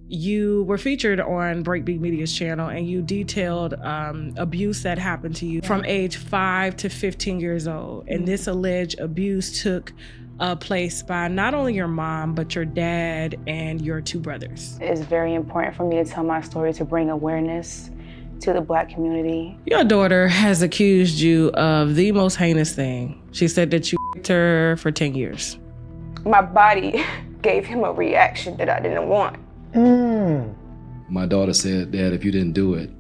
You were featured on Breakbeat Media's channel, and you detailed abuse that happened to you from age 5 to 15 years old. And this alleged abuse took place by not only your mom, but your dad and your 2 brothers. It's very important for me to tell my story to bring awareness to the Black community. Your daughter has accused you of the most heinous thing. She said that you raped her for 10 years. My body gave him a reaction that I didn't want. My daughter said, Dad, if you didn't do it,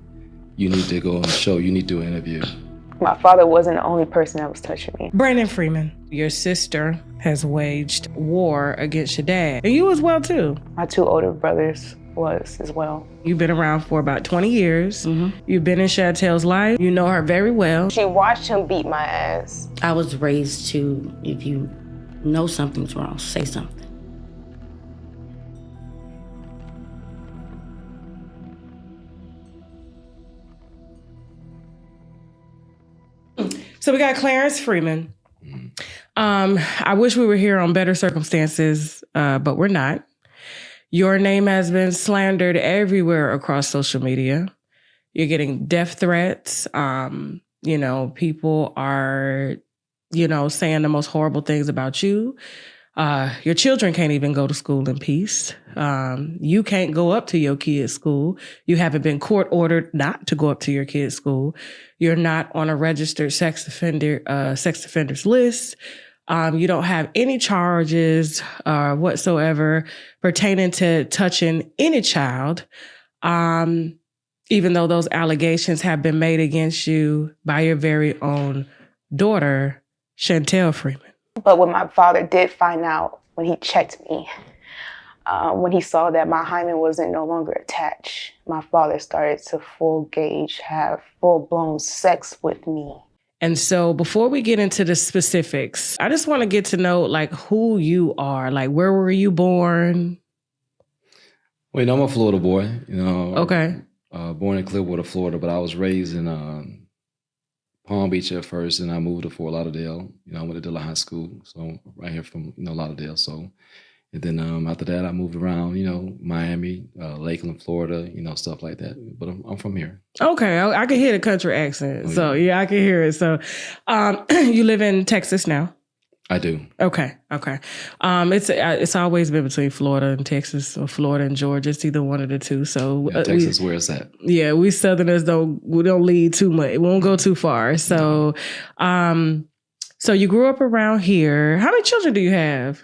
you need to go on the show, you need to do an interview. My father wasn't the only person that was touching me. Brandon FreeMan, your sister has waged war against your dad, and you as well too. My 2 older brothers was as well. You've been around for about 20 years. You've been in Chantel's life. You know her very well. She watched him beat my ass. I was raised to, if you know something's wrong, say something. So we got Clarence FreeMan. I wish we were here on better circumstances, but we're not. Your name has been slandered everywhere across social media. You're getting death threats. People are, saying the most horrible things about you. Your children can't even go to school in peace. You can't go up to your kids' school. You haven't been court ordered not to go up to your kids' school. You're not on a registered sex offenders list. You don't have any charges whatsoever pertaining to touching any child, even though those allegations have been made against you by your very own daughter, Chantel FreeMan. But what my father did find out when he checked me, when he saw that my hymen wasn't no longer attached, my father started to have full-blown sex with me. And so before we get into the specifics, I just want to get to know who you are. Where were you born? Well, I'm a Florida boy, Okay. Born in Clearwater, Florida, but I was raised in Palm Beach at first, and I moved to Fort Lauderdale. I went to Dillon High School, so right here from Lauderdale. So, and then after that, I moved around, Miami, Lakeland, Florida, stuff like that. But I'm from here. Okay, I can hear the country accent, so yeah, I can hear it. So, you live in Texas now? I do. Okay. It's always been between Florida and Texas, or Florida and Georgia. It's either one of the two. So Texas, where it's at. Yeah, we Southerners don't lead too much. We won't go too far. So, so you grew up around here. How many children do you have?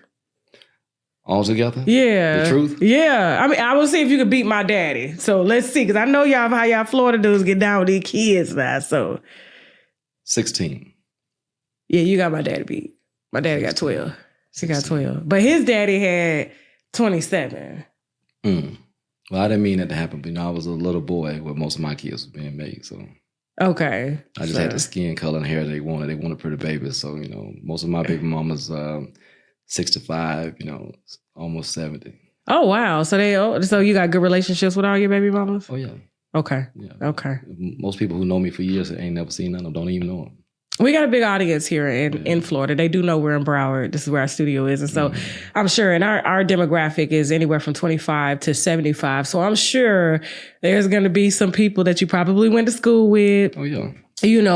All together? Yeah. The truth? Yeah. I will see if you can beat my daddy. So let's see, because I know how y'all Florida dudes get down with these kids now. So 16. Yeah, you got my daddy beat. My daddy got 12. She got 12. But his daddy had 27. Well, I didn't mean that to happen, but I was a little boy where most of my kids were being made. So okay. I just had the skin color and hair they wanted. They wanted pretty babies. So, most of my baby mamas 65, almost 70. Oh, wow. So you got good relationships with all your baby mamas? Oh, yeah. Okay. Yeah. Okay. Most people who know me for years ain't never seen none of them, don't even know them. We got a big audience here in Florida. They do know we're in Broward. This is where our studio is. And so I'm sure, and our demographic is anywhere from 25 to 75. So I'm sure there's going to be some people that you probably went to school with. Oh, yeah.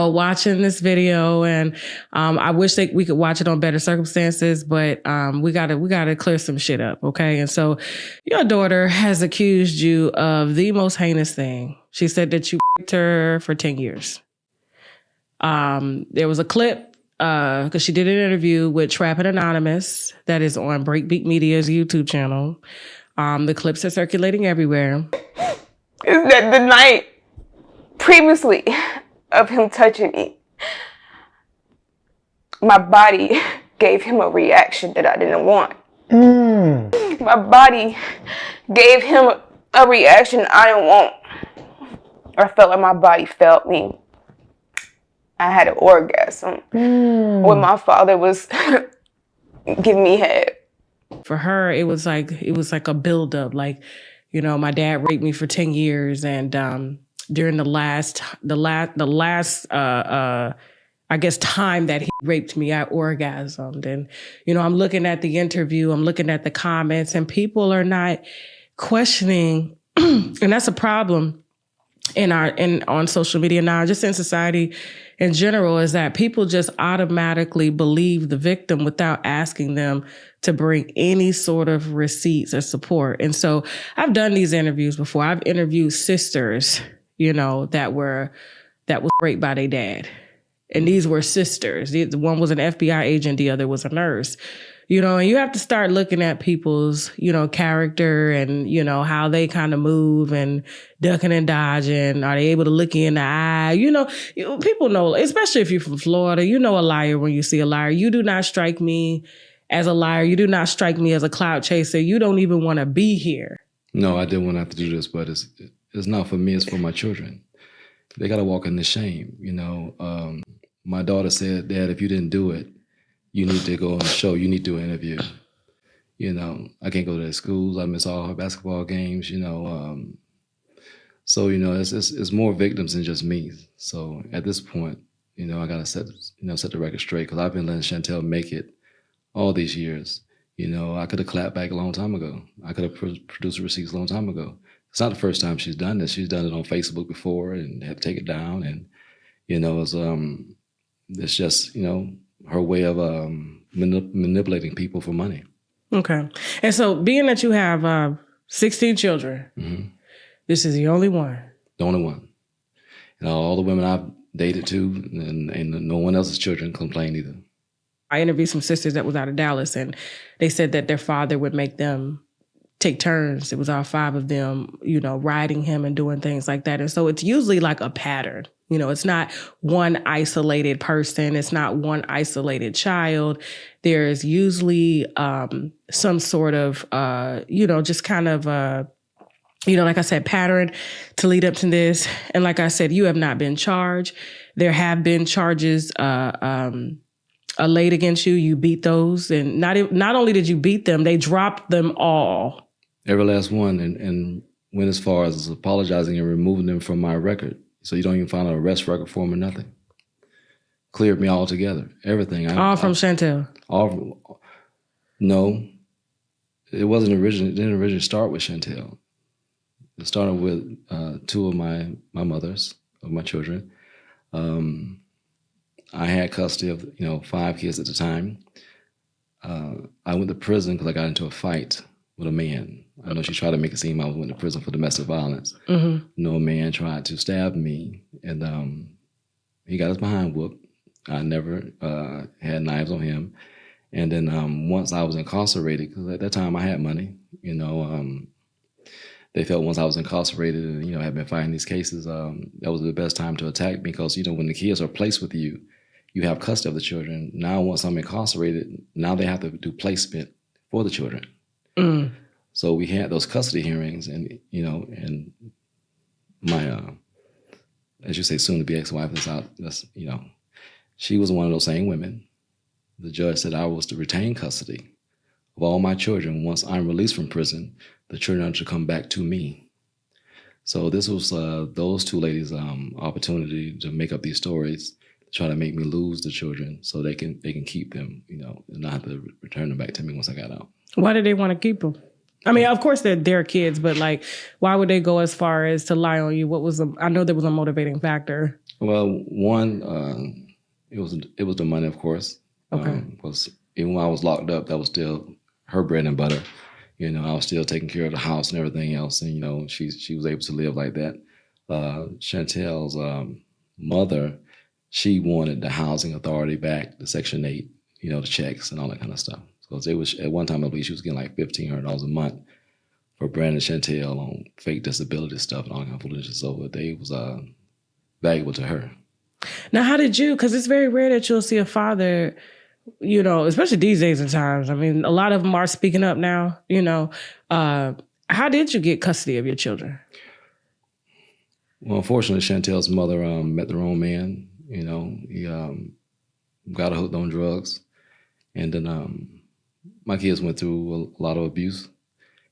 Watching this video, and I wish we could watch it on better circumstances, but we gotta clear some shit up, okay? And so your daughter has accused you of the most heinous thing. She said that you raped her for 10 years. There was a clip, because she did an interview with Trappin' Anonymous that is on Breakbeat Media's YouTube channel. The clips are circulating everywhere. Is that the night previously of him touching me, my body gave him a reaction that I didn't want. My body gave him a reaction I didn't want. I felt like my body felt me. I had an orgasm when my father was giving me head. For her, it was like a buildup. My dad raped me for 10 years, and during the last I guess time that he raped me, I orgasmed. And I'm looking at the interview, I'm looking at the comments, and people are not questioning, and that's a problem on social media now, just in society in general, is that people just automatically believe the victim without asking them to bring any sort of receipts or support. And so I've done these interviews before. I've interviewed sisters, that was raped by their dad. And these were sisters. One was an FBI agent, the other was a nurse. And you have to start looking at people's, character and, how they kind of move and ducking and dodging. Are they able to look you in the eye? People know, especially if you're from Florida, a liar when you see a liar. You do not strike me as a liar. You do not strike me as a clout chaser. You don't even want to be here. No, I didn't want to have to do this, but it's not for me. It's for my children. They got to walk in the shame. My daughter said, Dad, if you didn't do it, you need to go on a show. You need to do an interview. I can't go to their schools. I miss all her basketball games, So, it's more victims than just me. So at this point, I got to set the record straight, because I've been letting Chantel make it all these years. I could have clapped back a long time ago. I could have produced receipts a long time ago. It's not the first time she's done this. She's done it on Facebook before and had to take it down. And, it's just, her way of manipulating people for money. Okay. And so being that you have 16 children, mm-hmm. This is the only one. The only one. All the women I've dated too, and no one else's children complain either. I interviewed some sisters that was out of Dallas, and they said that their father would make them take turns. It was all 5 of them, riding him and doing things like that. And so it's usually like a pattern. It's not one isolated person. It's not one isolated child. There's usually some sort of, just kind of, like I said, pattern to lead up to this. And like I said, you have not been charged. There have been charges laid against you. You beat those. And not only did you beat them, they dropped them all. Every last one. And went as far as apologizing and removing them from my record. So you don't even find an arrest record for them or nothing. Cleared me altogether. Everything. All from Chantel? No. It wasn't originally. It didn't originally start with Chantel. It started with 2 of my mothers, of my children. I had custody of, 5 kids at the time. I went to prison because I got into a fight with a man. I know she tried to make it seem I went to prison for domestic violence. Mm-hmm. No, man tried to stab me, and he got his behind whooped. I never had knives on him. And then once I was incarcerated, because at that time I had money, they felt once I was incarcerated and, had been fighting these cases, that was the best time to attack me, because, when the kids are placed with you, you have custody of the children. Now, once I'm incarcerated, now they have to do placement for the children. Mm. So we had those custody hearings, and, and my, as you say, soon to be ex-wife is out. That's, she was one of those same women. The judge said I was to retain custody of all my children. Once I'm released from prison, the children are to come back to me. So this was those 2 ladies' opportunity to make up these stories, to try to make me lose the children so they can keep them, and not have to return them back to me once I got out. Why did they want to keep them? I mean, of course they're their kids, but why would they go as far as to lie on you? I know there was a motivating factor. Well, one, it was the money, of course. Okay. Was even when I was locked up, that was still her bread and butter. I was still taking care of the house and everything else, and she was able to live like that. Chantel's mother, she wanted the housing authority back, the Section 8, the checks and all that kind of stuff. Because it was, at one time, I believe she was getting like $1,500 a month for Brandon Chantel on fake disability stuff and all kind of foolishness. So they was valuable to her. Now, how did you, because it's very rare that you'll see a father, especially these days and times. I mean, a lot of them are speaking up now, how did you get custody of your children? Well, unfortunately, Chantel's mother met the wrong man. He got her hooked on drugs. And then my kids went through a lot of abuse.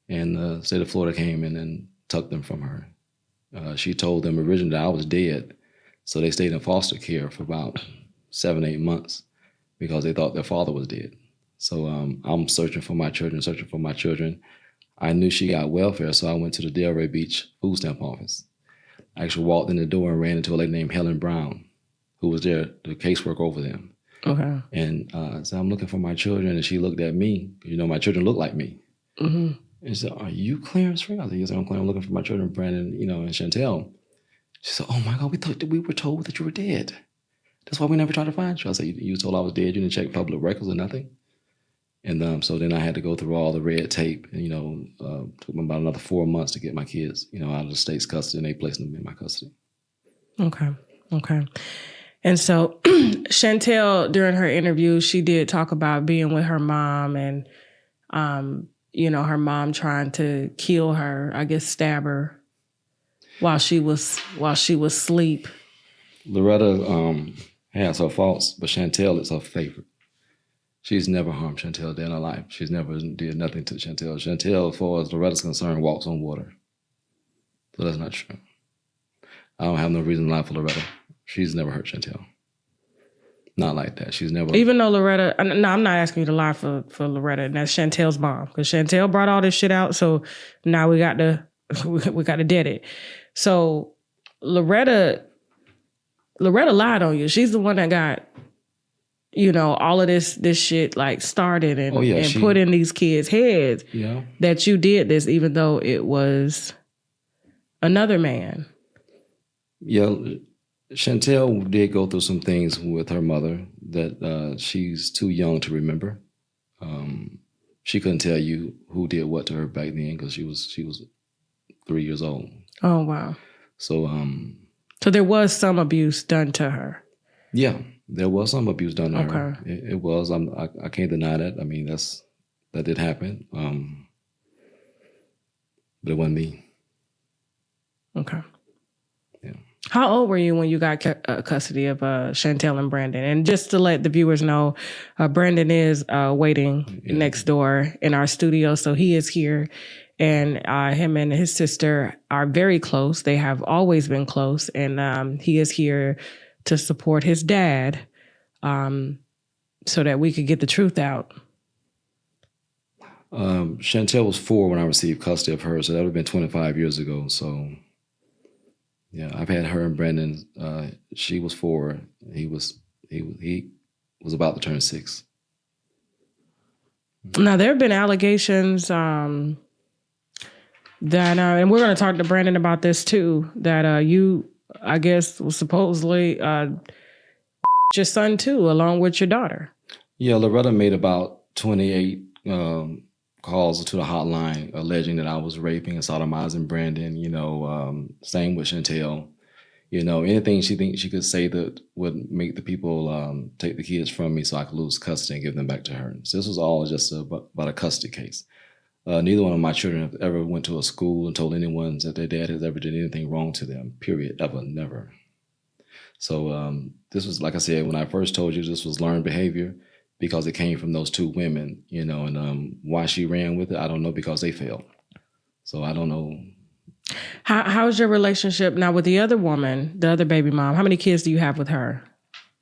And the state of Florida came in and took them from her. She told them originally that I was dead. So they stayed in foster care for about 7-8 months because they thought their father was dead. So I'm searching for my children. I knew she got welfare, so I went to the Delray Beach food stamp office. I actually walked in the door and ran into a lady named Helen Brown, who was there, the caseworker over them. Okay. And said, I'm looking for my children. And she looked at me. You know, my children look like me. Mm-hmm. And she said, are you Clarence Free? I said, yes, I'm Clarence. I'm looking for my children, Brandon, you know, and Chantel. She said, oh my God, we were told that you were dead. That's why we never tried to find you. I said, you were told I was dead. You didn't check public records or nothing. And so then I had to go through all the red tape. And, you know, took me about another 4 months to get my kids, you know, out of the state's custody, and they placed them in my custody. Okay. And so Chantel, during her interview, she did talk about being with her mom and, you know, her mom trying to kill her, I guess stab her while she was asleep. Loretta has her faults, but Chantel is her favorite. She's never harmed Chantel day in her life. She's never did nothing to Chantel. Chantel, as far as Loretta's concerned, walks on water. So that's not true. I don't have no reason to lie for Loretta. She's never hurt Chantel. Not like that. She's never... Even though Loretta... No, I'm not asking you to lie for Loretta. And that's Chantel's mom. Because Chantel brought all this shit out, so now we got to dead it. So Loretta lied on you. She's the one that got, you know, all of this shit like started and put in these kids' heads that you did this, even though it was another man. Yeah, Chantel did go through some things with her mother that she's too young to remember. She couldn't tell you who did what to her back then because she was 3 years old. Oh wow! So there was some abuse done to her. Yeah, there was some abuse done to her. It was. I can't deny that. I mean, that did happen. But it wasn't me. Okay. Yeah. How old were you when you got custody of Chantel and Brandon? And just to let the viewers know, Brandon is waiting next door in our studio, so he is here. And him and his sister are very close. They have always been close. And he is here to support his dad so that we could get the truth out. Chantel was 4 when I received custody of her, so that would have been 25 years ago. So, yeah, I've had her and Brandon. She was 4. He was about to turn 6. Now, there have been allegations that, and we're going to talk to Brandon about this too, that you, I guess, was supposedly your son too, along with your daughter. Yeah, Loretta made about 28 calls to the hotline alleging that I was raping and sodomizing Brandon. You know, same with Chantel. You know, anything she thinks she could say that would make the people take the kids from me so I could lose custody and give them back to her. So this was all just about a custody case. Neither one of my children have ever went to a school and told anyone that their dad has ever did anything wrong to them, period, ever, never. So this was, like I said, when I first told you, this was learned behavior because it came from those 2 women, you know, and why she ran with it, I don't know, because they failed. So I don't know. How's your relationship now with the other woman, the other baby mom? How many kids do you have with her?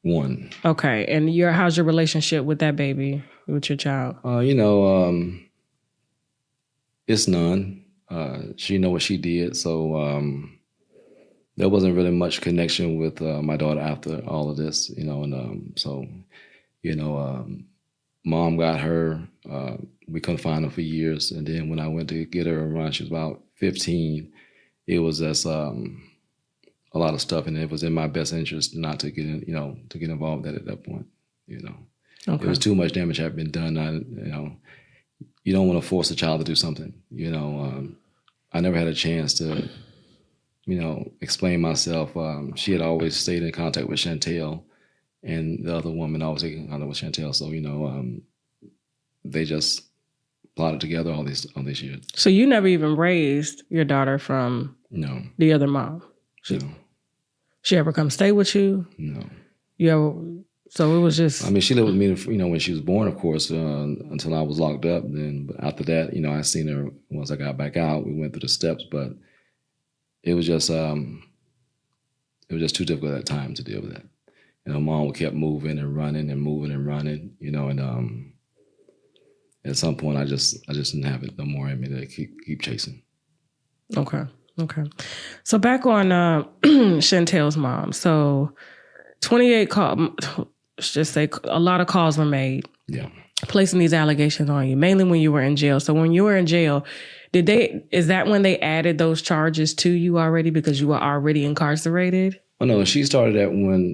1. Okay. And how's your relationship with that baby, with your child? You know, it's none. She know what she did, so there wasn't really much connection with my daughter after all of this, you know, and so, you know, mom got her. We couldn't find her for years, and then when I went to get her around, she was about 15. It was just a lot of stuff, and it was in my best interest not to get, to get involved at that point, you know. Okay. It was too much damage had been done. You don't want to force a child to do something, you know. I never had a chance to, explain myself. She had always stayed in contact with Chantel, and the other woman always stayed in contact with Chantel. So, they just plotted together all these years. So you never even raised your daughter from the other mom? No. She ever come stay with you? No. You ever... So it was just... I mean, she lived with me, when she was born, of course, until I was locked up. Then after that, I seen her once I got back out. We went through the steps, but it was just too difficult at that time to deal with that. Mom kept moving and running and moving and running, and at some point, I just didn't have it no more in me to keep chasing. Okay. So back on Chantel's mom. So 28 calls, let's just say a lot of calls were made. Yeah. Placing these allegations on you, mainly when you were in jail. So when you were in jail, is that when they added those charges to you already because you were already incarcerated? Oh, no, she started that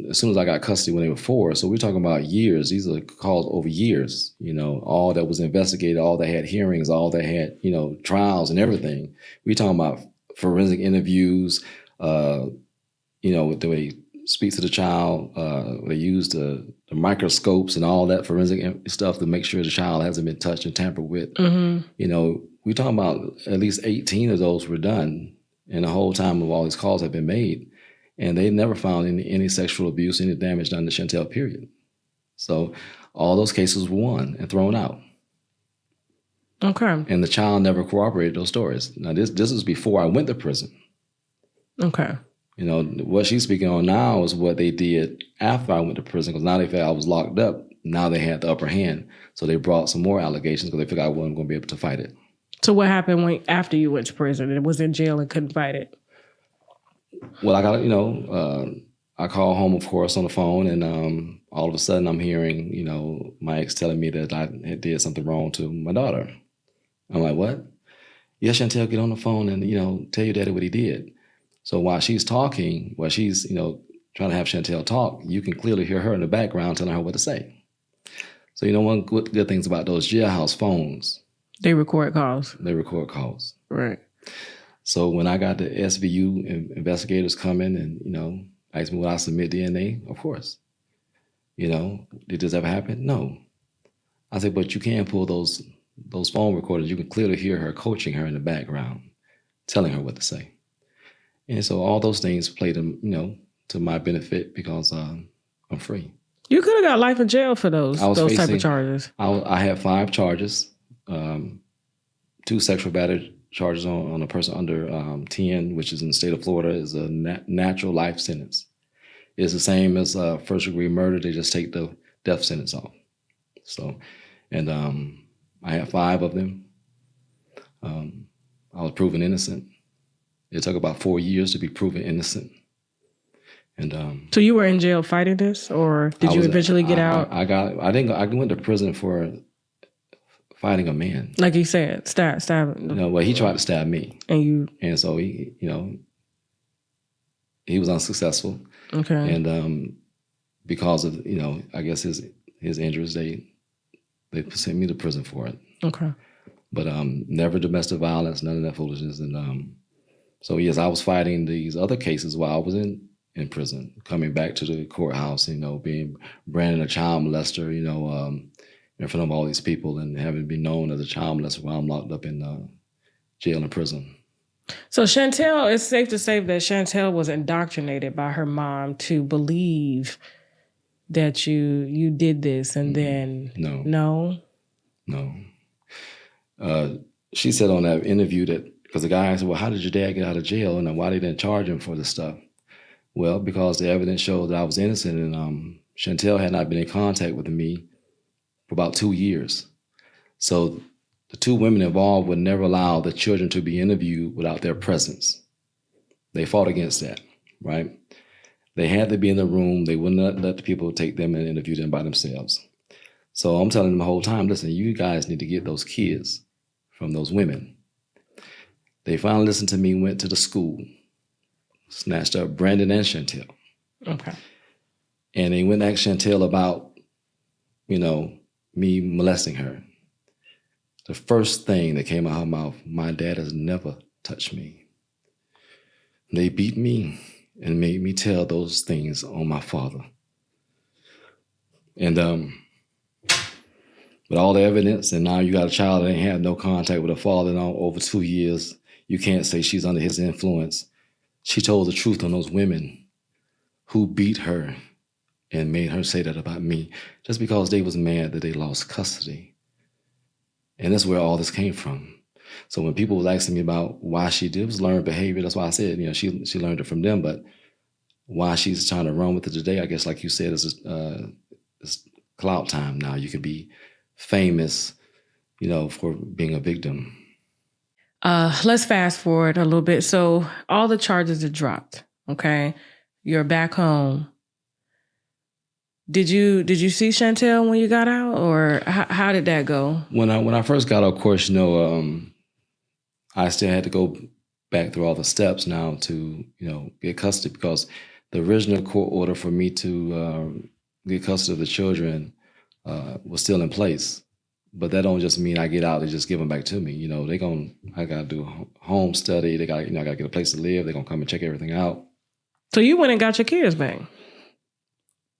as soon as I got custody when they were 4. So we're talking about years. These are calls over years, all that was investigated, all that had hearings, all that had, trials and everything. We're talking about forensic interviews, the way speak to the child. They use the microscopes and all that forensic stuff to make sure the child hasn't been touched and tampered with. Mm-hmm. We're talking about at least 18 of those were done, and the whole time of all these calls have been made, and they never found any sexual abuse, any damage done to Chantel, period. So all those cases were won and thrown out. Okay. And the child never corroborated those stories. Now, this is before I went to prison. Okay. What she's speaking on now is what they did after I went to prison, because now they felt I was locked up. Now they had the upper hand. So they brought some more allegations because they figured I wasn't going to be able to fight it. So what happened after you went to prison and was in jail and couldn't fight it? Well, I got, I called home, of course, on the phone, and all of a sudden I'm hearing, my ex telling me that I had did something wrong to my daughter. I'm like, what? Yes, Chantel, get on the phone and, tell your daddy what he did. So while she's talking, while she's, trying to have Chantel talk, you can clearly hear her in the background telling her what to say. So, one good things about those jailhouse phones. They record calls. Right. So when I got the SVU investigators coming and, asked me would I submit DNA, of course. Did this ever happen? No. I said, but you can pull those phone recorders. You can clearly hear her coaching her in the background, telling her what to say. And so all those things played, to my benefit because I'm free. You could have got life in jail for those type of charges. I had 5 charges, 2 sexual battery charges on a person under 10, which is in the state of Florida, is a natural life sentence. It's the same as first degree murder. They just take the death sentence off. So, and I had 5 of them. I was proven innocent. It took about 4 years to be proven innocent. And so you were in jail fighting this, or did you eventually get out? I went to prison for fighting a man. Like you said, stab. He tried to stab me. And so he was unsuccessful. Okay. And because of, I guess his injuries, they sent me to prison for it. Okay. But never domestic violence, none of that foolishness. And so yes, I was fighting these other cases while I was in prison, coming back to the courthouse, being branded a child molester, in front of all these people and having been known as a child molester while I'm locked up in jail and prison. So Chantel, it's safe to say that Chantel was indoctrinated by her mom to believe that you did this, and then no. She said on that interview that, because the guy asked, well, how did your dad get out of jail and why they didn't charge him for this stuff? Well, because the evidence showed that I was innocent, and Chantel had not been in contact with me for about 2 years. So the 2 women involved would never allow the children to be interviewed without their presence. They fought against that, right? They had to be in the room. They wouldn't let the people take them and interview them by themselves. So I'm telling them the whole time, listen, you guys need to get those kids from those women. They finally listened to me, went to the school, snatched up Brandon and Chantel. Okay. And they went to ask Chantel about, me molesting her. The first thing that came out of her mouth, my dad has never touched me. They beat me and made me tell those things on my father. And with all the evidence, and now you got a child that ain't had no contact with her father in over 2 years, you can't say she's under his influence. She told the truth on those women who beat her and made her say that about me just because they was mad that they lost custody. And that's where all this came from. So when people was asking me about why she did, it was learned behavior. That's why I said, she learned it from them. But why she's trying to run with it today, I guess, like you said, is clout time now. You can be famous, you know, for being a victim. Let's fast forward a little bit. So all the charges are dropped. Okay, you're back home. Did you see Chantel when you got out, or how did that go? When I first got out, of course, you know, I still had to go back through all the steps now to, you know, get custody, because the original court order for me to get custody of the children was still in place. But that don't just mean I get out, they just give them back to me. You know, I got to do a home study. They got, you know, I got to get a place to live. They're going to come and check everything out. So you went and got your kids back?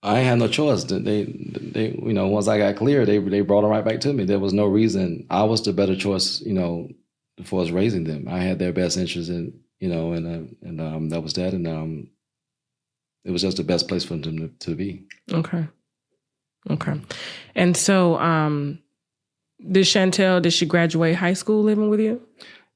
I ain't had no choice. They, you know, once I got clear, they brought them right back to me. There was no reason. I was the better choice, you know, for us raising them. I had their best interest in, you know, and that was that. And it was just the best place for them to be. Okay. And so, did she graduate high school living with you?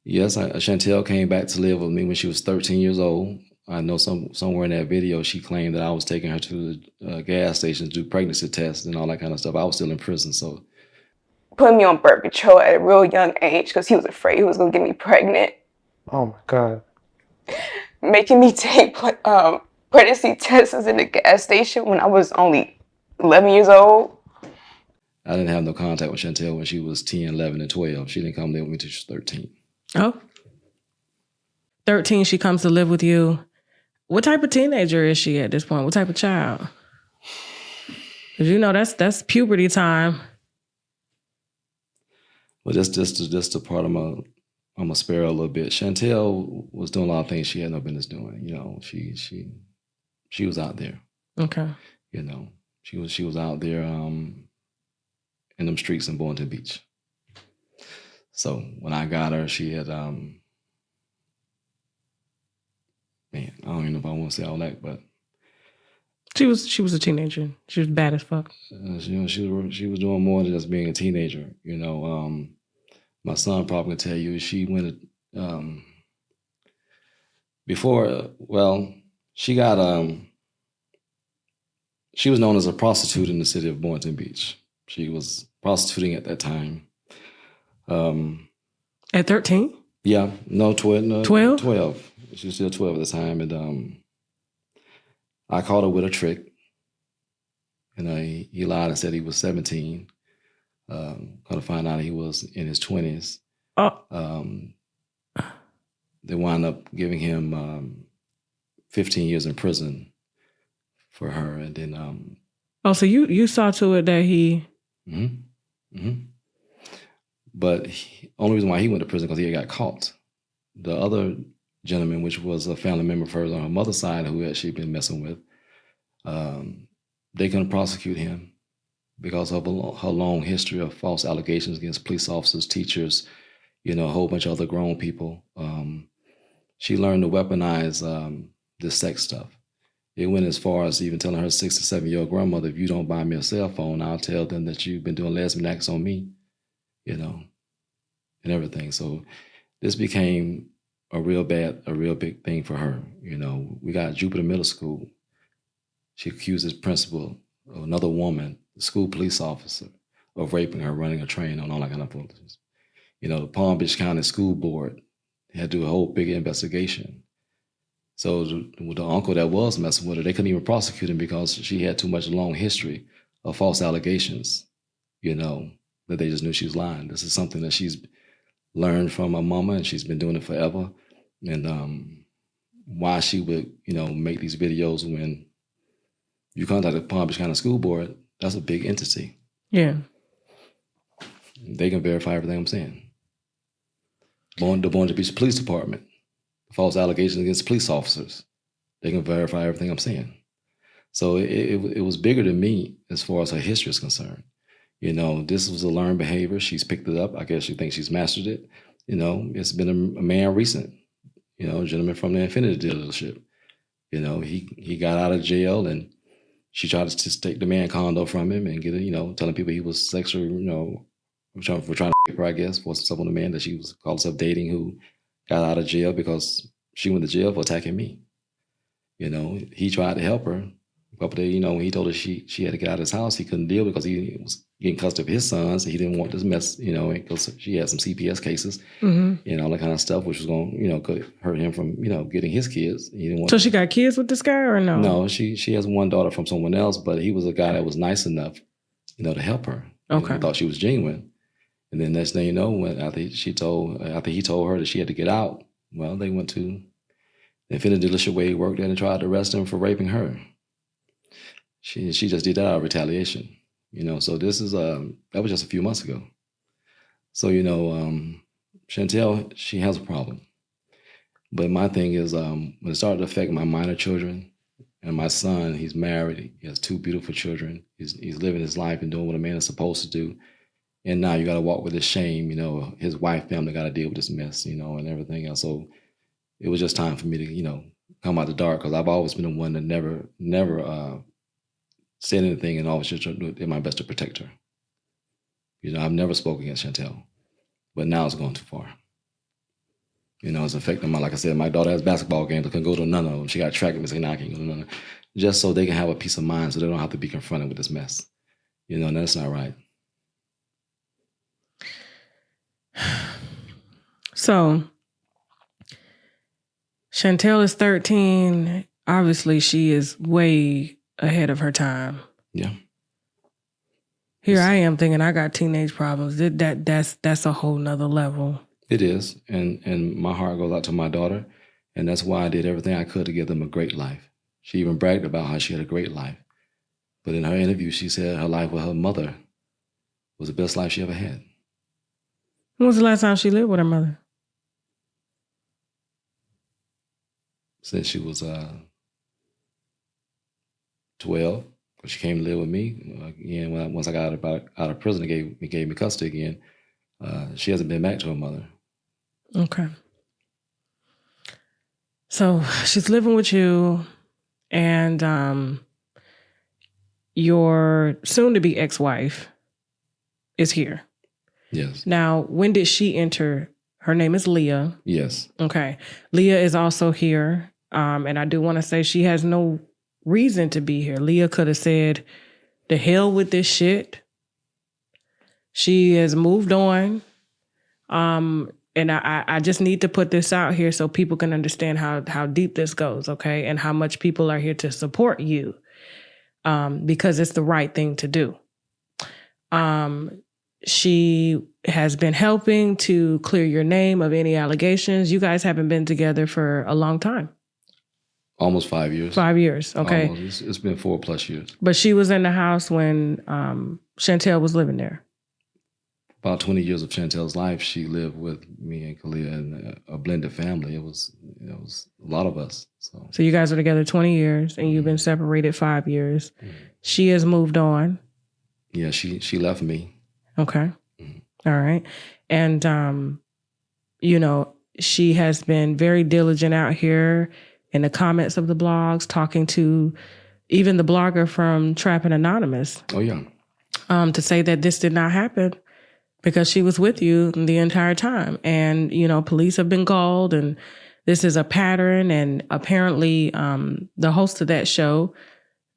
Yes, Chantel came back to live with me when she was 13 years old. I know somewhere in that video, she claimed that I was taking her to the gas station to do pregnancy tests and all that kind of stuff. I was still in prison, so. Put me on birth control at a real young age because he was afraid he was going to get me pregnant. Oh, my God. Making me take pregnancy tests in the gas station when I was only 11 years old. I didn't have no contact with Chantel when she was 10, 11, and 12. She didn't come live with me until she was 13. Oh. 13, she comes to live with you. What type of teenager is she at this point? What type of child? Because you know that's puberty time. Well, just the part I'm a spare a little bit. Chantel was doing a lot of things she had no business doing. You know, she was out there. Okay. You know, she was out there in them streets in Boynton Beach. So when I got her, she had man, I don't even know if I want to say all that, but she was a teenager. She was bad as fuck. You know, she was doing more than just being a teenager. You know, my son probably can tell you she went before. Well, she got she was known as a prostitute in the city of Boynton Beach. She was prostituting at that time. At 13? Yeah, no, 12. No, 12? 12. She was still 12 at the time, and I caught her with a trick. And he lied and said he was 17. Come to find out he was in his 20s. Oh. They wound up giving him 15 years in prison for her, and then. Oh, so you saw to it that he. Mm-hmm. Mm-hmm. But only reason why he went to prison because he got caught. The other gentleman, which was a family member of hers on her mother's side, who had she been messing with, they couldn't prosecute him because of her long history of false allegations against police officers, teachers, you know, a whole bunch of other grown people. She learned to weaponize this sex stuff. It went as far as even telling her 6 or 7-year-old grandmother, if you don't buy me a cell phone, I'll tell them that you've been doing lesbian acts on me, you know, and everything. So this became a real big thing for her. You know, we got Jupiter Middle School. She accused his principal, another woman, the school police officer, of raping her, running a train on all that kind of foolishness. You know, the Palm Beach County School Board had to do a whole big investigation. So the uncle that was messing with her, they couldn't even prosecute him because she had too much long history of false allegations, you know, that they just knew she was lying. This is something that she's learned from her mama, and she's been doing it forever. And why she would, you know, make these videos when you contact the Palm Beach County School Board, that's a big entity. Yeah. They can verify everything I'm saying. The Boynton Beach Police Department, false allegations against police officers, they can verify everything I'm saying. So it was bigger than me as far as her history is concerned. You know, this was a learned behavior. She's picked it up. I guess she thinks she's mastered it. You know, it's been a man recent, you know, a gentleman from the Infinity dealership. You know, he got out of jail, and she tried to just take the man condo from him and get it, you know, telling people he was sexually, you know, trying to rape her, I guess, for some of the man that she was called herself dating, who got out of jail because she went to jail for attacking me. You know, he tried to help her, But they, when he told her she had to get out of his house, he couldn't deal because he was getting custody of his sons. He didn't want this mess, because she had some CPS cases and all that kind of stuff, which was going, could hurt him from, getting his kids. He didn't want. So she got kids with this guy or no? No, she has one daughter from someone else, but he was a guy that was nice enough, to help her. Okay. He thought she was genuine. And then next thing you know, after he told her that she had to get out, well, they found a delicious way he worked there and tried to arrest him for raping her. She just did that out of retaliation, So this is that was just a few months ago. So Chantel, she has a problem, but my thing is when it started to affect my minor children and my son, he's married, he has 2 beautiful children, he's living his life and doing what a man is supposed to do, and now you got to walk with this shame, his wife, family got to deal with this mess, and everything else. So it was just time for me to come out the dark because I've always been the one that never said anything and always just did my best to protect her. I've never spoken against Chantel, but now it's going too far. It's affecting like I said, my daughter has basketball games. I couldn't go to none of them. She got track and say, "No, I can't go to none of them." Just so they can have a peace of mind so they don't have to be confronted with this mess. And that's not right. So Chantel is 13. Obviously, she is way ahead of her time. Yeah. Here I am thinking I got teenage problems. That's a whole nother level. It is. And my heart goes out to my daughter. And that's why I did everything I could to give them a great life. She even bragged about how she had a great life. But in her interview, she said her life with her mother was the best life she ever had. When was the last time she lived with her mother? Since she was 12, she came to live with me. Again, once I got out of prison, they gave me custody again. She hasn't been back to her mother. Okay. So she's living with you, and your soon-to-be ex-wife is here. Yes. Now, when did she enter? Her name is Leah. Yes. Okay. Leah is also here. And I do want to say she has no reason to be here. Leah could have said, "The hell with this shit." She has moved on. And I just need to put this out here so people can understand how deep this goes, okay? And how much people are here to support you because it's the right thing to do. She has been helping to clear your name of any allegations. You guys haven't been together for a long time. Almost 5 years. 5 years, okay. Almost. It's been 4+ years. But she was in the house when Chantel was living there. About 20 years of Chantel's life, she lived with me and Kalia and a blended family. It was a lot of us. So you guys are together 20 years and you've been separated 5 years. Mm-hmm. She has moved on. Yeah, she left me. Okay. Mm-hmm. All right. And, she has been very diligent out here in the comments of the blogs, talking to even the blogger from Trapping Anonymous. Oh, yeah. To say that this did not happen because she was with you the entire time. And, police have been called and this is a pattern. And apparently the host of that show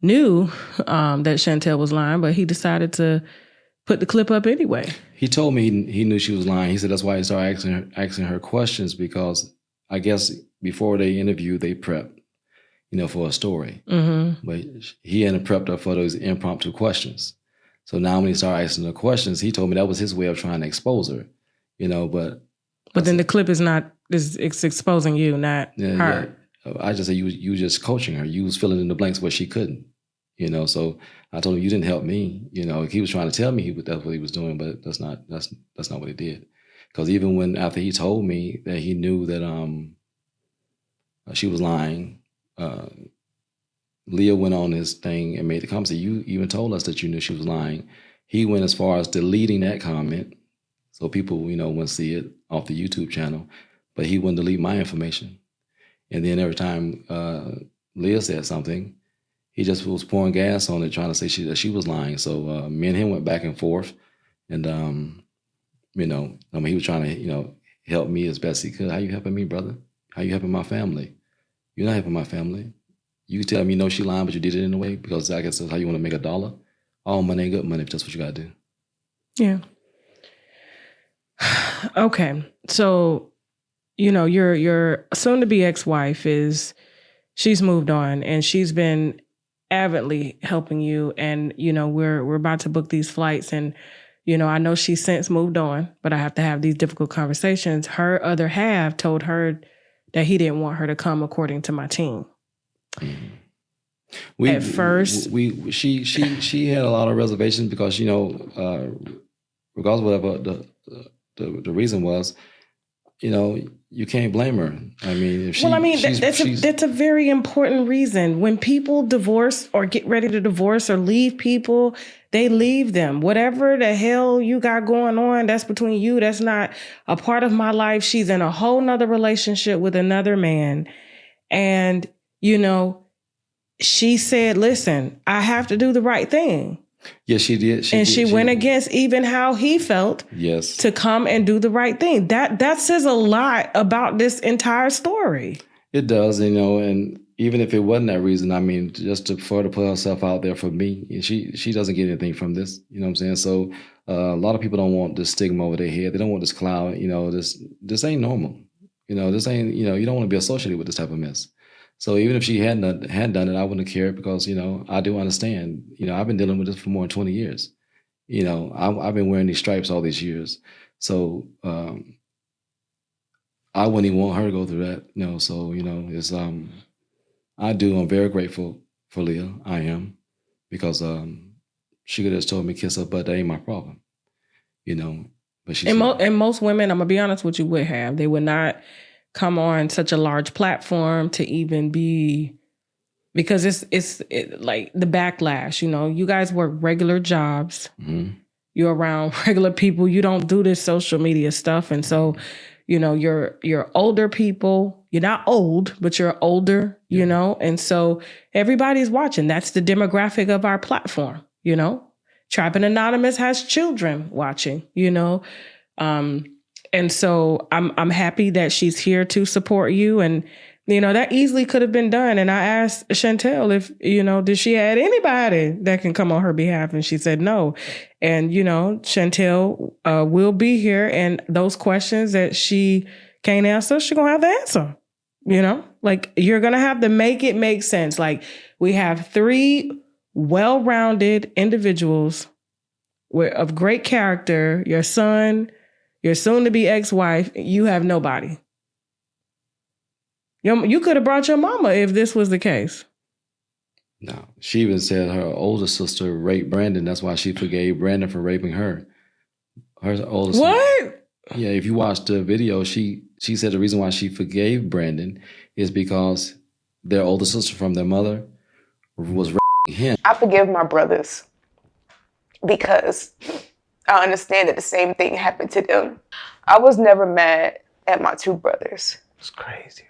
knew that Chantel was lying, but he decided to put the clip up anyway. He told me he knew she was lying. He said that's why he started asking her questions because I guess before they interview, they prep, for a story. Mm-hmm. But he hadn't prepped her for those impromptu questions. So now when he started asking her questions, he told me that was his way of trying to expose her, but then the clip it's exposing you, not her. Yeah. I just said you just coaching her. You was filling in the blanks where she couldn't, So I told him you didn't help me. He was trying to tell me that's what he was doing, but that's not what he did. Because even after he told me that he knew that she was lying, Leah went on his thing and made the comment. You even told us that you knew she was lying. He went as far as deleting that comment so people, wouldn't see it off the YouTube channel. But he wouldn't delete my information. And then every time Leah said something, he just was pouring gas on it, trying to say that she was lying. So me and him went back and forth. And, he was trying to, help me as best he could. How you helping me, brother? How you helping my family? You're not helping my family. You tell me no, she lying, but you did it anyway because I guess that's how you want to make $1. All money ain't good money. If that's what you got to do. Yeah. Okay. So, your soon-to-be ex-wife she's moved on and she's been avidly helping you. And, we're about to book these flights and, I know she's since moved on, but I have to have these difficult conversations. Her other half told her that he didn't want her to come according to my team. Mm-hmm. At first, she had a lot of reservations because regardless of whatever the reason was, you can't blame her. I mean, if she, that's a very important reason. When people divorce or get ready to divorce or leave people, they leave them. Whatever the hell you got going on, that's between you. That's not a part of my life. She's in a whole nother relationship with another man. And, she said, listen, I have to do the right thing. Yes, she did. She went against even how he felt. Yes. To come and do the right thing. That says a lot about this entire story. It does, and even if it wasn't that reason, I mean, just for her to put herself out there for me, she doesn't get anything from this. You know what I'm saying? So a lot of people don't want this stigma over their head. They don't want this cloud. This ain't normal. This ain't. You don't want to be associated with this type of mess. So even if she hadn't done it, I wouldn't have cared because, I do understand. I've been dealing with this for more than 20 years. I've been wearing these stripes all these years. So I wouldn't even want her to go through that. So, it's, I'm very grateful for Leah. I am. Because she could have just told me kiss her butt, that ain't my problem. But she and most women, I'm going to be honest with you, would have. They would not come on such a large platform to even be, because it's like the backlash, you guys work regular jobs. Mm-hmm. You're around regular people. You don't do this social media stuff. And so, you're older people. You're not old, but you're older, and so everybody's watching. That's the demographic of our platform, Trapping Anonymous has children watching, and so I'm happy that she's here to support you. And, that easily could have been done. And I asked Chantel if, did she have anybody that can come on her behalf? And she said no. And, Chantel will be here. And those questions that she can't answer, she's going to have to answer. Like you're going to have to make it make sense. Like we have 3 well-rounded individuals of great character, your son, your soon-to-be ex-wife, you have nobody. You could have brought your mama if this was the case. No, she even said her older sister raped Brandon. That's why she forgave Brandon for raping her. Her older sister. What? Yeah, if you watch the video, she said the reason why she forgave Brandon is because their older sister from their mother was raping him. I forgive my brothers because I understand that the same thing happened to them. I was never mad at my 2 brothers. It's crazy, right?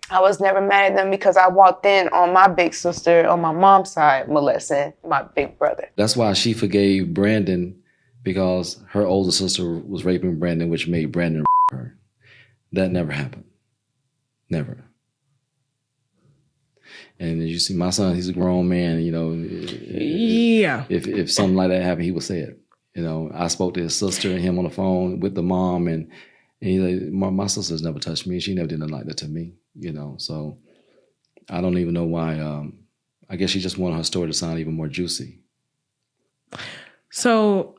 I was never mad at them because I walked in on my big sister on my mom's side molesting my big brother. That's why she forgave Brandon, because her older sister was raping Brandon, which made Brandon her. That never happened. Never. And as you see, my son, he's a grown man, Yeah. If something like that happened, he would say it. I spoke to his sister and him on the phone with the mom, and he's like, my sister's never touched me. She never did nothing like that to me, So I don't even know why. I guess she just wanted her story to sound even more juicy. So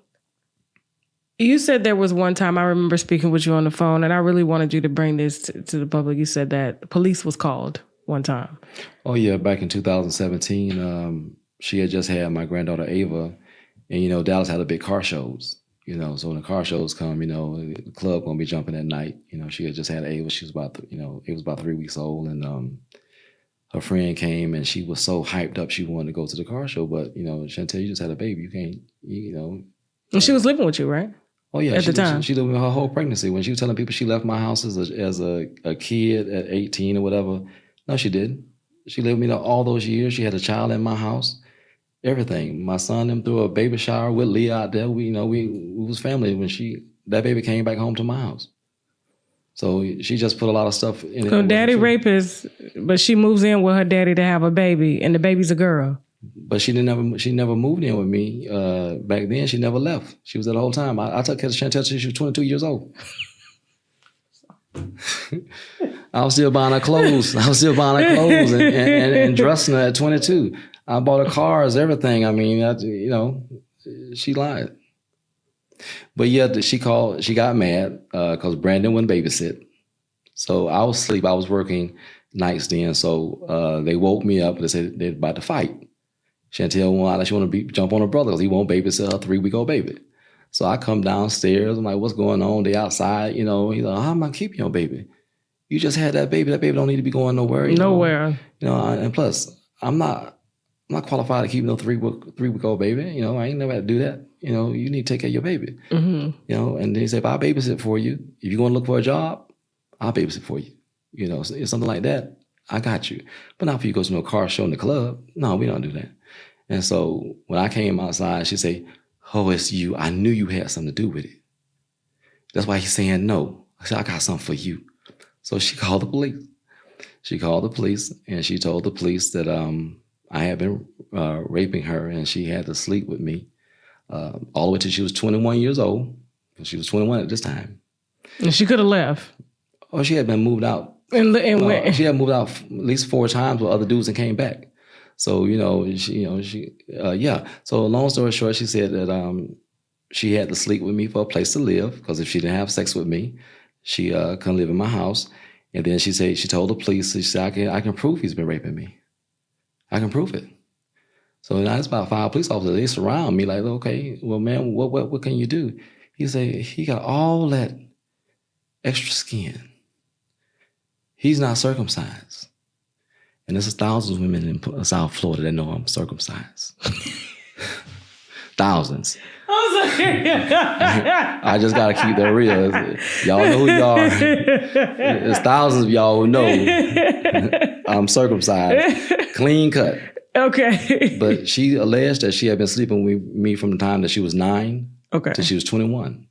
you said there was one time, I remember speaking with you on the phone, and I really wanted you to bring this to the public. You said that the police was called one time. Oh, yeah. Back in 2017, she had just had my granddaughter, Ava. And, Dallas had a big car shows, so when the car shows come, the club going to be jumping at night. She had just had Ava. She was about, it was about 3 weeks old. And her friend came and she was so hyped up. She wanted to go to the car show. But, Chantel, you just had a baby. You can't, And she was living with you, right? Oh, yeah. At the time. She lived with her whole pregnancy. When she was telling people she left my house as a kid at 18 or whatever. No, she didn't. She lived with me all those years. She had a child in my house. Everything. My son them threw a baby shower with Leah out there. We was family when that baby came back home to my house. So she just put a lot of stuff in it. So daddy rapist, but she moves in with her daddy to have a baby, and the baby's a girl. But she never moved in with me. Back then, she never left. She was there the whole time. I took care of Chantel till she was 22 years old. I was still buying her clothes. And dressing her at 22. I bought her cars, everything. I mean, she lied. But yeah, she got mad because Brandon wouldn't babysit. So I was asleep. I was working nights then. So they woke me up and they said they're about to fight. Chantel wanted to jump on her brother because he won't babysit her 3-week-old baby. So I come downstairs. I'm like, what's going on? They outside, He's like, how am I keeping your baby? You just had that baby. That baby don't need to be going nowhere. Nowhere. And plus, I'm not qualified to keep no 3-week-old baby. I ain't never had to do that. You need to take care of your baby. Mm-hmm. And they say, if I babysit for you, if you're going to look for a job, I'll babysit for you. It's something like that. I got you. But not for you to go to no car show in the club. No, we don't do that. And so when I came outside, she said, oh, it's you. I knew you had something to do with it. That's why he's saying no. I said, I got something for you. So she called the police. She called the police and she told the police that I had been raping her and she had to sleep with me all the way till she was 21 years old. She was 21 at this time. And she could have left. Oh, she had been moved out. She had moved out at least 4 times with other dudes and came back. So, yeah. So long story short, she said that she had to sleep with me for a place to live because if she didn't have sex with me, she couldn't live in my house. And then she told the police, she said, I can prove he's been raping me. I can prove it. So now it's about 5 police officers. They surround me like, okay, well, man, what can you do? He said, he got all that extra skin. He's not circumcised. And there's thousands of women in South Florida that know I'm circumcised. Thousands. I just got to keep that real. Y'all know who you are. There's thousands of y'all who know I'm circumcised. Clean cut. Okay. But she alleged that she had been sleeping with me from the time that she was 9 till she was 21.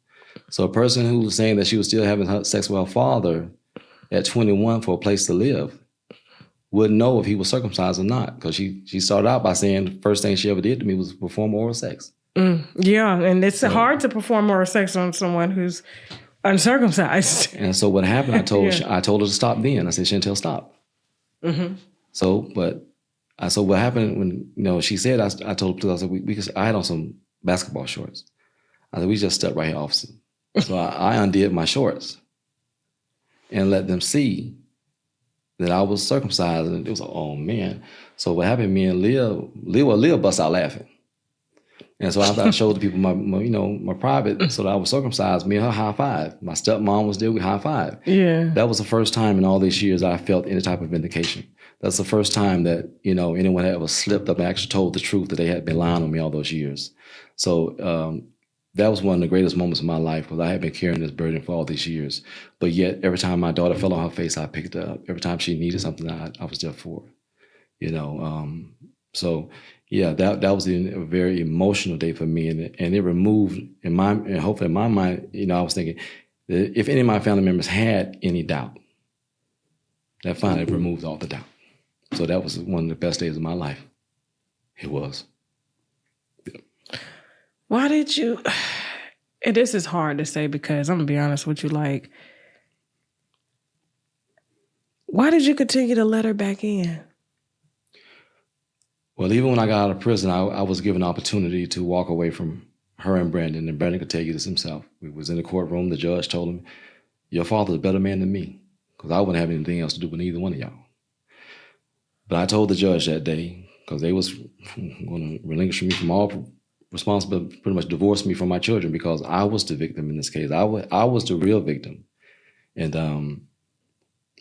So a person who was saying that she was still having sex with her father at 21 for a place to live wouldn't know if he was circumcised or not, because she started out by saying the first thing she ever did to me was perform oral sex. Yeah, and it's hard to perform oral sex on someone who's uncircumcised. And so what happened, I told her to stop then. I said, Chantel, stop. Mm-hmm. So what happened when she said, I told her, I said, I had on some basketball shorts. I said, we just stepped right here, officer. So I undid my shorts and let them see that I was circumcised. And it was like, oh man. So what happened, me and Leah bust out laughing. And so after I showed the people my private, so that I was circumcised, me and her high five. My stepmom was there, we high five. Yeah. That was the first time in all these years I felt any type of vindication. That's the first time that, anyone had ever slipped up and actually told the truth that they had been lying on me all those years. So that was one of the greatest moments of my life, because I had been carrying this burden for all these years. But yet, every time my daughter fell on her face, I picked her up. Every time she needed something, I was there for her. So yeah, that was a very emotional day for me, and it removed and hopefully in my mind, I was thinking that if any of my family members had any doubt, that finally removed all the doubt. So that was one of the best days of my life. It was. Yeah. Why did you? And this is hard to say because I'm gonna be honest with you. Like, why did you continue to let her back in? Well, even when I got out of prison, I was given an opportunity to walk away from her and Brandon Brandon could tell you this himself. We was in the courtroom. The judge told him, your father's a better man than me, because I wouldn't have anything else to do with either one of y'all. But I told the judge that day, because they was going to relinquish me from all responsibility, pretty much divorce me from my children, because I was the victim in this case. I was the real victim. And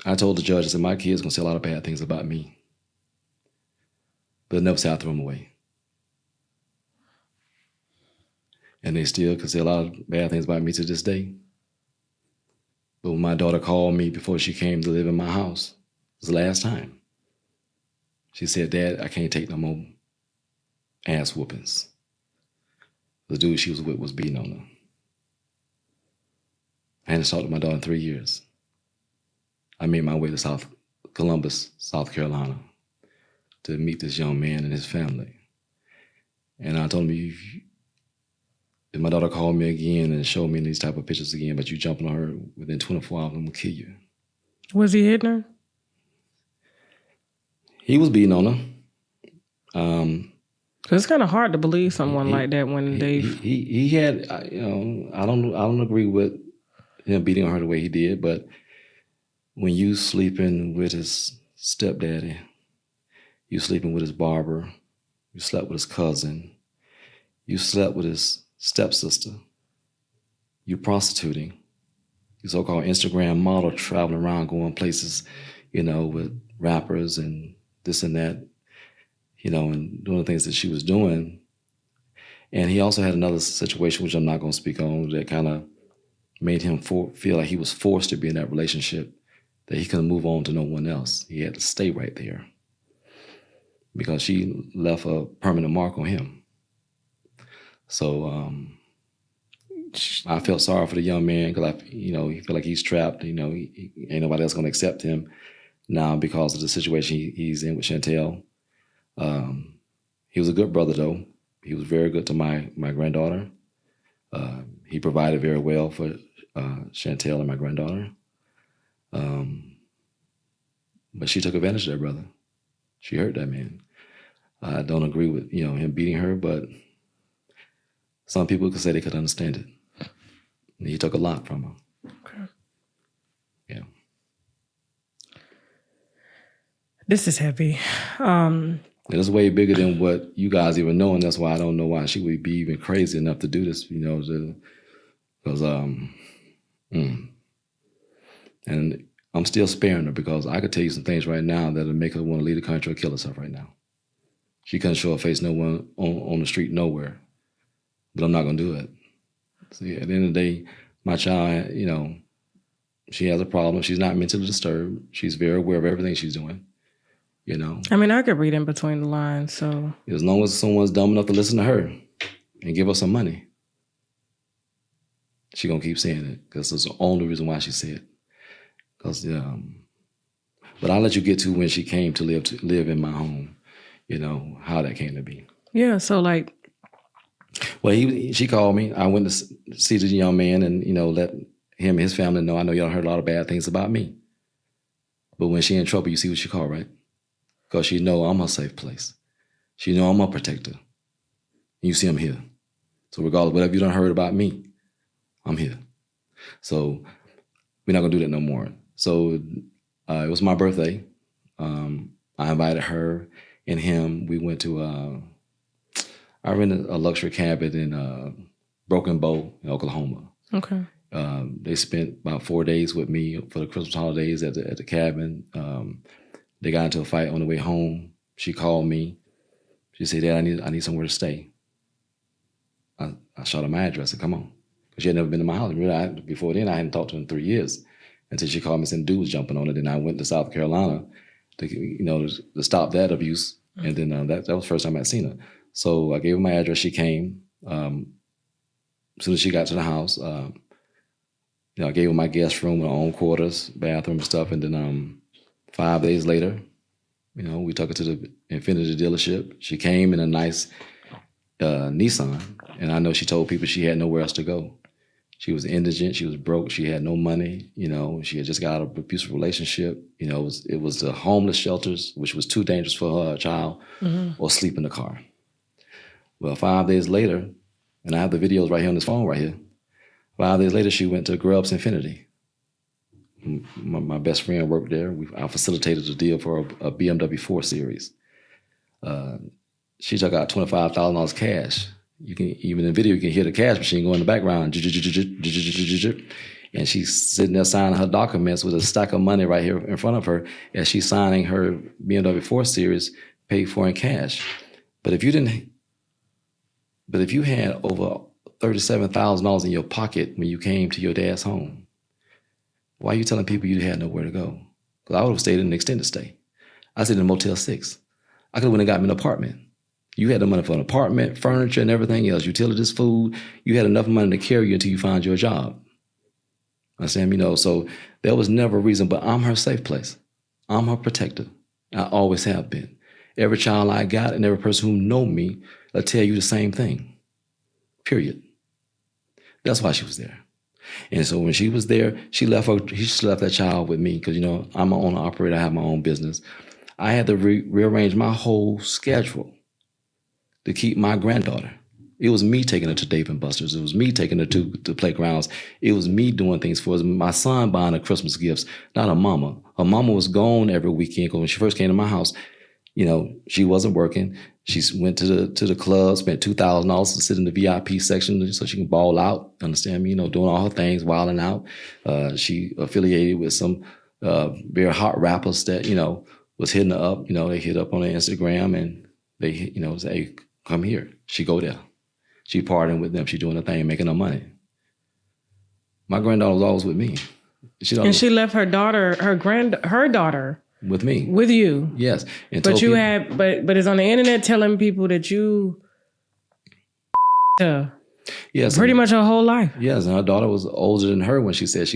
I told the judge, I said, my kids going to say a lot of bad things about me, but never say I threw them away. And they still can say a lot of bad things about me to this day. But when my daughter called me before she came to live in my house, it was the last time. She said, Dad, I can't take no more ass whoopings. The dude she was with was beating on her. I hadn't talked to my daughter in 3 years. I made my way to Columbus, South Carolina, to meet this young man and his family. And I told him, if my daughter called me again and showed me these type of pictures again, but you jumping on her within 24 hours, I'm gonna kill you. Was he hitting her? He was beating on her. It's kind of hard to believe someone like that when he had, I don't agree with him beating on her the way he did, but when you sleeping with his stepdaddy, you sleeping with his barber, you slept with his cousin, you slept with his stepsister, you prostituting, you so-called Instagram model traveling around going places, with rappers and this and that, and doing the things that she was doing. And he also had another situation, which I'm not going to speak on, that kind of made him feel like he was forced to be in that relationship, that he couldn't move on to no one else. He had to stay right there because she left a permanent mark on him. So I felt sorry for the young man because he feel like he's trapped. He ain't nobody else going to accept him now because of the situation he's in with Chantel. He was a good brother, though. He was very good to my granddaughter. He provided very well for Chantel and my granddaughter. But she took advantage of that brother. She hurt that man. I don't agree with him beating her, but some people could say they could understand it. And he took a lot from her. Okay. Yeah. This is heavy. It is way bigger than what you guys even know, and that's why I don't know why she would be even crazy enough to do this, because and I'm still sparing her because I could tell you some things right now that'll make her want to leave the country or kill herself right now. She couldn't show her face no one on the street nowhere, but I'm not gonna do it. See, at the end of the day, my child, she has a problem. She's not mentally disturbed. She's very aware of everything she's doing. I mean, I could read in between the lines, so. As long as someone's dumb enough to listen to her and give her some money, she gonna keep saying it because it's the only reason why she said it. But I'll let you get to when she came to live in my home, how that came to be. Yeah, so Well, she called me. I went to see the young man and, let him and his family know. I know y'all heard a lot of bad things about me. But when she in trouble, you see what she called, right? Because she know I'm her safe place. She know I'm her protector. And you see I'm here. So regardless, whatever you done heard about me, I'm here. So we're not going to do that no more. So it was my birthday. I invited her and him. We went to, I rented a luxury cabin in Broken Bow in Oklahoma. okay. They spent about 4 days with me for the Christmas holidays at the cabin. They got into a fight on the way home. She called me. She said, "Dad, I need somewhere to stay." I shot her my address and come on. Because she had never been to my house. Really, before then, I hadn't talked to her in 3 years until she called me and said, "Dude was jumping on it." Then I went to South Carolina to stop that abuse. Mm-hmm. And then that was the first time I'd seen her. So I gave her my address. She came. As soon as she got to the house, I gave her my guest room, my own quarters, bathroom and stuff. And then 5 days later, we took her to the Infiniti dealership. She came in a nice Nissan. And I know she told people she had nowhere else to go. She was indigent. She was broke. She had no money. She had just got out of an abusive relationship. It was the homeless shelters, which was too dangerous for her child, mm-hmm. or sleep in the car. Well, 5 days later, and I have the videos right here on this phone right here. 5 days later, she went to Grub's Infiniti. My best friend worked there. I facilitated the deal for a BMW 4 Series. She took out $25,000 cash. Even in the video, you can hear the cash machine go in the background. And she's sitting there signing her documents with a stack of money right here in front of her as she's signing her BMW 4 Series paid for in cash. But if you had over $37,000 in your pocket when you came to your dad's home, why are you telling people you had nowhere to go? Because I would have stayed in an extended stay. I stayed in a Motel 6. I could have went and got me an apartment. You had the money for an apartment, furniture, and everything else, utilities, food. You had enough money to carry you until you found your job. Understand? So there was never a reason, but I'm her safe place. I'm her protector. I always have been. Every child I got and every person who know me will tell you the same thing. Period. That's why she was there. And so when she was there, she left that child with me because, I'm an owner operator. I have my own business. I had to rearrange my whole schedule to keep my granddaughter. It was me taking her to Dave & Buster's. It was me taking her to the playgrounds. It was me doing things for her. My son buying her Christmas gifts, not her mama. Her mama was gone every weekend because when she first came to my house, she wasn't working. She went to the club, spent $2,000 to sit in the VIP section so she can ball out, understand me, doing all her things, wilding out. She affiliated with some very hot rappers that, was hitting her up. They hit up on her Instagram and they, say, hey, come here. She go there. She partying with them. She doing her thing, making her money. My granddaughter was always with me. She left her daughter, her daughter. With me. With you. Yes. And but you had, but it's on the internet telling people that you yes, pretty much her whole life. Yes, and her daughter was older than her when she said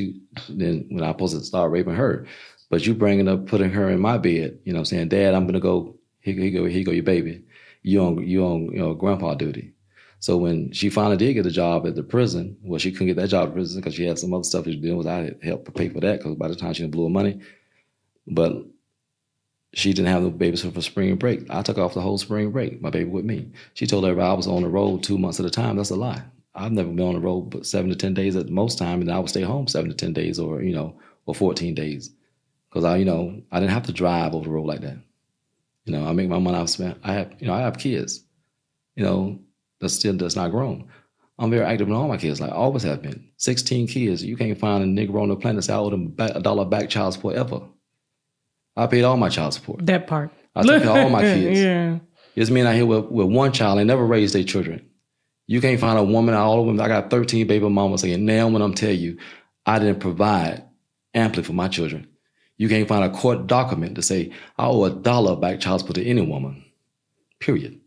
when I was supposed to start raping her. But you putting her in my bed, saying, Dad, I'm going to go, here you go, your baby. You on grandpa duty. So when she finally did get a job at the prison, well, she couldn't get that job at the prison because she had some other stuff she was doing. I had helped pay for that because by the time she blew her money. But she didn't have no babysitter for spring break. I took off the whole spring break, my baby with me. She told everybody I was on the road 2 months at a time. That's a lie. I've never been on the road but 7 to 10 days at the most time, and I would stay home 7 to 10 days or 14 days. Because I didn't have to drive over the road like that. I make my money. I have kids, that's not grown. I'm very active in all my kids, like I always have been. 16 kids. You can't find a nigga on the planet that say I owe them $1 back child support ever. I paid all my child support. That part. I took care of all my kids. Yeah. It's me out here with one child. They never raised their children. You can't find a woman, all the women. I got 13 baby mamas saying, now when I'm telling you, I didn't provide amply for my children. You can't find a court document to say, I owe $1 back child support to any woman. Period.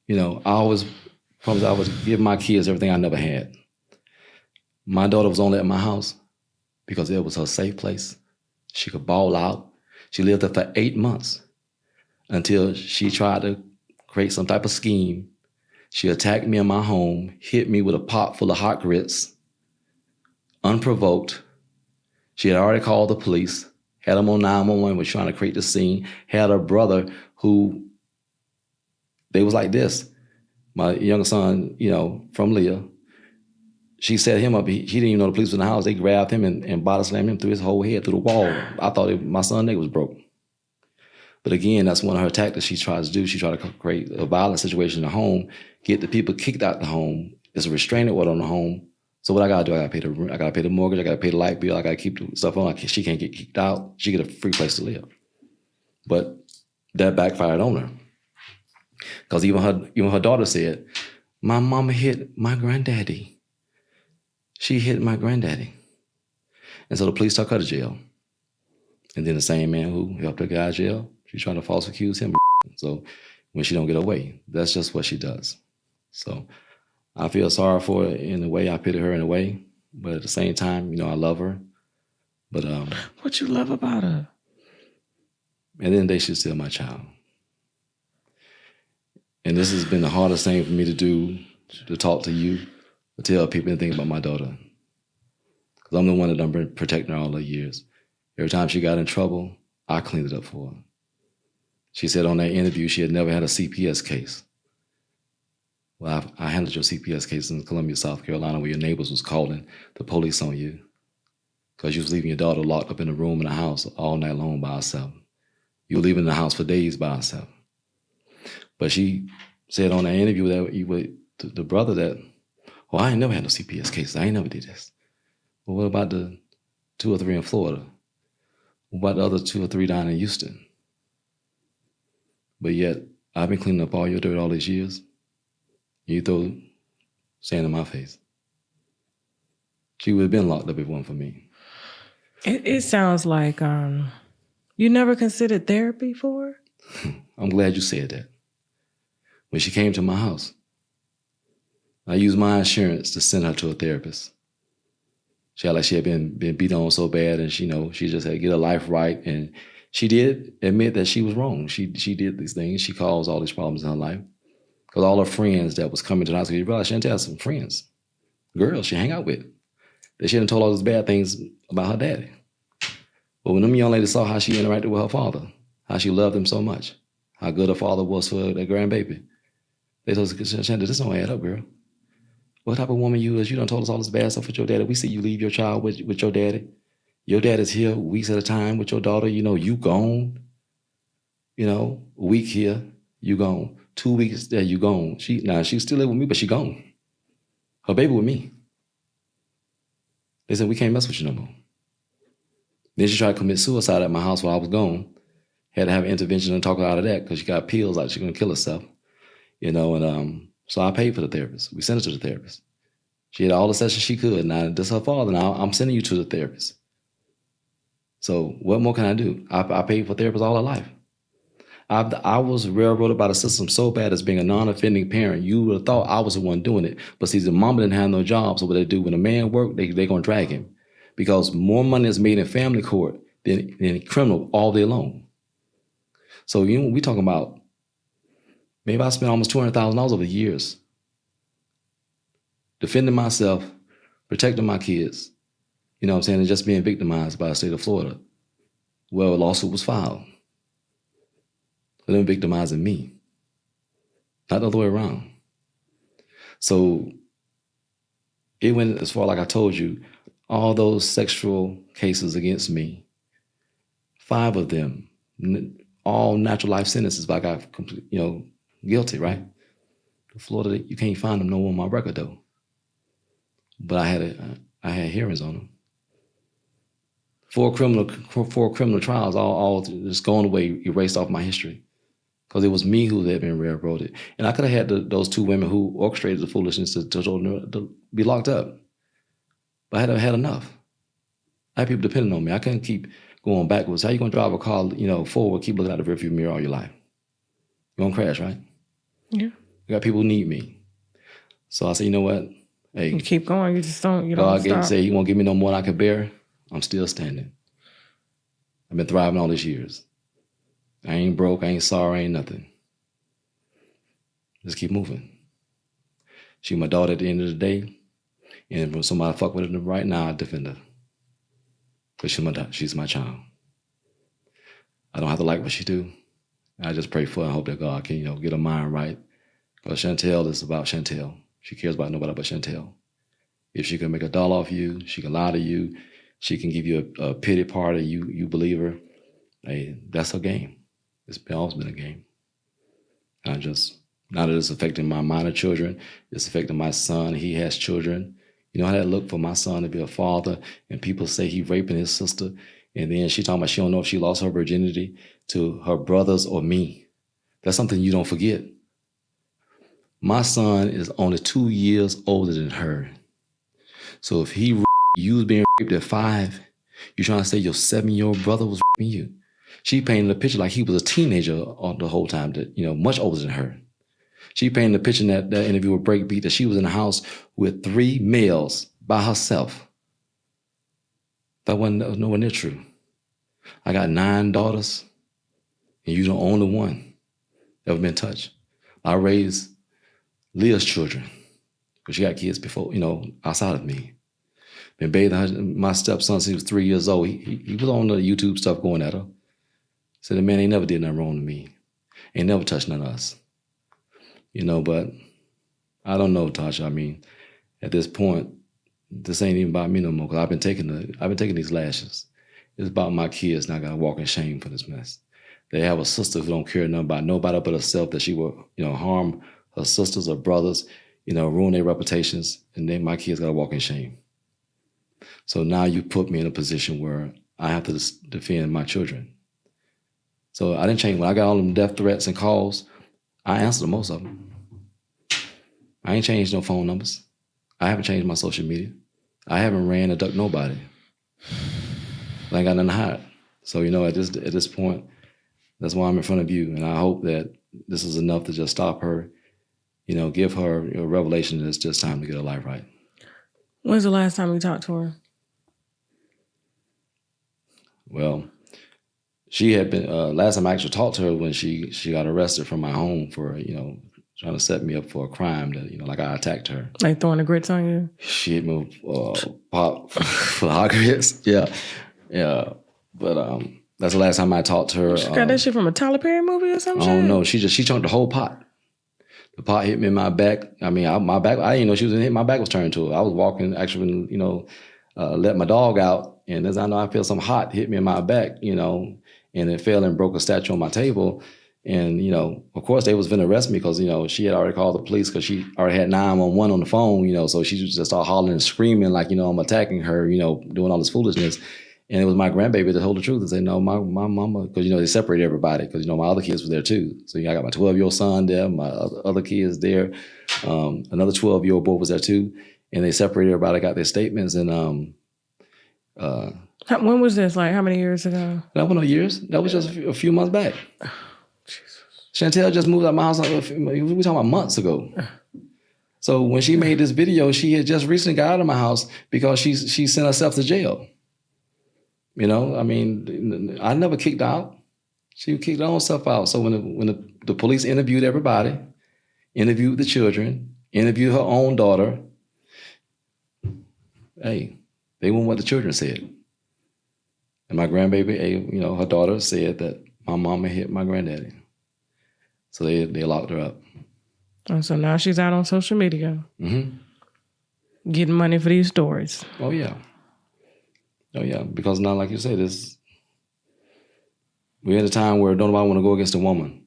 I always promised I would give my kids everything I never had. My daughter was only at my house because it was her safe place. She could ball out. She lived there for 8 months until she tried to create some type of scheme. She attacked me in my home, hit me with a pot full of hot grits, unprovoked. She had already called the police, had them on 911, was trying to create the scene, had a brother who, they was like this. My younger son, from Leah, she set him up. He didn't even know the police was in the house. They grabbed him and body slammed him through his whole head, through the wall. I thought my son's neck was broke. But again, that's one of her tactics she tries to do. She tried to create a violent situation in the home, get the people kicked out the home. There's a restraining order on the home. So what I gotta do, I gotta pay the rent, I gotta pay the mortgage, I gotta pay the light bill, I gotta keep the stuff on. She can't get kicked out. She get a free place to live. But that backfired on her. Because even her daughter said, my mama hit my granddaddy. She hit my granddaddy. And so the police took her to jail. And then the same man who helped her get out of jail, she's trying to false accuse him. So when she don't get away, that's just what she does. So I feel sorry for her in a way. I pity her in a way. But at the same time, I love her. But what you love about her? And then they should steal my child. And this has been the hardest thing for me to do, to talk to you, to tell people anything about my daughter. Because I'm the one that done been protecting her all the years. Every time she got in trouble, I cleaned it up for her. She said on that interview she had never had a CPS case. Well, I handled your CPS case in Columbia, South Carolina, where your neighbors was calling the police on you because you was leaving your daughter locked up in a room in the house all night long by herself. You were leaving the house for days by herself. But she said on that interview that you with the brother that, well, I ain't never had no CPS cases. I ain't never did this. Well, what about the 2 or 3 in Florida? What about the other 2 or 3 down in Houston? But yet, I've been cleaning up all your dirt all these years. You throw sand in my face. She would have been locked up if it wasn't for me. It sounds like you never considered therapy for her? I'm glad you said that. When she came to my house, I used my insurance to send her to a therapist. She had like she had been beat on so bad, and she just had to get her life right. And she did admit that she was wrong. She did these things. She caused all these problems in her life. Because all her friends that was coming to the house, you realize Chantel has some friends, girls she hang out with, that she hadn't told all these bad things about her daddy. But when them young ladies saw how she interacted with her father, how she loved him so much, how good her father was for their grandbaby, they told her, Chantel, this don't add up, girl. What type of woman you is? You done told us all this bad stuff with your daddy. We see you leave your child with your daddy. Your dad is here weeks at a time with your daughter. You gone. A week here, you gone. 2 weeks there, you gone. She still live with me, but she gone. Her baby with me. They said, we can't mess with you no more. Then she tried to commit suicide at my house while I was gone. Had to have an intervention and talk her out of that because she got pills like she's going to kill herself. So I paid for the therapist. We sent her to the therapist. She had all the sessions she could. Now, this is her father. Now, I'm sending you to the therapist. So what more can I do? I paid for therapists all her life. I was railroaded by the system so bad as being a non-offending parent. You would have thought I was the one doing it. But see, the mama didn't have no job. So what they do, when a man work, they're going to drag him. Because more money is made in family court than criminal all day long. So, we talking about, maybe I spent almost $200,000 over years defending myself, protecting my kids, and just being victimized by the state of Florida. Well, a lawsuit was filed. For them victimizing me, not the other way around. So it went as far, like I told you, all those sexual cases against me, 5 of them, all natural life sentences, but I got guilty, right? Florida, you can't find them no more on my record though. But I had hearings on them. 4 criminal trials, all just going away, erased off my history. Because it was me who had been railroaded. And I could have had those 2 women who orchestrated the foolishness to be locked up. But I had enough. I had people depending on me. I couldn't keep going backwards. How you going to drive a car, forward, keep looking out the rearview mirror all your life? You're going to crash, right? Yeah. You got people who need me. So I said, you know what? Hey, you keep going. You just don't. God say He won't give me no more than I can bear. I'm still standing. I've been thriving all these years. I ain't broke, I ain't sorry, I ain't nothing. Just keep moving. She's my daughter at the end of the day. And when somebody fuck with her right now, I defend her. Because she's my child. I don't have to like what she do. I just pray for her and hope that God can, get her mind right. Because Chantel is about Chantel. She cares about nobody but Chantel. If she can make $1 off you, she can lie to you, she can give you a pity party, you believe her. Hey, that's her game. It's always been a game. Now that it's affecting my minor children, it's affecting my son. He has children. You know how that look for my son to be a father, and people say he raping his sister, and then she talking about she don't know if she lost her virginity to her brothers or me. That's something you don't forget. My son is only 2 years older than her. So if you was being raped at 5, you trying to say your 7-year-old brother was raping you. She painted a picture like he was a teenager the whole time, that much older than her. She painted a picture in that interview with Breakbeat that she was in a house with 3 males by herself. That wasn't nowhere near true. I got 9 daughters, and you're the only one ever been touched. I raised Leah's children, because she got kids before, outside of me. Been bathing my stepson since he was 3 years old. He was on the YouTube stuff going at her. Said the man ain't never did nothing wrong to me. Ain't never touched none of us. But I don't know, Tasha. I mean, at this point, this ain't even about me no more, because I've been taking these lashes. It's about my kids, and I gotta walk in shame for this mess. They have a sister who don't care nothing about nobody but herself, that she will, harm her sisters or brothers, ruin their reputations, and then my kids gotta walk in shame. So now you put me in a position where I have to defend my children. So I didn't change. When I got all them death threats and calls, I answered most of them. I ain't changed no phone numbers. I haven't changed my social media. I haven't ran or ducked nobody. I ain't got nothing to hide. So, at this point, that's why I'm in front of you. And I hope that this is enough to just stop her, give her a revelation that it's just time to get her life right. When's the last time you talked to her? Well, she had been, last time I actually talked to her when she got arrested from my home for, trying to set me up for a crime that, like I attacked her. Like throwing the grits on you? She hit me with pop for hot grits. Yeah. Yeah. But that's the last time I talked to her. She got that shit from a Tyler Perry movie or something? I don't know. She chunked the whole pot. The pot hit me in my back. I mean, my back, I didn't know she was in it. My back was turned to her. I was walking, actually, let my dog out. And as I know, I feel some hot hit me in my back, and it fell and broke a statue on my table. And, of course, they was going to arrest me because, she had already called the police because she already had 911 on the phone, so she just started hollering and screaming like, I'm attacking her, doing all this foolishness. And it was my grandbaby that told the truth and said, no, my mama, because, they separated everybody because, my other kids were there too. So I got my 12-year-old son there, my other kids there. Another 12-year-old boy was there too. And they separated everybody, got their statements. And when was this? Like how many years ago? That was no years. That was just a few months back. Chantel just moved out of my house. We were talking about months ago. So when she made this video, she had just recently got out of my house because she sent herself to jail. I mean, I never kicked out. She kicked her own self out. So when the police interviewed everybody, interviewed the children, interviewed her own daughter, hey, they went what the children said. And my grandbaby, her daughter said that my mama hit my granddaddy. So they locked her up. And so now she's out on social media. Mm-hmm. Getting money for these stories. Oh, yeah. Oh, yeah. Because now, like you said, we're at a time where don't nobody want to go against a woman.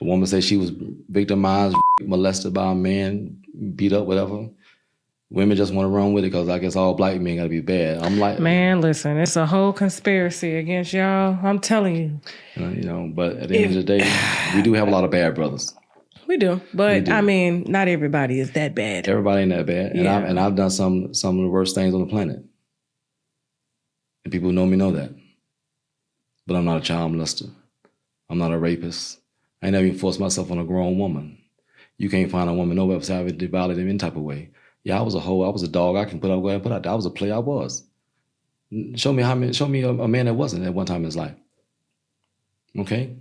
A woman says she was victimized, molested by a man, beat up, whatever. Women just want to run with it because I guess all black men got to be bad. I'm like... Man, listen, it's a whole conspiracy against y'all. I'm telling you. But at the end of the day, we do have a lot of bad brothers. We do. But, I mean, not everybody is that bad. Everybody ain't that bad. Yeah. And I've done some of the worst things on the planet. And people who know me know that. But I'm not a child molester. I'm not a rapist. I ain't never even forced myself on a grown woman. You can't find a woman nowhere else having to violate in any type of way. Yeah, I was a hoe. I was a dog. I can go ahead and put out. I was a player. I was. Show me a man that wasn't at one time in his life. Okay?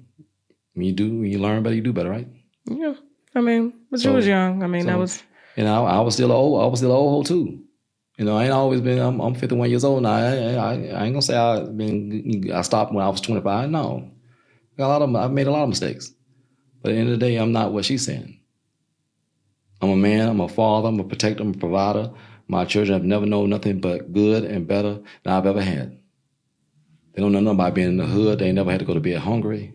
When you learn better, you do better, right? Yeah. I mean, but you was young. I mean, that was... I was still an old hoe too. I ain't always been, I'm 51 years old now. I ain't gonna say I stopped when I was 25. No. I've made a lot of mistakes. But at the end of the day, I'm not what she's saying. I'm a man, I'm a father, I'm a protector, I'm a provider. My children have never known nothing but good and better than I've ever had. They don't know nothing about being in the hood. They ain't never had to go to bed hungry.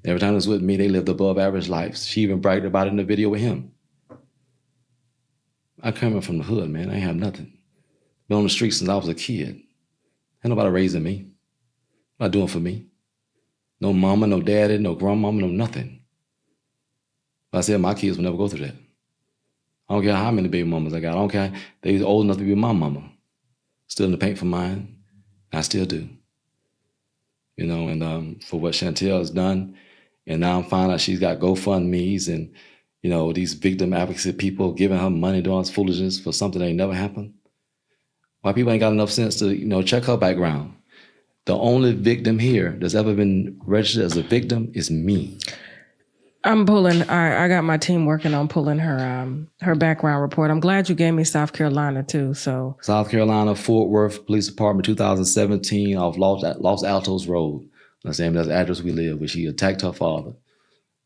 Every time they was with me, they lived above average lives. She even bragged about it in the video with him. I come from the hood, man. I ain't have nothing. Been on the streets since I was a kid. Ain't nobody raising me. Not doing for me. No mama, no daddy, no grandmama, no nothing. But I said my kids will never go through that. I don't care how many baby mamas I got. I don't care. They was old enough to be my mama. Still in the paint for mine. I still do. And for what Chantel has done. And now I'm finding out she's got GoFundMe's and, these victim advocacy people giving her money doing this foolishness for something that ain't never happened. Why people ain't got enough sense to, check her background. The only victim here that's ever been registered as a victim is me. I'm pulling. I got my team working on pulling her background report. I'm glad you gave me South Carolina too. So South Carolina, Fort Worth Police Department, 2017, off Los Altos Road. That's the address we live, where she attacked her father.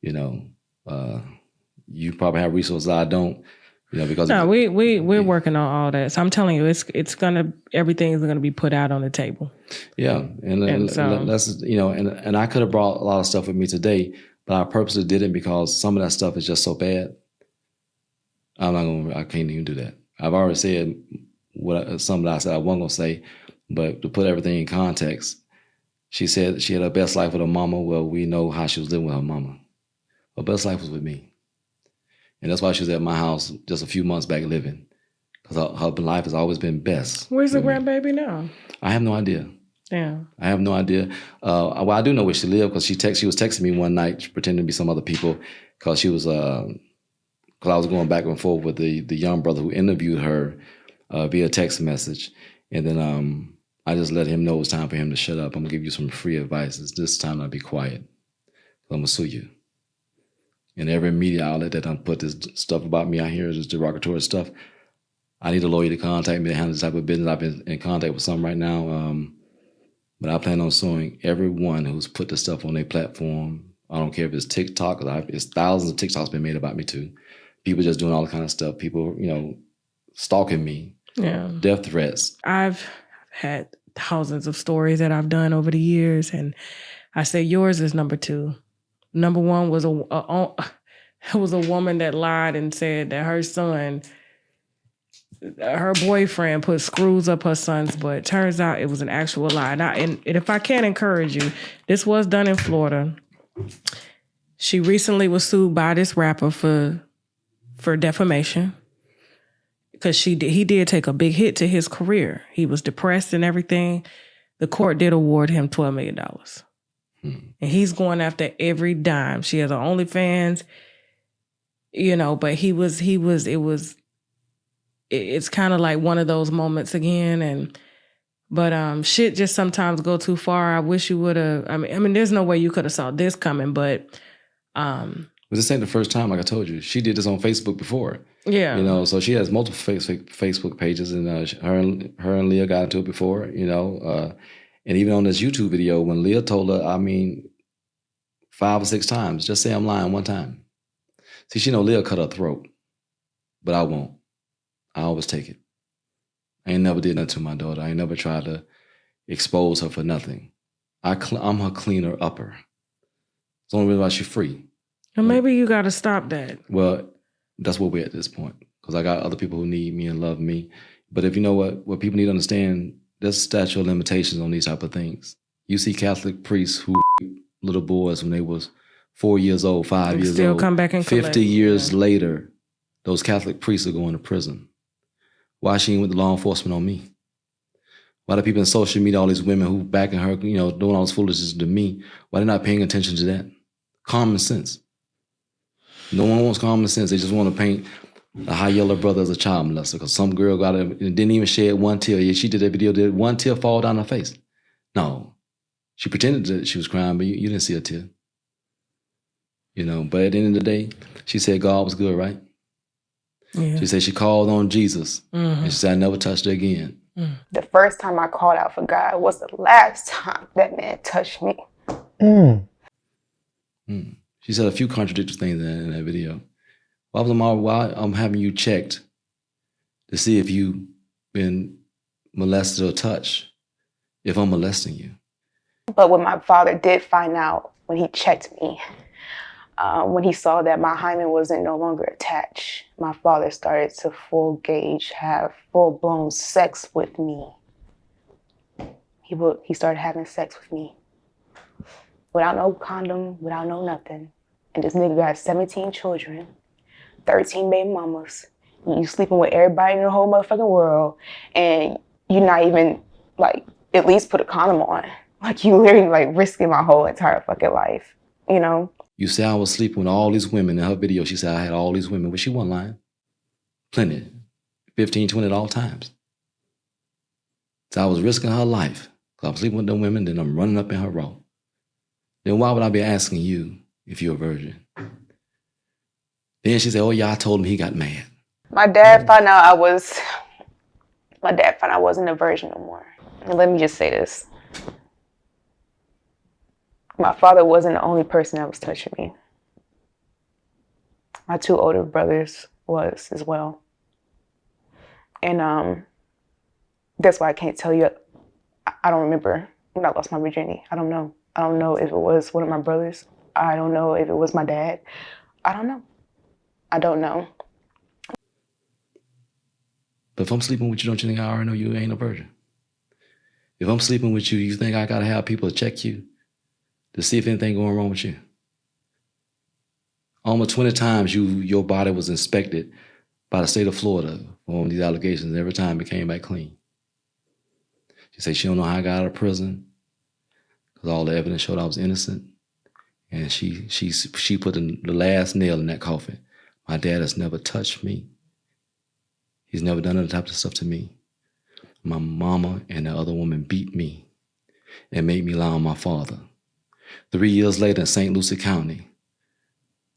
You probably have resources I don't. Because we're working on all that. So I'm telling you, everything's gonna be put out on the table. Yeah, and so, that's and I could have brought a lot of stuff with me today. But I purposely didn't because some of that stuff is just so bad. I can't even do that. I've already said something that I said I wasn't gonna say, but to put everything in context, she said she had her best life with her mama. Well, we know how she was living with her mama. Her best life was with me. And that's why she was at my house just a few months back living. Because her life has always been best. Where's the grandbaby now? I have no idea. Yeah. I have no idea. Well, I do know where she lived because she was texting me one night pretending to be some other people because she was, because I was going back and forth with the young brother who interviewed her via text message. And then I just let him know it's time for him to shut up. I'm gonna give you some free advice. It's this time to be quiet. I'm gonna sue you. And every media outlet that done put this stuff about me out here, this derogatory stuff, I need a lawyer to contact me to handle this type of business. I've been in contact with some right now. But I plan on suing everyone who's put the stuff on their platform. I don't care if it's TikTok, it's thousands of TikToks been made about me too. People just doing all the kind of stuff. People, stalking me. Yeah. Death threats. I've had thousands of stories that I've done over the years, and I say yours is number 2. Number 1 was a woman that lied and said that her boyfriend put screws up her son's butt. Turns out it was an actual lie. Now, and if I can encourage you, this was done in Florida. She recently was sued by this rapper for defamation because he did take a big hit to his career. He was depressed and everything. The court did award him $12 million. And he's going after every dime. She has her OnlyFans, but it's kind of like one of those moments again. But shit just sometimes go too far. I wish you would have, I mean, there's no way you could have saw this coming, but. But this ain't the first time, like I told you. She did this on Facebook before. Yeah. So she has multiple Facebook pages, and her and Leah got into it before, and even on this YouTube video, when Leah told her, 5 or 6 times, just say I'm lying one time. See, she know Leah cut her throat, but I won't. I always take it. I ain't never did nothing to my daughter. I ain't never tried to expose her for nothing. I'm her cleaner upper. It's the only reason why she's free. And maybe you got to stop that. Well, that's where we're at this point, because I got other people who need me and love me. But if you know what people need to understand, there's statute of limitations on these type of things. You see Catholic priests who little boys when they was 4 years old, 5 years still old. Come back and 50 years later, those Catholic priests are going to prison. Why she ain't with the law enforcement on me? Why the people in social media, all these women who backing her, doing all this foolishness to me, why they not paying attention to that? Common sense. No one wants common sense. They just want to paint the high yellow brother as a child molester because some girl got it and didn't even shed one tear. Yeah, she did that video, did one tear fall down her face. No. She pretended that she was crying, but you didn't see a tear. But at the end of the day, she said God was good, right? Yeah. She said she called on Jesus. Mm-hmm. And she said, I never touched her again. The first time I called out for God was the last time that man touched me. She said a few contradictory things in that video. Why I'm having you checked to see if you've been molested or touched, if I'm molesting you. But what my father did find out when he checked me, when he saw that my hymen wasn't no longer attached, my father started to have full-blown sex with me. He started having sex with me without no condom, without no nothing. And this nigga got 17 children, 13 baby mamas. You sleeping with everybody in the whole motherfucking world, and you're not even at least put a condom on. You literally risking my whole entire fucking life, You say I was sleeping with all these women. In her video, she said I had all these women, but she wasn't lying. Plenty. 15, 20 at all times. So I was risking her life. Because I'm sleeping with them women, then I'm running up in her raw. Then why would I be asking you if you're a virgin? Then she said, oh yeah, I told him, he got mad. My dad found out I wasn't a virgin no more. And let me just say this. My father wasn't the only person that was touching me. My 2 older brothers was as well. And that's why I can't tell you. I don't remember when I lost my virginity. I don't know. I don't know if it was one of my brothers. I don't know if it was my dad. I don't know. I don't know. But if I'm sleeping with you, don't you think I already know you ain't a virgin? If I'm sleeping with you, you think I gotta have people check you to see if anything going wrong with you? Almost 20 times your body was inspected by the state of Florida on these allegations. Every time it came back clean. She said she don't know how I got out of prison because all the evidence showed I was innocent. And she put the last nail in that coffin. My dad has never touched me. He's never done that type of stuff to me. my mama and the other woman beat me and made me lie on my father. 3 years later in St. Lucie County,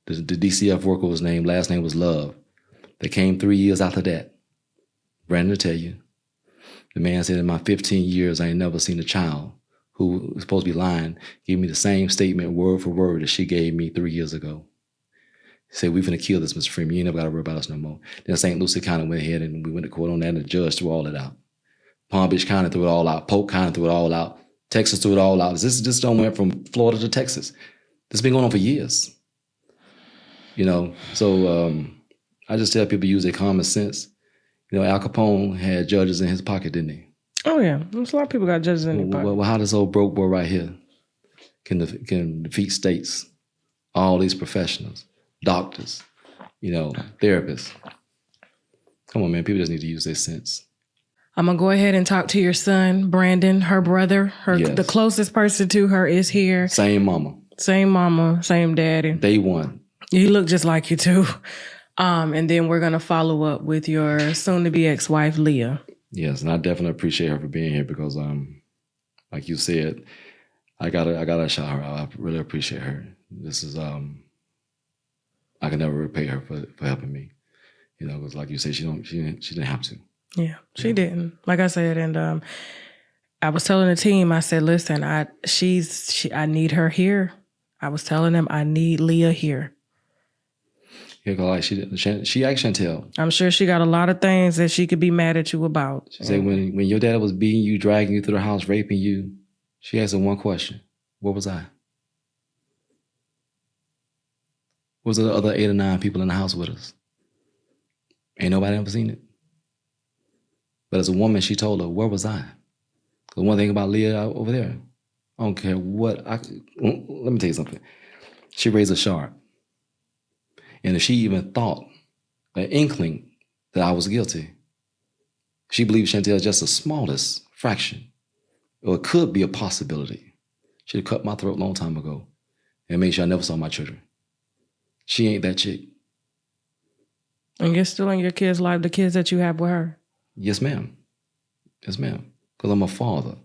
the DCF worker was named, last name was Love. They came 3 years after that. Brandon will tell you. The man said, in my 15 years, I ain't never seen a child who was supposed to be lying give me the same statement word for word that she gave me 3 years ago. He said, we finna kill this, Mr. Freeman. You ain't never got to worry about us no more. Then St. Lucie County went ahead and we went to court on that, and the judge threw all that out. Palm Beach County threw it all out. Polk County threw it all out. Texas threw it all out. This don't went from Florida to Texas. This has been going on for years. You know, so I just tell people use their common sense. You know, Al Capone had judges in his pocket, didn't he? Oh, yeah. There's a lot of people got judges in their pocket. Well, how this old broke boy right here can defeat states, all these professionals, doctors, you know, therapists. Come on, man. People just need to use their sense. I'm going to go ahead and talk to your son, Brandon, her brother. Yes. The closest person to her is here. Same mama. Same mama, same daddy. Day one. He looked just like you, too. And then we're going to follow up with your soon-to-be ex-wife, Leah. Yes, and I definitely appreciate her for being here because, like you said, I gotta shout her out. I really appreciate her. This is I can never repay her for helping me. You know, because like you said, she didn't have to. Yeah, she didn't. Like I said, and I was telling the team, I said, listen, I need her here. I was telling them I need Leah here. Yeah, like she asked Chantel. I'm sure she got a lot of things that she could be mad at you about. She said when your dad was beating you, dragging you through the house, raping you, she asked him one question: where was I? Was there the other 8 or 9 people in the house with us? Ain't nobody ever seen it. But as a woman, she told her, where was I? The one thing about Leah over there, I don't care what let me tell you something. She raised a shark. And if she even thought, an inkling that I was guilty, she believes Chantel is just the smallest fraction, or it could be a possibility. She'd have cut my throat a long time ago and made sure I never saw my children. She ain't that chick. And you're still in your kids' life, the kids that you have with her? Yes, ma'am. Yes, ma'am. Because I'm a father.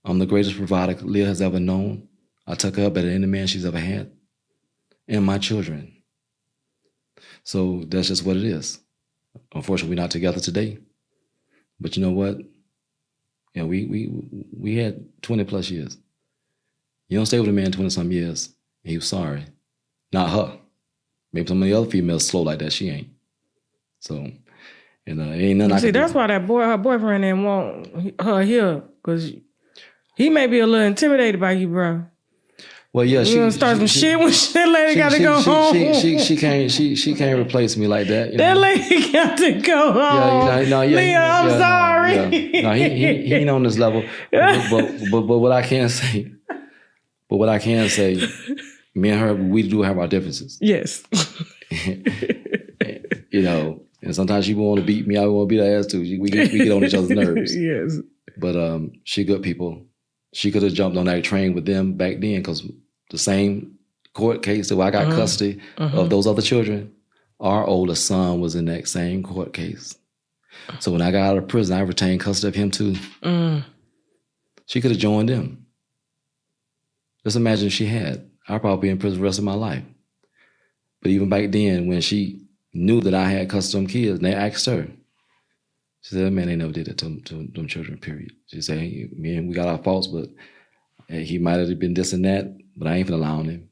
I'm the greatest provider Leah has ever known. I took her better than any man she's ever had. And my children. So that's just what it is. Unfortunately, we're not together today. But you know what? Yeah, we had 20 plus years. You don't stay with a man 20 some years and he was sorry. Not her. Maybe some of the other females slow like that. She ain't. So, ain't nothing I can do. That's why her boyfriend didn't want her here, because he may be a little intimidated by you, bro. Well, yeah, she gonna start some shit when that lady got to go home. She can't replace me like that. You know? That lady got to go home. Leah, I'm sorry. No, he ain't on this level. But what I can say, me and her, we do have our differences. Yes. You know, and sometimes she want to beat me. I want to beat her ass too. We get on each other's nerves. Yes. But she good people. She could have jumped on that train with them back then, because the same court case that I got custody of those other children, our oldest son was in that same court case. So when I got out of prison, I retained custody of him too. She could have joined them. Just imagine if she had. I'd probably be in prison the rest of my life. But even back then, when she knew that I had custody of them kids, and they asked her, she said, man, they never did that to them children, period. She said, hey, man, we got our faults, but he might have been this and that, but I ain't finna allow him.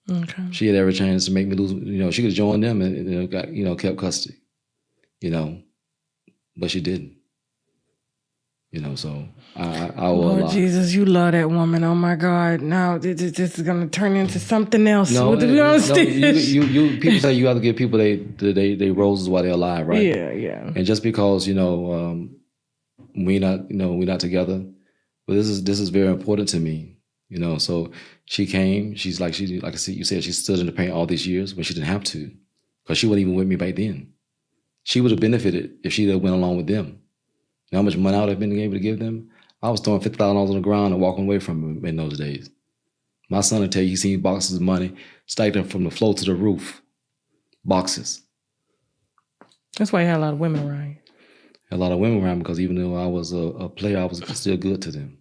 Okay. She had every chance to make me lose, you know, she could have joined them and got, you know, kept custody, you know, but she didn't. You know, so I owe a lot. Jesus, you love that woman. Oh my God. Now this is gonna turn into something else. No, people say you have to give people they roses while they're alive, right? Yeah. And just because, you know, we're not together, but this is very important to me, you know. So she came, like I said, you said, she stood in the pain all these years when she didn't have to, because she wasn't even with me back then. She would have benefited if she went along with them. You know how much money I would have been able to give them? I was throwing $50,000 on the ground and walking away from them in those days. My son will tell you, he's seen boxes of money stacked up from the floor to the roof. Boxes. That's why you had a lot of women around. Had a lot of women around me because even though I was a player, I was still good to them.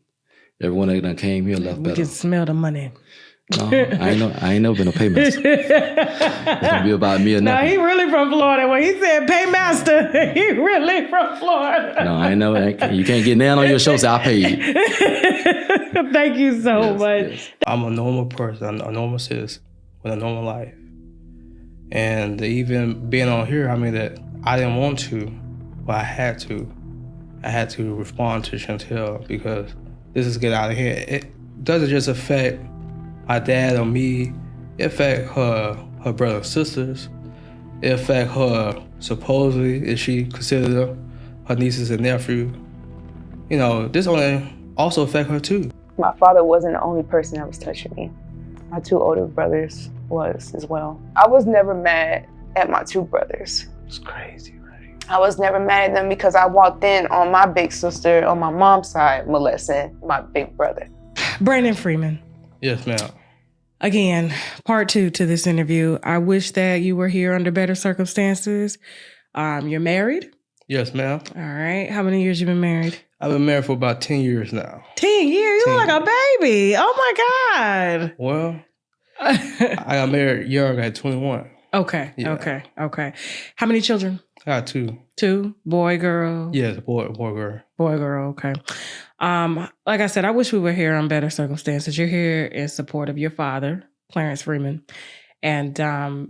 Everyone that done came here left We better. can smell the money. No, I ain't never been a paymaster. It's gonna be about me or No, nothing. he really from Florida. When he said paymaster, he really from Florida. No, I ain't never. You can't get down on your show. Say I paid. Thank you so much. Yes. I'm a normal person, a normal citizen with a normal life. And even being on here, I mean that I didn't want to, but I had to. I had to respond to Chantel because this is getting out of hand. It doesn't just affect my dad or me. It affects her brothers and sisters. It affects her, supposedly, if she considered them her nieces and nephew. You know, this only also affect her too. My father wasn't the only person that was touching me. My 2 older brothers was as well. I was never mad at my 2 brothers. It's crazy, right? I was never mad at them because I walked in on my big sister on my mom's side molesting my big brother. Brandon Freeman. Yes, ma'am. Again, part 2 to this interview. I wish that you were here under better circumstances. You're married? Yes, ma'am. All right. How many years you been married? I've been married for about 10 years now. 10 years? You look like a baby. Oh my God. Well, I got married young at 21. Okay. Yeah. Okay. How many children? I got 2. 2? Boy, girl? Yes, boy, girl. Boy, girl. Okay. Like I said, I wish we were here on better circumstances. You're here in support of your father, Clarence Freeman. And,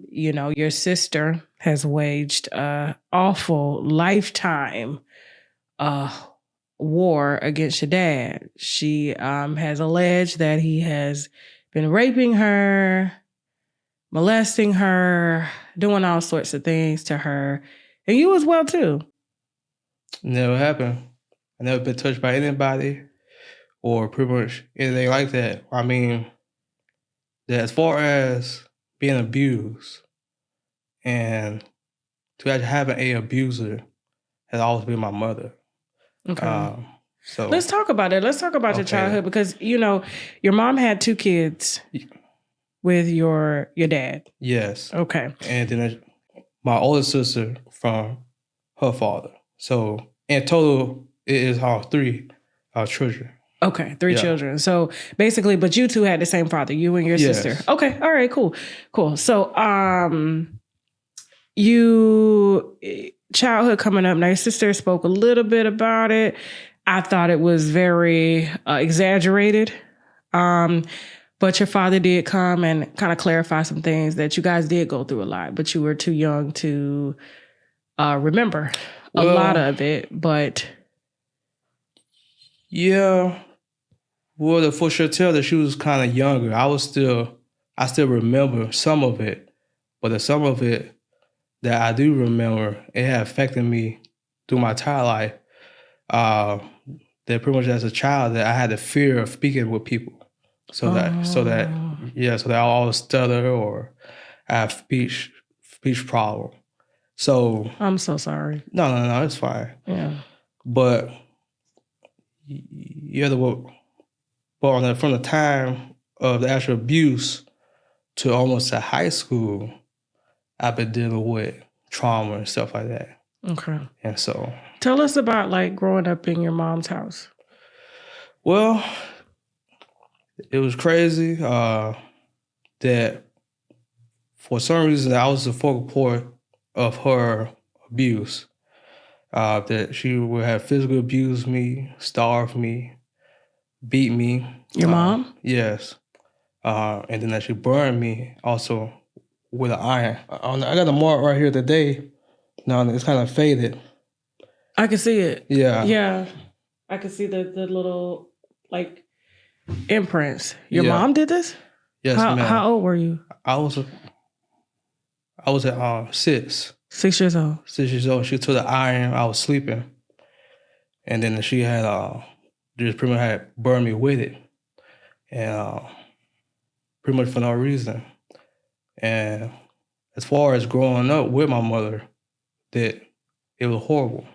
you know, your sister has waged an awful lifetime war against your dad. She has alleged that he has been raping her, molesting her, doing all sorts of things to her. And you as well, too. Never happened. I never been touched by anybody or pretty much anything like that. I mean, that as far as being abused and to actually having an abuser has always been my mother. Okay. So let's talk about it. Let's talk about your childhood because, you know, your mom had 2 kids with your dad. Yes. Okay. And then my older sister from her father. So in total, it is all 3 children. Okay, 3 children. So basically, but you 2 had the same father, you and your sister. Okay, all right, cool. So, you childhood coming up. Now, your sister spoke a little bit about it. I thought it was very exaggerated. But your father did come and kind of clarify some things that you guys did go through a lot, but you were too young to remember a lot of it. But yeah, well, for sure tell that she was kind of younger. I still remember some of it, but the some of it that I do remember, it had affected me through my entire life. That pretty much as a child that I had the fear of speaking with people. So that I always stutter or I have speech problem. So I'm so sorry. No, it's fine. Yeah. But from the time of the actual abuse to almost to high school, I've been dealing with trauma and stuff like that. Okay. And so tell us about like growing up in your mom's house. Well, it was crazy that for some reason I was the focal point of her abuse. That she would have physically abused me, starve me, beat me. Your mom? Yes. And then that she burned me also with an iron. I got a mark right here today. Now it's kind of faded. I can see it. Yeah. Yeah. I can see the little like imprints. Your mom did this? Yes, ma'am. How old were you? I was at 6. 6 years old. 6 years old. She took the iron. I was sleeping, and then she had just pretty much had burned me with it, and pretty much for no reason. And as far as growing up with my mother, that it was horrible.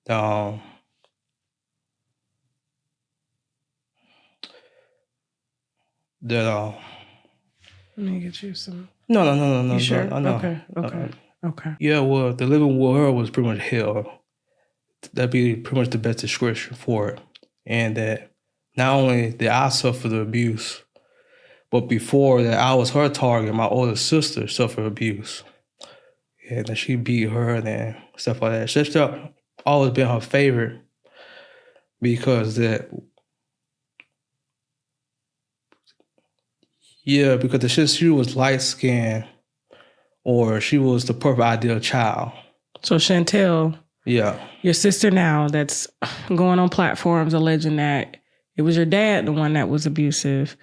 Let me get you some. No. You sure? No. Okay. Yeah, Yeah, well, the living with her was pretty much hell. that'd be pretty much the best description for it. And that not only did I suffer the abuse, but before that, I was her target. My older sister suffered abuse. And then she beat her and stuff like that. Sister always been her favorite because since she was light-skinned, or she was the perfect ideal child. So Chantel, your sister now that's going on platforms alleging that it was your dad, the one that was abusive,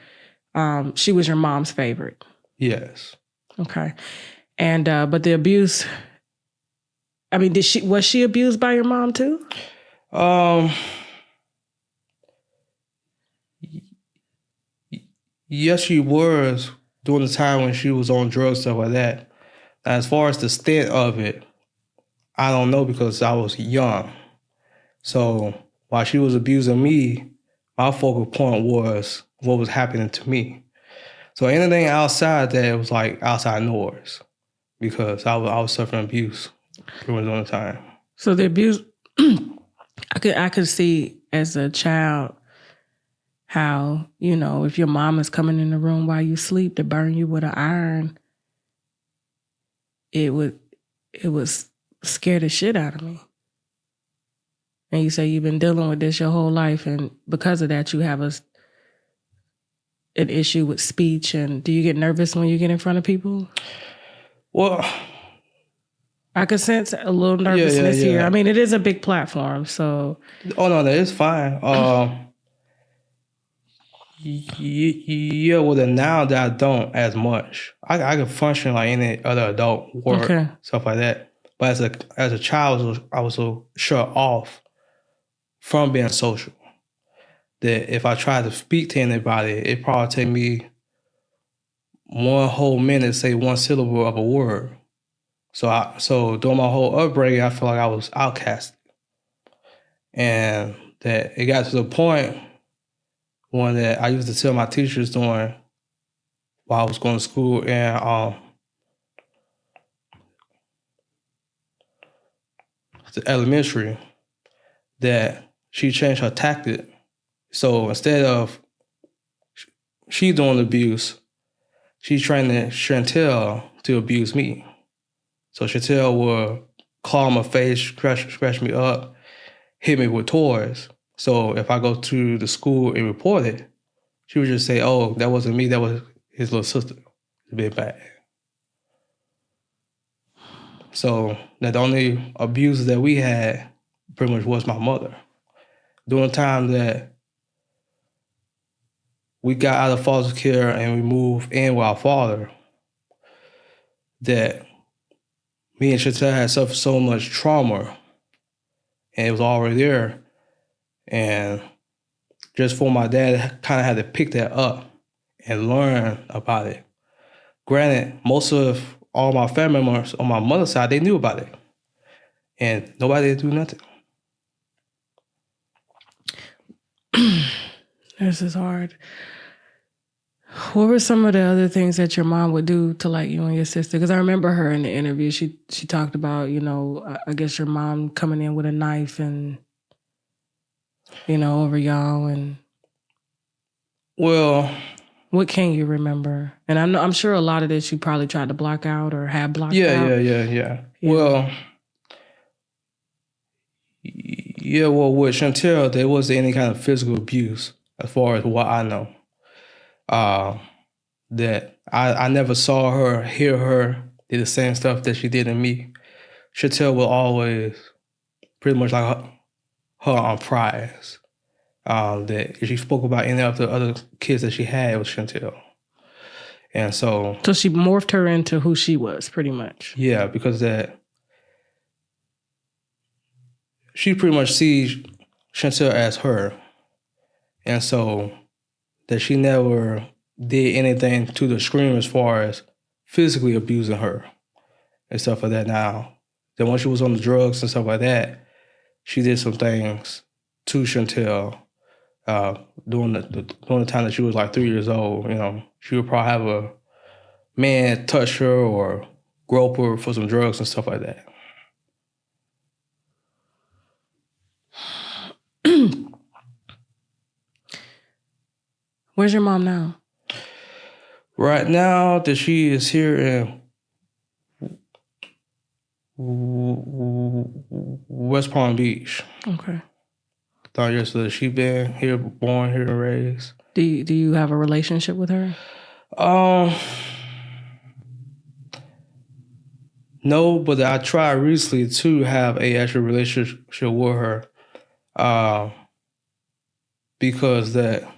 she was your mom's favorite. Yes. Okay. And but the abuse, I mean, was she abused by your mom too? Yes, she was during the time when she was on drugs, stuff like that. As far as the extent of it, I don't know because I was young. So while she was abusing me, my focal point was what was happening to me. So anything outside that was like outside noise because I was suffering abuse during the time. So the abuse, I could see as a child how, you know, if your mom is coming in the room while you sleep to burn you with an iron, it was scare the shit out of me. And you say you've been dealing with this your whole life, and because of that, you have an issue with speech. And do you get nervous when you get in front of people? Well, I could sense a little nervousness here. I mean, it is a big platform, so. Oh no, it's fine. Well, then now that I don't as much, I can function like any other adult, work, stuff like that. But as a child, I was so shut off from being social that if I tried to speak to anybody, it probably take me one whole minute to say one syllable of a word. So during my whole upbringing, I feel like I was outcast, and that it got to the point when that I used to tell my teachers while I was going to school and the elementary, that she changed her tactic. So instead of she doing abuse, she trained Chantel to abuse me. So Chantel would claw my face, scratch me up, hit me with toys. So if I go to the school and report it, she would just say, "Oh, that wasn't me, that was his little sister. It's a bit bad." So that the only abuse that we had pretty much was my mother. During the time that we got out of foster care and we moved in with our father, that me and Chantel had suffered so much trauma, and it was already there. And just for my dad kind of had to pick that up and learn about it. Granted, most of all my family members on my mother's side, they knew about it. And nobody did do nothing. This is hard. What were some of the other things that your mom would do to like you and your sister? Because I remember her in the interview. She talked about, you know, I guess your mom coming in with a knife and, you know, over y'all. And well, what can you remember? And I'm sure a lot of this you probably tried to block out or have blocked out. Yeah. Well, with Chantel, there wasn't any kind of physical abuse as far as what I know. That I never saw her, hear her do the same stuff that she did to me. Chantel was always pretty much like her on prize. That if she spoke about any of the other kids that she had, it was Chantel. And so she morphed her into who she was, pretty much. Yeah, because that she pretty much sees Chantel as her. And so that she never did anything to the extreme as far as physically abusing her and stuff like that. Now, then when she was on the drugs and stuff like that, she did some things to Chantel during the time that she was like 3 years old. You know, she would probably have a man touch her or grope her for some drugs and stuff like that. Where's your mom now? Right now, that she is here in West Palm Beach. Okay. Thought yesterday she been here, born here and raised. Do you have a relationship with her? No, but I tried recently to have a actual relationship with her, because that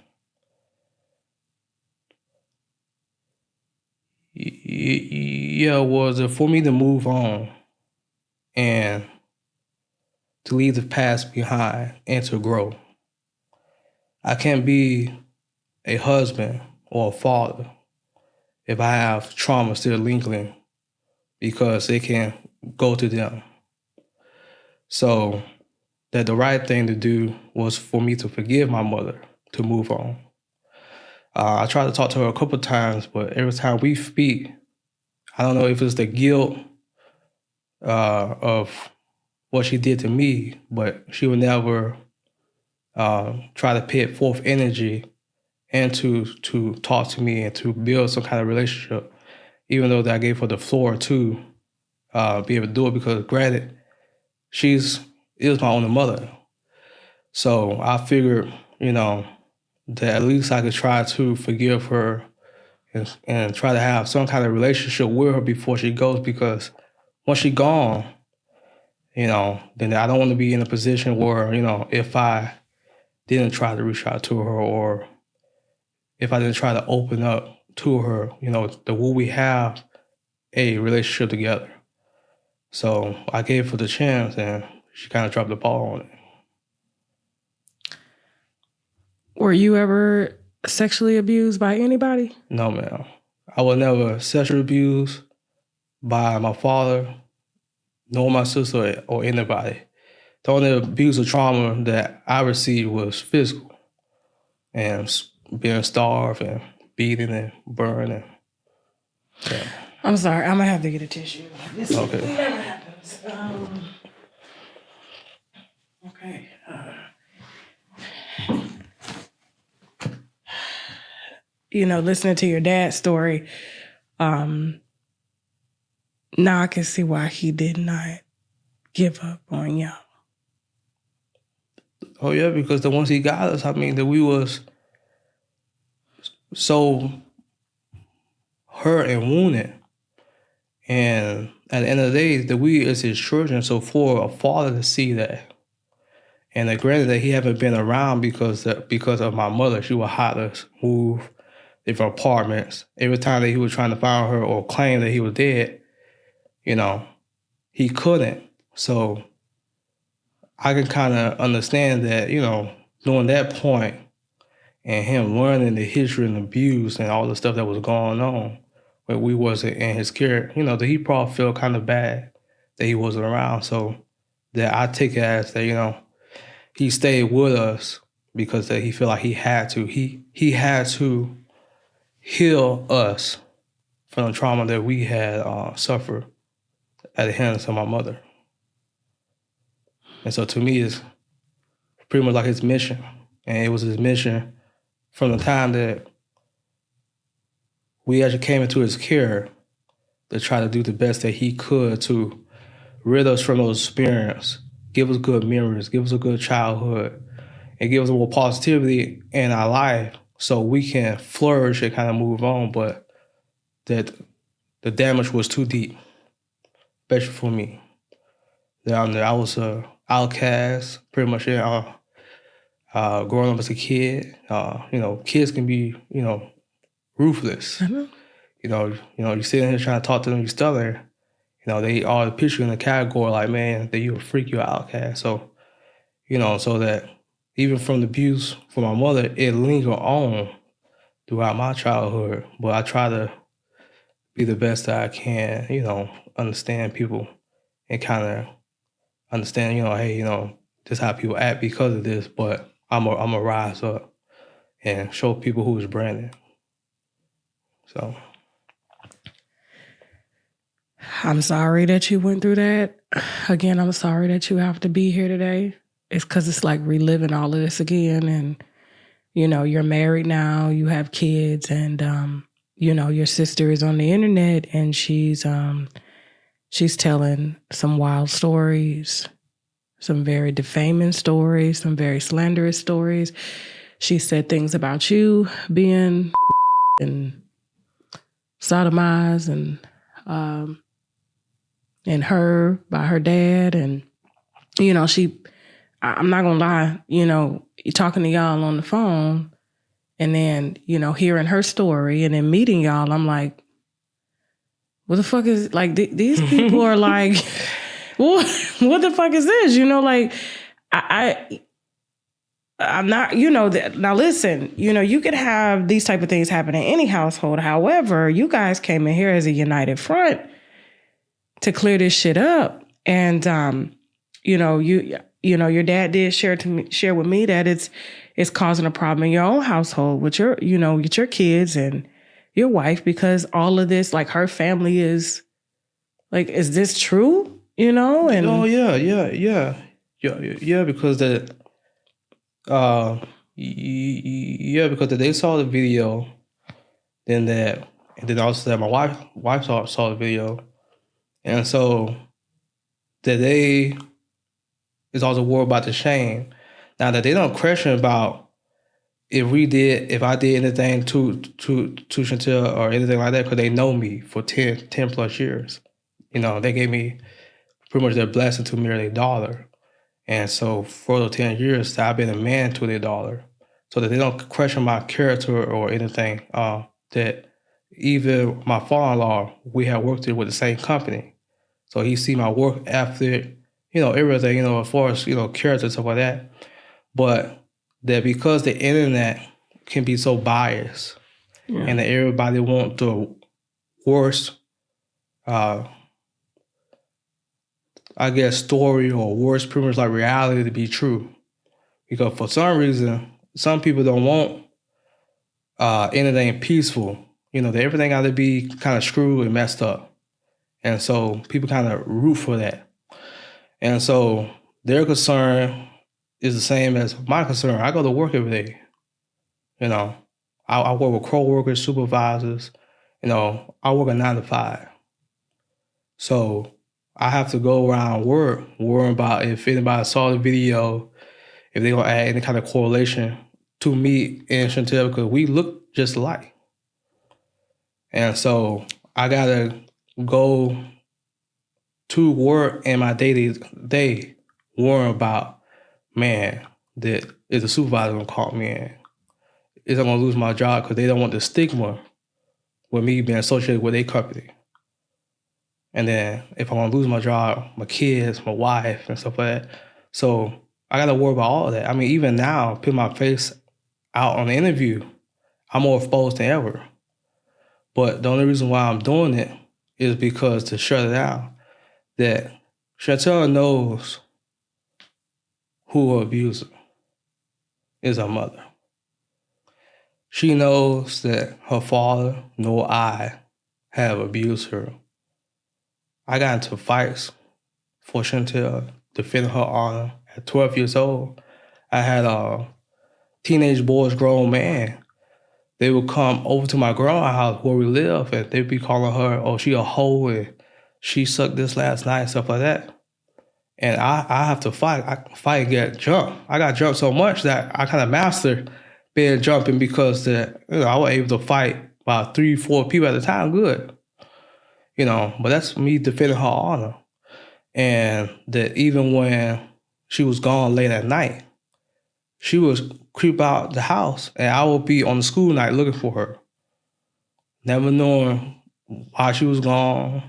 was for me to move on and to leave the past behind and to grow. I can't be a husband or a father if I have trauma still lingering, because it can go to them. So that the right thing to do was for me to forgive my mother, to move on. I tried to talk to her a couple of times, but every time we speak, I don't know if it's the guilt of what she did to me, but she would never try to put forth energy and to talk to me and to build some kind of relationship, even though that I gave her the floor to be able to do it, because granted, she is my only mother. So I figured, that at least I could try to forgive her and try to have some kind of relationship with her before she goes, because once she's gone, then I don't want to be in a position where, if I didn't try to reach out to her, or if I didn't try to open up to her, will we have a relationship together? So I gave her the chance, and she kind of dropped the ball on it. Were you ever sexually abused by anybody? No, ma'am. I was never sexually abused by my father, nor my sister or anybody. The only abuse or trauma that I received was physical, and being starved and beaten and burned. Yeah. I'm sorry. I'm going to have to get a tissue. This Okay. never happens. Okay. Listening to your dad's story, now I can see why he did not give up on y'all. Oh, yeah, because once he got us, that we was so hurt and wounded. And at the end of the day, that we as his children, so for a father to see that, and granted that he haven't been around because of my mother, she would hide us, move different apartments. Every time that he was trying to find her or claim that he was dead, he couldn't. So I can kind of understand that, during that point and him learning the history and abuse and all the stuff that was going on when we wasn't in his care, that he probably felt kind of bad that he wasn't around. So that I take it as that, he stayed with us because that he felt like he had to. He had to heal us from the trauma that we had suffered at the hands of my mother. And so to me, it's pretty much like his mission. And it was his mission from the time that we actually came into his care to try to do the best that he could to rid us from those experiences, give us good memories, give us a good childhood, and give us more positivity in our life so we can flourish and kind of move on. But that the damage was too deep, especially for me. I was an outcast, pretty much, growing up as a kid. Kids can be, ruthless. Mm-hmm. You sitting here trying to talk to them, you stutter. They all picture you in the category like, man, that you're a freak, you're an outcast. So, so that even from the abuse from my mother, it lingered on throughout my childhood. But I try to be the best that I can, understand people and kind of understand, hey, this is how people act because of this, but I'm a rise up and show people who's Brandon. So I'm sorry that you went through that. Again, I'm sorry that you have to be here today. It's because it's like reliving all of this again. And you know, you're married now, you have kids, and you know, your sister is on the internet and she's telling some wild stories, some very defaming stories, some very slanderous stories. She said things about you being and sodomized and her by her dad. And, you know, I'm not gonna lie, you know, talking to y'all on the phone and then, you know, hearing her story and then meeting y'all, I'm like, what the fuck is, like, these people are like, what the fuck is this? You know, like, I'm not, you know, now listen, you know, you could have these type of things happen in any household. However, you guys came in here as a united front to clear this shit up. And, you know, your dad did share with me that it's causing a problem in your own household with your, you know, with your kids and your wife, because all of this, like, her family is like, is this true? You know? And oh yeah, because because they saw the video, and then also that my wife saw the video, and so that they is also worried about the shame. Now that they don't question about if I did anything to Chantel or anything like that, because they know me for 10 plus years. You know, they gave me pretty much their blessing to marry their daughter. And so for those 10 years, I've been a man to their daughter. So that they don't question my character or anything. That even my father-in-law, we have worked with the same company. So he see my work ethic, you know, everything, you know, as far as, you know, character and stuff like that. But that because the internet can be so biased, and that everybody want the worst, I guess, story or worst, pretty much like reality to be true. Because for some reason, some people don't want anything peaceful. You know, that everything got to be kind of screwed and messed up. And so people kind of root for that. And so their concern is the same as my concern. I go to work every day. You know, I work with co-workers, supervisors. You know, I work a 9 to 5. So I have to go around work worrying about if anybody saw the video, if they're going to add any kind of correlation to me and Chantel, because we look just alike. And so I got to go to work in my day worrying about, man, that is the supervisor going to call me in? Is I going to lose my job because they don't want the stigma with me being associated with their company? And then if I want to lose my job, my kids, my wife, and stuff like that. So I got to worry about all of that. I mean, even now, putting my face out on the interview, I'm more exposed than ever. But the only reason why I'm doing it is because to shut it down, that Chantel knows who her abuser is, her mother. She knows that her father nor I have abused her. I got into fights for Chantel, defending her honor. At 12 years old, I had teenage boys, grown man. They would come over to my grandma's house where we live, and they'd be calling her, oh, she a hoe, and she sucked this last night, stuff like that. And I have to fight. I fight and get jumped. I got jumped so much that I kind of mastered being jumping, because I was able to fight about 3-4 people at a time good. You know, but that's me defending her honor. And that even when she was gone late at night, she would creep out the house, and I would be on the school night looking for her, never knowing why she was gone,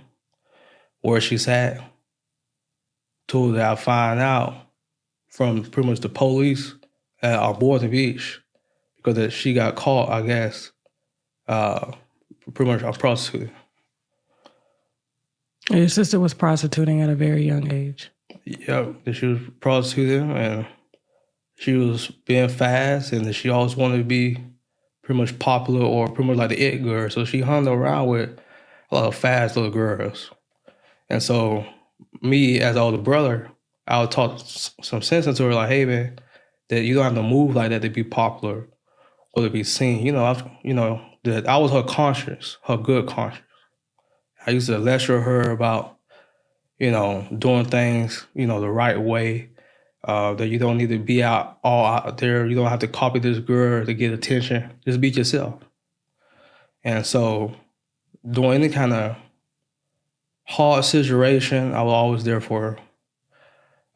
where she's at, till that I find out from pretty much the police at our Boynton Beach, because she got caught, I guess, pretty much a prostitute. Your sister was prostituting at a very young age. Yeah, she was prostituting, and she was being fast, and she always wanted to be pretty much popular or pretty much like the it girl. So she hung around with a lot of fast little girls. And so me, as an older brother, I would talk some sense into her, like, hey, man, that you don't have to move like that to be popular, or to be seen. That I was her conscience, her good conscience. I used to lecture her about, doing things, the right way. That you don't need to be all out there. You don't have to copy this girl to get attention. Just be yourself. And so, during any kind of hard situation, I was always there for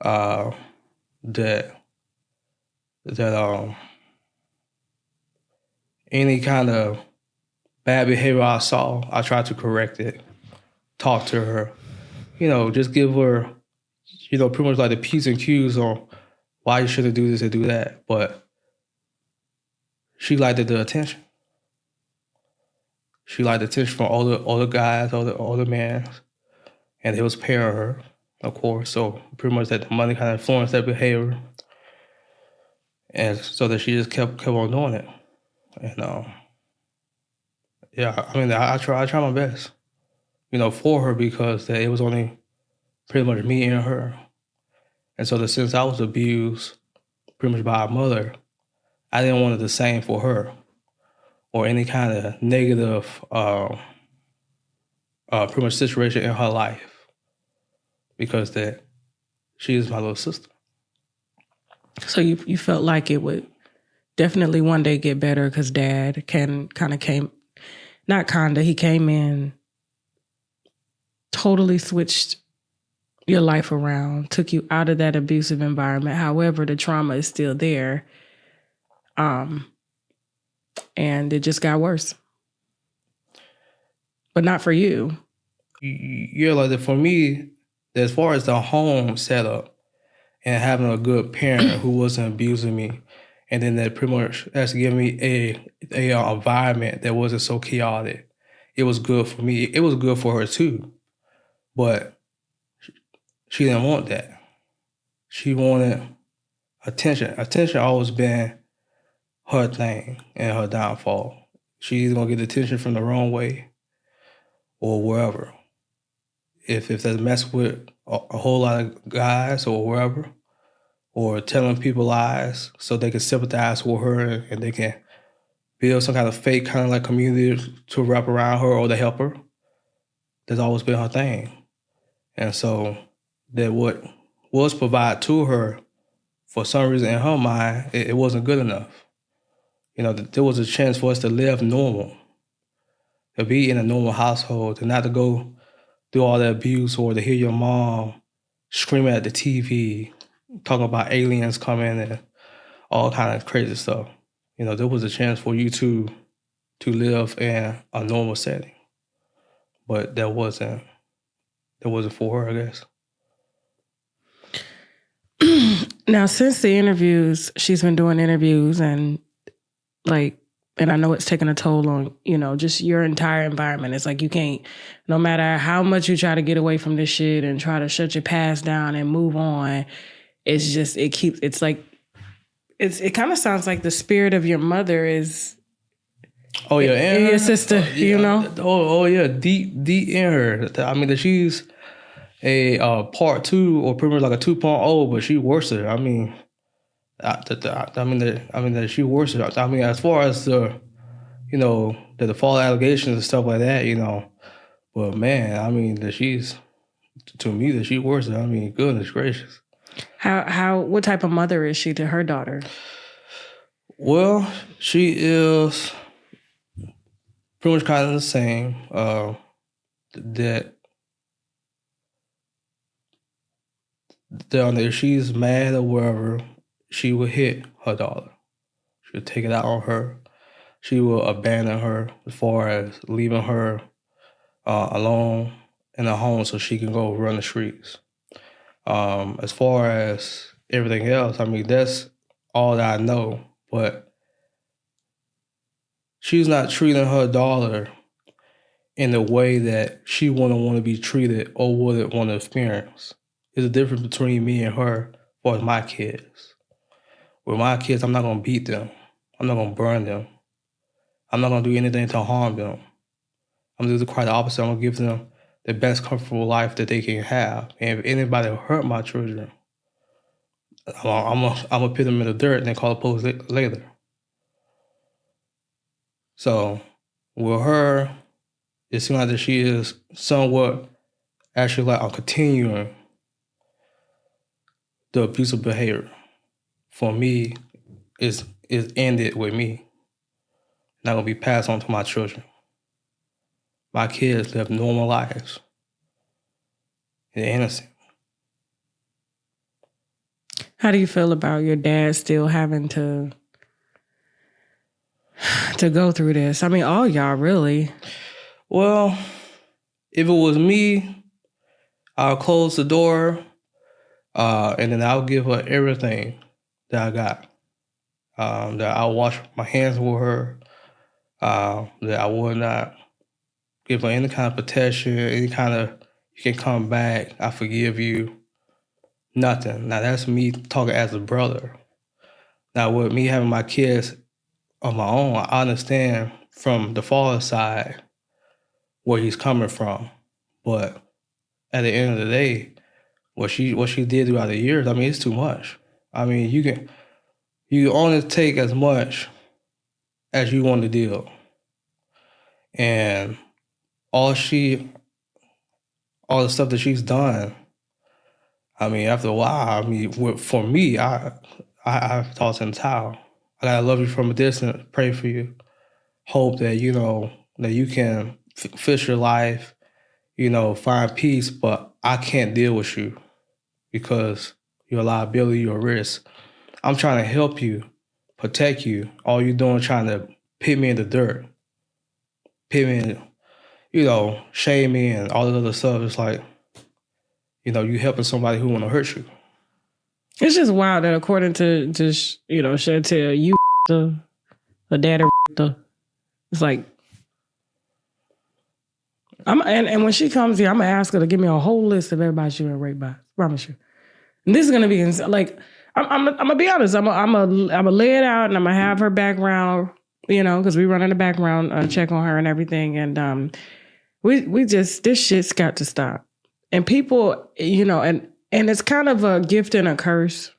her. That any kind of bad behavior I saw, I tried to correct it, talk to her, just give her, pretty much like the P's and Q's on why you shouldn't do this and do that. But she liked the attention. She liked the attention from all the guys, all the men, and they was paying her, of course. So pretty much that the money kind of influenced that behavior, and so that she just kept on doing it. And I try my best, for her, because it was only pretty much me and her. And so since I was abused pretty much by a mother, I didn't want it the same for her, or any kind of negative pretty much situation in her life, because that she is my little sister. So you felt like it would definitely one day get better because Dad he came in, totally switched your life around, took you out of that abusive environment. However, the trauma is still there. And it just got worse. But not for you. Yeah, like for me, as far as the home setup and having a good parent who wasn't abusing me, and then that pretty much has to give me a environment that wasn't so chaotic. It was good for me. It was good for her too, but she didn't want that. She wanted attention. Attention always been her thing and her downfall. She's gonna get attention from the wrong way or wherever. If they mess with a whole lot of guys or wherever, or telling people lies so they can sympathize with her and they can build some kind of fake kind of like community to wrap around her or to help her. That's always been her thing. And so that what was provided to her, for some reason in her mind, it wasn't good enough. There was a chance for us to live normal, to be in a normal household, to not to go through all the abuse or to hear your mom screaming at the TV, talking about aliens coming and all kind of crazy stuff. There was a chance for you to live in a normal setting, but that wasn't for her, I guess. Now, since the interviews, she's been doing interviews and I know it's taking a toll on, just your entire environment. It's like you can't, no matter how much you try to get away from this shit and try to shut your past down and move on, it's just, it kind of sounds like the spirit of your mother is and your sister, Oh yeah, deep in her. I mean that she's a part 2 or pretty much like a 2.0, but she worse. I mean that she worse. I mean, as far as the false allegations and stuff like that, but man, I mean that she's, to me, that she worse. I mean, goodness gracious. What type of mother is she to her daughter? Well, she is pretty much kind of the same. That if she's mad or whatever, she will hit her daughter. She'll take it out on her. She will abandon her as far as leaving her alone in the home so she can go run the streets. As far as everything else, I mean, that's all that I know. But she's not treating her daughter in the way that she wouldn't want to be treated or wouldn't want to experience. There's a difference between me and her as far as my kids. With my kids, I'm not going to beat them. I'm not going to burn them. I'm not going to do anything to harm them. I'm going to do quite the opposite. I'm going to give them the best comfortable life that they can have. And if anybody hurt my children, I'm going to put them in the dirt and then call the police later. So with her, it seems like that she is somewhat actually like continuing the abusive behavior. For me, is ended with me. Not gonna be passed on to my children. My kids live normal lives. They're innocent. How do you feel about your dad still having to go through this? I mean, all y'all really. Well, if it was me, I'll close the door, and then I'll give her everything that I got. That I'll wash my hands with her. That I would not give her any kind of protection, any kind of, you can come back, I forgive you. Nothing. Now that's me talking as a brother. Now with me having my kids on my own, I understand from the father's side where he's coming from. But at the end of the day, what she did throughout the years, I mean, it's too much. I mean, you only take as much as you want to deal. And all the stuff that she's done, I mean, after a while, I mean, for me, I toss in the towel. I gotta love you from a distance, pray for you, hope that, you know, that you can fix your life, you know, find peace, but I can't deal with you because you're a liability, you're a risk. I'm trying to help you, protect you. All you're doing is trying to pit me in the dirt, pit me in, you know, shame me and all that other stuff. It's like, you know, you helping somebody who want to hurt you. It's just wild that according to you know, Chantel, you the daddy it's like, and when she comes here, I'm gonna ask her to give me a whole list of everybody she been raped by. I promise you. And this is gonna be like, I'm gonna be honest. I'm gonna lay it out, and I'm gonna have her background, you know, because we running a background check on her and everything, and we just, this shit's got to stop. And people, you know, and it's kind of a gift and a curse.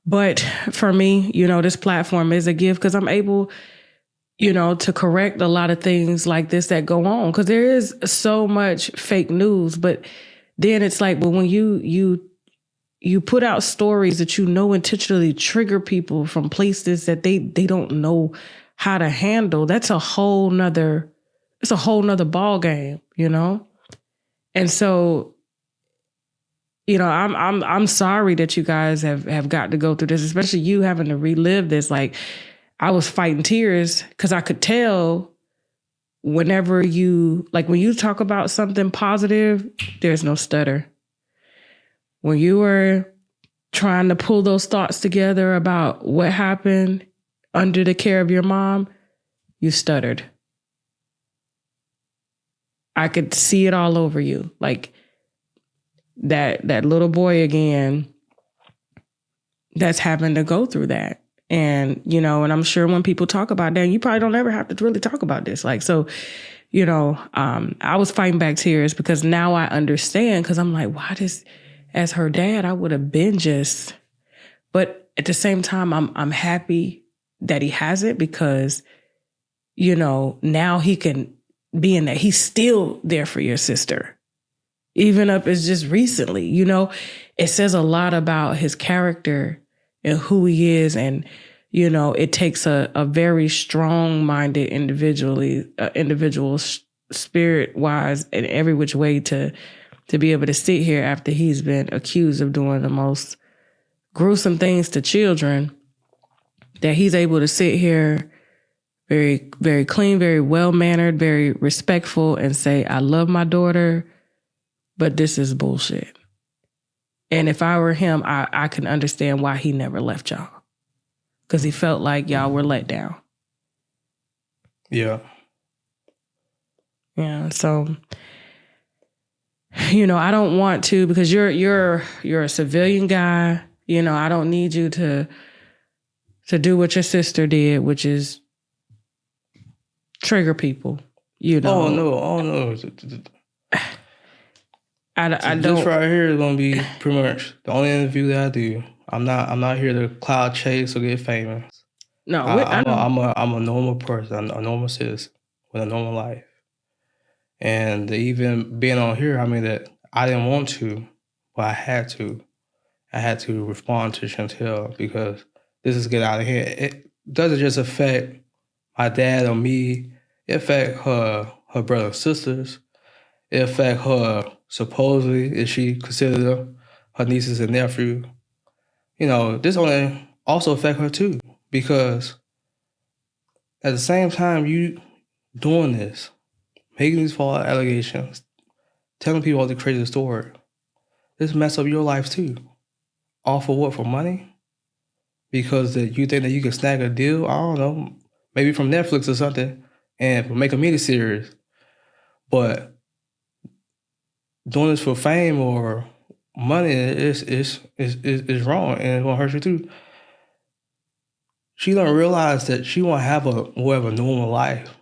But for me, you know, this platform is a gift because I'm able, you know, to correct a lot of things like this that go on. Because there is so much fake news. But then it's like, but when you put out stories that you know intentionally trigger people from places that they don't know how to handle, that's a whole nother ball game, you know? And so, you know, I'm sorry that you guys have got to go through this, especially you having to relive this. Like, I was fighting tears because I could tell whenever when you talk about something positive, there's no stutter. When you were trying to pull those thoughts together about what happened under the care of your mom, you stuttered. I could see it all over you. Like that little boy again that's having to go through that. And, you know, and I'm sure when people talk about that, you probably don't ever have to really talk about this. Like, so, you know, I was fighting back tears because now I understand, because I'm like, why does, as her dad, I would have been just, but at the same time, I'm happy that he has it because, you know, now he can be in that. He's still there for your sister. Even up as just recently, you know, it says a lot about his character and who he is. And, you know, it takes a very strong-minded individual spirit-wise in every which way to be able to sit here after he's been accused of doing the most gruesome things to children, that he's able to sit here very, very clean, very well-mannered, very respectful and say, I love my daughter, but this is bullshit. And if I were him, I can understand why he never left y'all. Because he felt like y'all were let down. Yeah. Yeah, so, you know, I don't want to, because you're a civilian guy. You know, I don't need you to do what your sister did, which is trigger people, you know. Oh no. I don't. This right here is gonna be pretty much the only interview that I do. I'm not here to cloud chase or get famous. No, I'm a normal person, a normal citizen with a normal life. And even being on here, I mean, that I didn't want to, but I had to. I had to respond to Chantel because this is getting out of hand. It doesn't just affect my dad or me. It affects her brothers and sisters. It affects her, supposedly, if she considered them her nieces and nephew. You know, this only also affect her too, because at the same time you doing this, making these false allegations, telling people all the crazy story, this mess up your life too. All for what? For money? Because you think that you can snag a deal, I don't know, maybe from Netflix or something, and make a miniseries. But doing this for fame or money is wrong, and it's gonna hurt you too. She don't realize that she won't have a normal life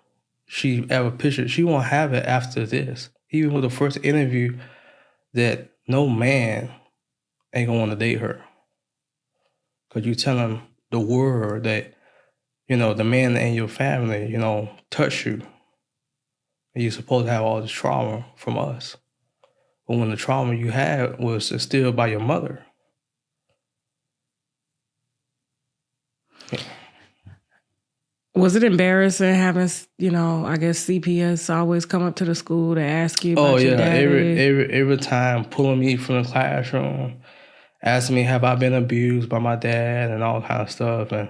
she ever pictured. She won't have it after this. Even with the first interview, that no man ain't gonna want to date her. Because you tell them the word that, you know, the man in your family, you know, touched you. And you're supposed to have all this trauma from us. But when the trauma you had was instilled by your mother. Yeah. Was it embarrassing having, you know, I guess CPS always come up to the school to ask you about your daddy? Every time pulling me from the classroom, asking me have I been abused by my dad and all kind of stuff. And,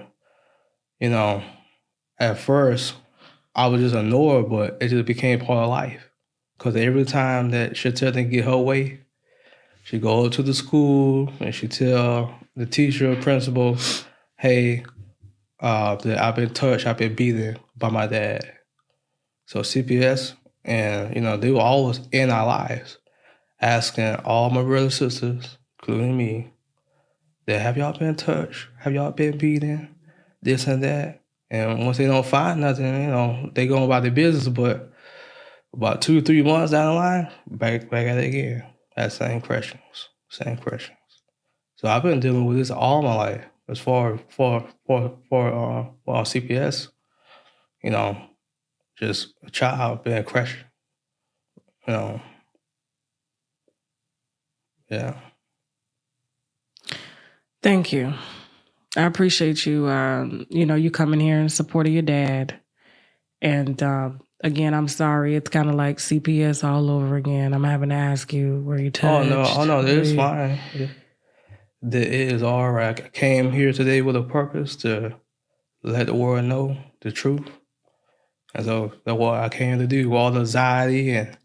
you know, at first I was just annoyed, but it just became part of life. Because every time that Chantel didn't get her way, she'd go to the school and she'd tell the teacher or principal, hey, that I've been touched, I've been beaten by my dad. So CPS, and you know, they were always in our lives, asking all my brothers and sisters, including me, that have y'all been touched? Have y'all been beaten? This and that. And once they don't find nothing, you know, they go about their business, but about 2 or 3 months down the line, back at it again. That same questions. So I've been dealing with this all my life. As far CPS, you know, just a child being questioned, you know, yeah. Thank you. I appreciate you, you know, you coming here in support of your dad. And again, I'm sorry. It's kind of like CPS all over again. I'm having to ask you, were you touched? Oh no, it's fine. It is all right. I came here today with a purpose to let the world know the truth. And so that's what I came to do. All the anxiety and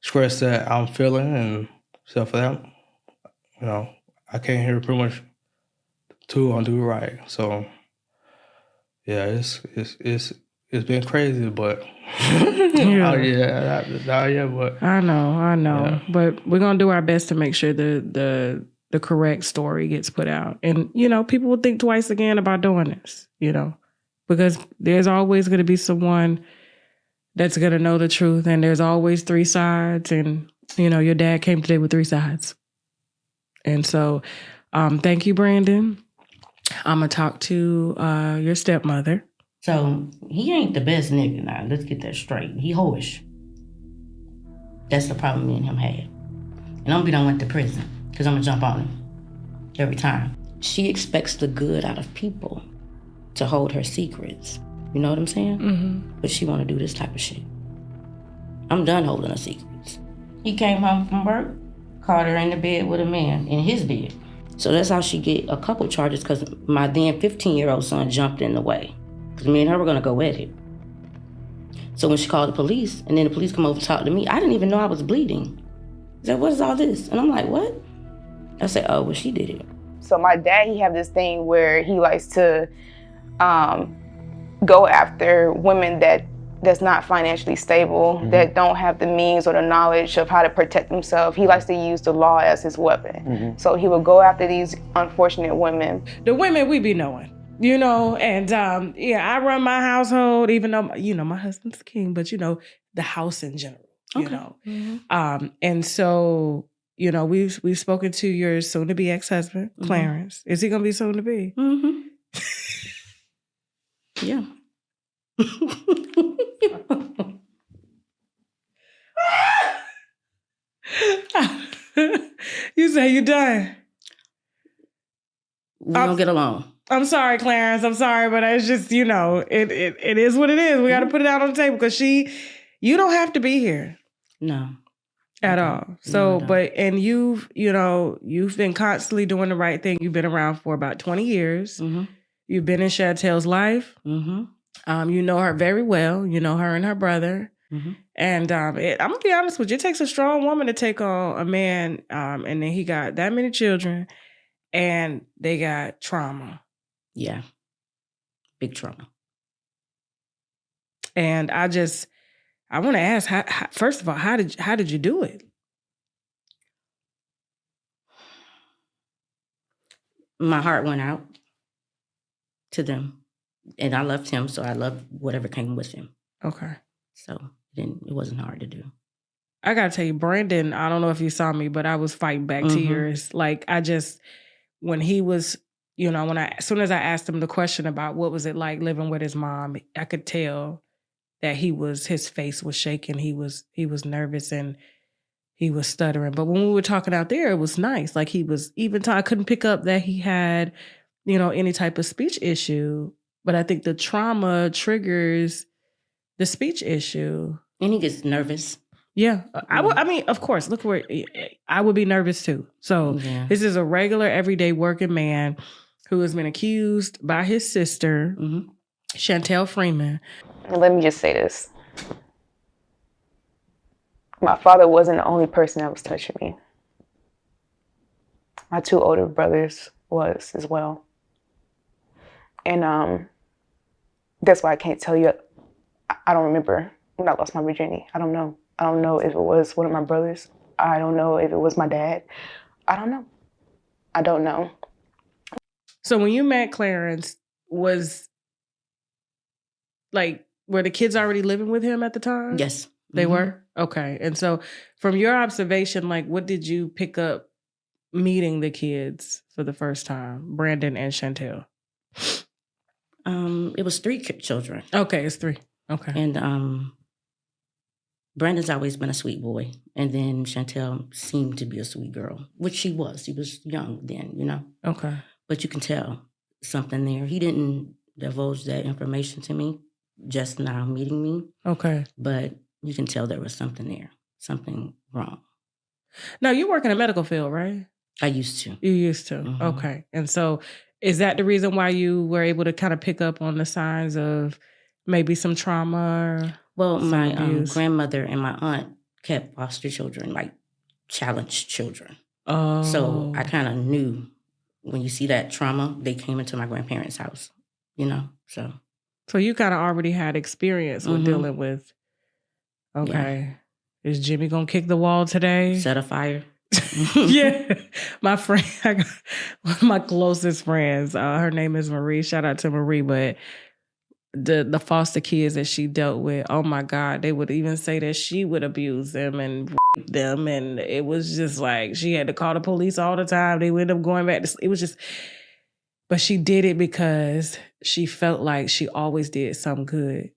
stress that I'm feeling and stuff like that. You know, I came here pretty much to undo right. So yeah, it's been crazy, but yeah. But I know. Yeah. But we're gonna do our best to make sure the correct story gets put out. And, you know, people will think twice again about doing this, you know, because there's always going to be someone that's going to know the truth. And there's always 3 sides. And, you know, your dad came today with 3 sides. And so thank you, Brandon. I'm going to talk to your stepmother. So he ain't the best nigga now. Let's get that straight. He whorish. That's the problem me and him had. And I'm gonna be done went to prison. Because I'm going to jump on him every time. She expects the good out of people to hold her secrets. You know what I'm saying? Mm-hmm. But she want to do this type of shit. I'm done holding her secrets. He came home from work, caught her in the bed with a man, in his bed. So that's how she get a couple charges, because my then 15-year-old son jumped in the way. Because me and her were going to go at it. So when she called the police, and then the police come over to talk to me, I didn't even know I was bleeding. He said, what is all this? And I'm like, what? I said, oh, well, she did it. So my dad, he have this thing where he likes to go after women that's not financially stable, mm-hmm. that don't have the means or the knowledge of how to protect themselves. He likes to use the law as his weapon. Mm-hmm. So he will go after these unfortunate women. The women we be knowing, you know, and I run my household, even though, you know, my husband's the king, but, you know, the house in general, you know. Mm-hmm. And so, you know, we've spoken to your soon-to-be ex-husband, Clarence. Mm-hmm. Is he going to be soon-to-be? Mm-hmm. Yeah. You say you done. We don't get along. I'm sorry, Clarence. I'm sorry, but it's just, you know, it is what it is. We got to put it out on the table because you don't have to be here. No. At all. So, but, and you've been constantly doing the right thing. You've been around for about 20 years. Mm-hmm. You've been in Chantel's life. Mm-hmm. You know her very well. You know her and her brother. Mm-hmm. And I'm going to be honest with you, it takes a strong woman to take on a man. And then he got that many children and they got trauma. Yeah. Big trauma. And I want to ask, first of all, how did you do it? My heart went out to them, and I loved him, so I loved whatever came with him. Okay. So it wasn't hard to do. I gotta tell you, Brandon, I don't know if you saw me, but I was fighting back tears. Like when he was, as soon as I asked him the question about what was it like living with his mom, I could tell that his face was shaking. He was nervous and he was stuttering. But when we were talking out there, it was nice. Like he was I couldn't pick up that he had, any type of speech issue. But I think the trauma triggers the speech issue. And he gets nervous. Yeah. I mean, of course, look where I would be nervous too. So This is a regular, everyday working man who has been accused by his sister, Chantel FreeMan. Let me just say this. My father wasn't the only person that was touching me. My 2 older brothers was as well. And that's why I can't tell you. I don't remember when I lost my virginity. I don't know. I don't know if it was one of my brothers. I don't know if it was my dad. I don't know. I don't know. So when you met Clarence, were the kids already living with him at the time? Yes. They were? Okay. And so from your observation, what did you pick up meeting the kids for the first time, Brandon and Chantel? It was 3 children. Okay, it's 3. Okay. And Brandon's always been a sweet boy. And then Chantel seemed to be a sweet girl, which she was. She was young then, Okay. But you can tell something there. He didn't divulge that information to me just now meeting me. Okay. But you can tell there was something there, something wrong. Now, you work in the medical field, right? I used to. You used to. Mm-hmm. Okay. And so is that the reason why you were able to kind of pick up on the signs of maybe some trauma? Well, my grandmother and my aunt kept foster children, challenged children. Oh. So I kind of knew when you see that trauma, they came into my grandparents' house, so. So you kind of already had experience with dealing with, okay. Yeah. Is Jimmy going to kick the wall today? Set a fire. Yeah. My friend, I got one of my closest friends, her name is Marie. Shout out to Marie, but the foster kids that she dealt with, oh my God, they would even say that she would abuse them and them. And it was just she had to call the police all the time. They would end up going back. It was just, but she did it because she felt like she always did something good,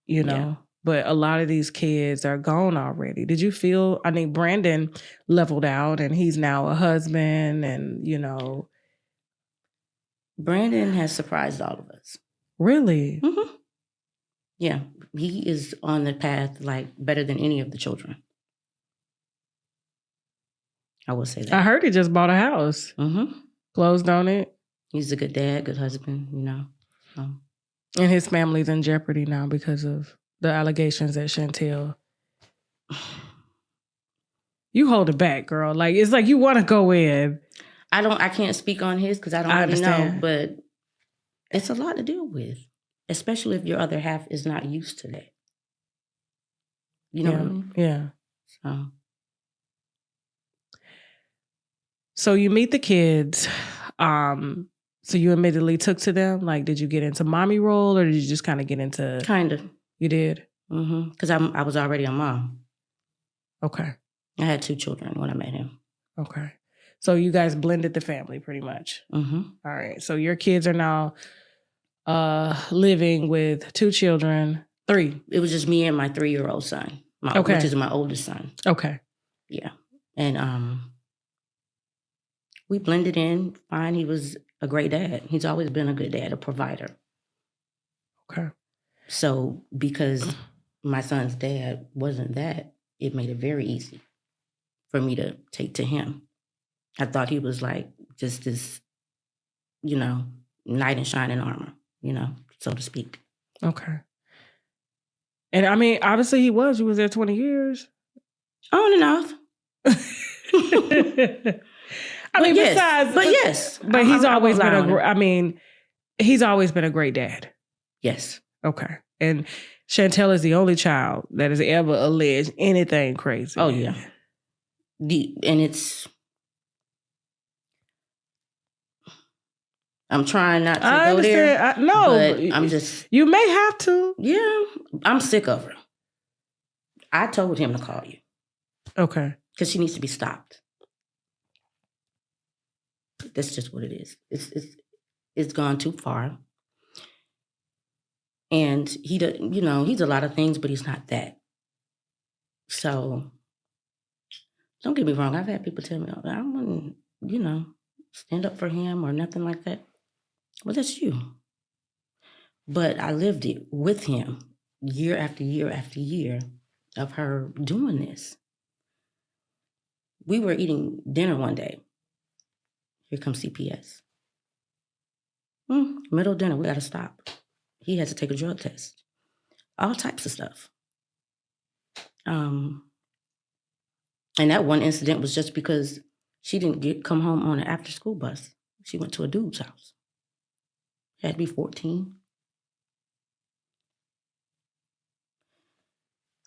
Yeah. But a lot of these kids are gone already. Did you feel, Brandon leveled out and he's now a husband and, Brandon has surprised all of us. Really? Mm-hmm. Yeah. He is on the path better than any of the children. I will say that. I heard he just bought a house. Mm-hmm. Closed on it. He's a good dad, good husband, So. And his family's in jeopardy now because of the allegations that Chantel. You hold it back, girl. It's you want to go in. I can't speak on his because I don't really know, but it's a lot to deal with, especially if your other half is not used to that. You know what I mean? Yeah. So you meet the kids. So you immediately took to them? Did you get into mommy role or did you just kind of get into... Kind of. You did? Mm-hmm. Because I was already a mom. Okay. I had 2 children when I met him. Okay. So you guys blended the family pretty much? Mm-hmm. All right. So your kids are now living with 2 children, 3. It was just me and my 3-year-old son, which is my oldest son. Okay. Yeah. And we blended in fine. He was a great dad. He's always been a good dad, a provider. Okay. So because my son's dad wasn't that, it made it very easy for me to take to him. I thought he was like just this, knight in shining armor, so to speak. Okay. And I mean, obviously he was. You was there 20 years. On and off. I mean, yes, besides... But yes. But he's always been he's always been a great dad. Yes. Okay. And Chantel is the only child that has ever alleged anything crazy. Oh, yeah. And it's... I'm trying not to go there. No. But I'm just... You may have to. Yeah. I'm sick of her. I told him to call you. Okay. Because she needs to be stopped. That's just what it is. It's gone too far. And he's a lot of things, but he's not that. So, don't get me wrong. I've had people tell me, I wouldn't, stand up for him or nothing like that. Well, that's you. But I lived it with him year after year after year of her doing this. We were eating dinner one day. Here comes CPS. Middle of dinner, we got to stop. He had to take a drug test. All types of stuff. And that one incident was just because she didn't come home on an after-school bus. She went to a dude's house. She had to be 14.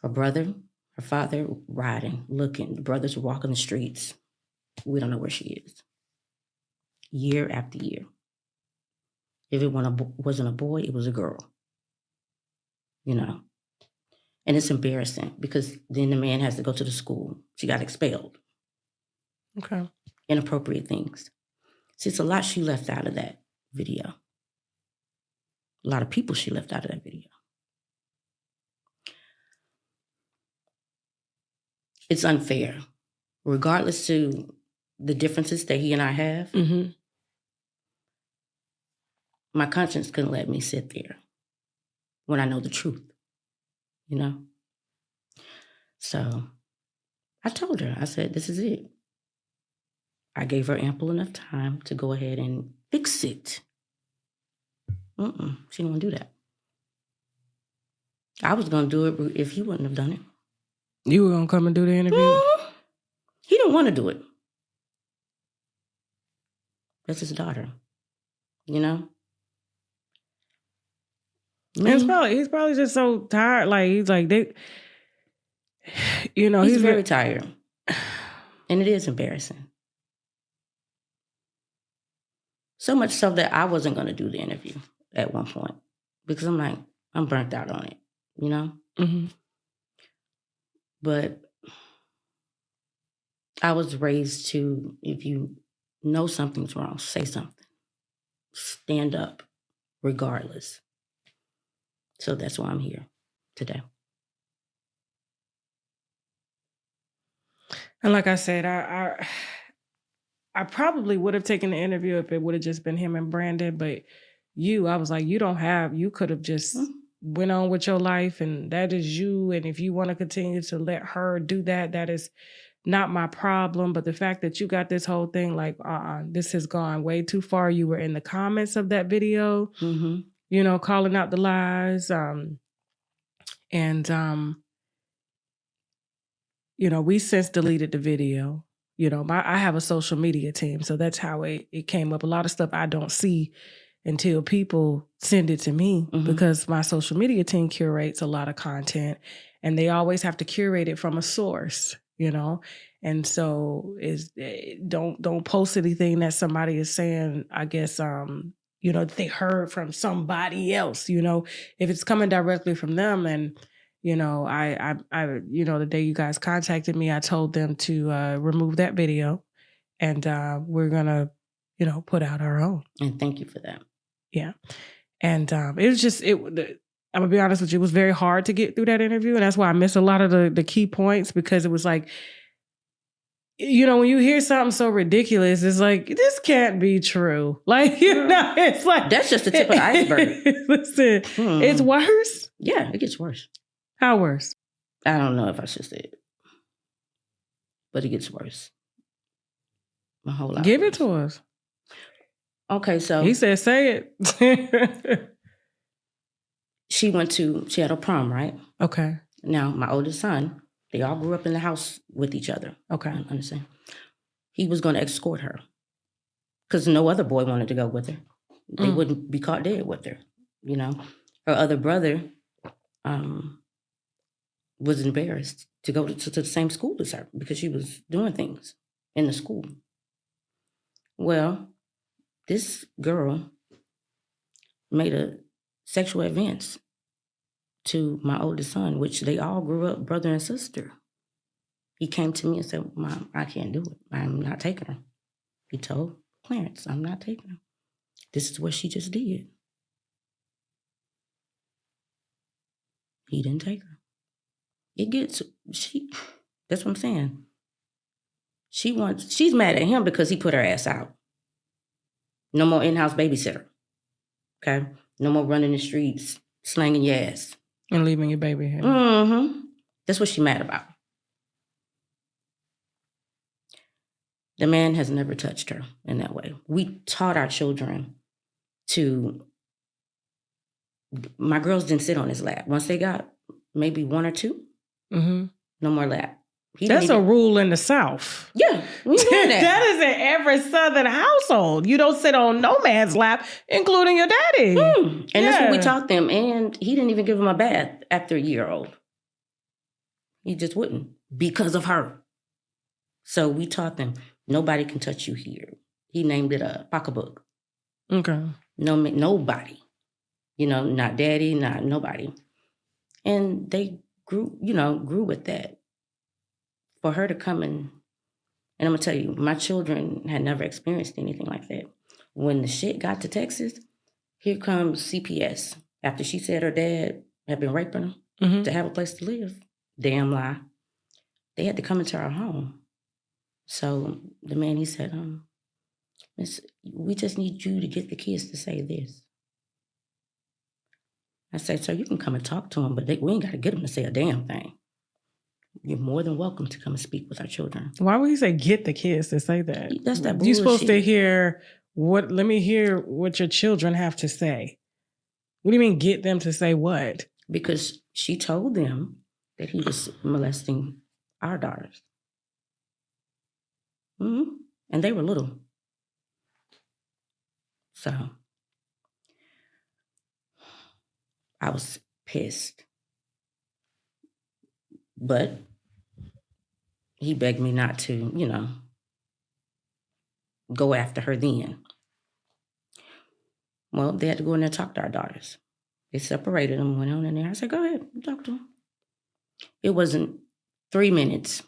Her brother, her father riding, looking. The brothers were walking the streets. We don't know where she is. Year after year. If it wasn't a boy, it was a girl. And it's embarrassing because then the man has to go to the school. She got expelled. Okay. Inappropriate things. See, it's a lot she left out of that video. A lot of people she left out of that video. It's unfair. Regardless to the differences that he and I have, my conscience couldn't let me sit there when I know the truth, So I told her, I said, this is it. I gave her ample enough time to go ahead and fix it. She didn't want to do that. I was going to do it if he wouldn't have done it. You were going to come and do the interview? He didn't want to do it. That's his daughter, And he's probably just so tired. Like, he's like, he's very tired. And it is embarrassing. So much so that I wasn't going to do the interview at one point because I'm like, I'm burnt out on it, But I was raised to, if you know something's wrong, say something. Stand up, regardless. So that's why I'm here today. And like I said, I probably would have taken the interview if it would have just been him and Brandon, but I was like, you could have just went on with your life, and that is you. And if you want to continue to let her do that, that is not my problem. But the fact that you got this whole thing, like, this has gone way too far. You were in the comments of that video, calling out the lies. We since deleted the video. I have a social media team, so that's how it came up. A lot of stuff I don't see until people send it to me because my social media team curates a lot of content, and they always have to curate it from a source, And so don't post anything that somebody is saying, I guess, they heard from somebody else, if it's coming directly from them. And I the day you guys contacted me, I told them to remove that video, and we're gonna, put out our own. And thank you for that. Yeah. And it was just, I'm gonna be honest with you, it was very hard to get through that interview. And that's why I missed a lot of the key points, because it was like, you know, when you hear something so ridiculous, it's like, this can't be true. Like, you know, it's like, that's just the tip of the iceberg. Listen, it's worse. Yeah, it gets worse. How worse? I don't know if I should say it, but it gets worse. My whole life. Give it to us. Okay, so he said, say it. she had a prom, right? Okay. Now, my oldest son, they all grew up in the house with each other. Okay. I understand. He was going to escort her because no other boy wanted to go with her. They wouldn't be caught dead with her, you know. Her other brother was embarrassed to go to the same school as her because she was doing things in the school. Well, this girl made a sexual advance to my oldest son, which they all grew up brother and sister. He came to me and said, Mom, I can't do it. I'm not taking her. He told Clarence, I'm not taking her. This is what she just did. He didn't take her. That's what I'm saying. She's mad at him because he put her ass out. No more in-house babysitter. Okay? No more running the streets, slanging your ass. And leaving your baby here. Mm-hmm. That's what she's mad about. The man has never touched her in that way. We taught our children my girls didn't sit on his lap. Once they got maybe one or two, no more lap. That's a rule in the South. Yeah, we doing that. That is in every Southern household. You don't sit on no man's lap, including your daddy. And that's what we taught them. And he didn't even give them a bath after a year old. He just wouldn't because of her. So we taught them, nobody can touch you here. He named it a pocketbook. Okay. No, nobody. You know, not daddy, not nobody. And they grew with that. For her to come and I'm going to tell you, my children had never experienced anything like that. When the shit got to Texas, here comes CPS. After she said her dad had been raping her to have a place to live. Damn lie. They had to come into our home. So the man, he said, Miss, we just need you to get the kids to say this. I said, sir, you can come and talk to them, but we ain't got to get them to say a damn thing. You're more than welcome to come and speak with our children. Why would he say get the kids to say that? That's that bullshit. You're supposed to hear let me hear what your children have to say. What do you mean get them to say what? Because she told them that he was molesting our daughters. And they were little. So I was pissed. But he begged me not to, go after her then. Well, they had to go in there and talk to our daughters. They separated them, went on in there. I said, go ahead, talk to them. It wasn't 3 minutes.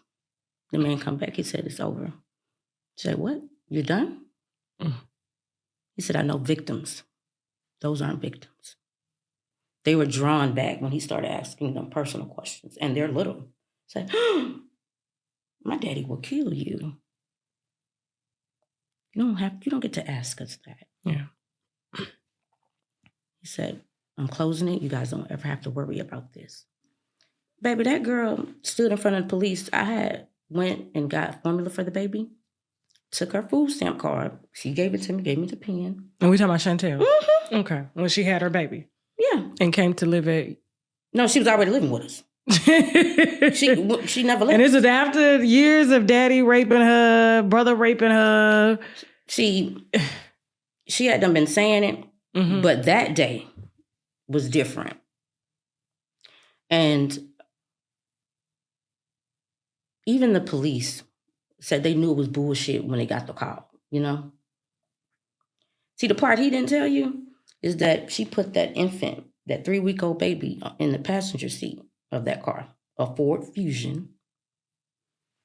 The man come back, he said, it's over. I said, what? You're done? He said, I know victims. Those aren't victims. They were drawn back when he started asking them personal questions, and they're little. Said, my daddy will kill you. You don't get to ask us that. Yeah. He said, I'm closing it. You guys don't ever have to worry about this. Baby, that girl stood in front of the police. I went and got formula for the baby, took her food stamp card. She gave it to me, gave me the pen. And we talking about Chantel? Okay. When she had her baby? Yeah. And came to live at... No, she was already living with us. she never left. And this is after years of daddy raping her, brother raping her. She had done been saying it, but that day was different. And even the police said they knew it was bullshit when they got the call, See, the part he didn't tell you is that she put that infant, that 3-week-old baby, in the passenger seat of that car, a Ford Fusion,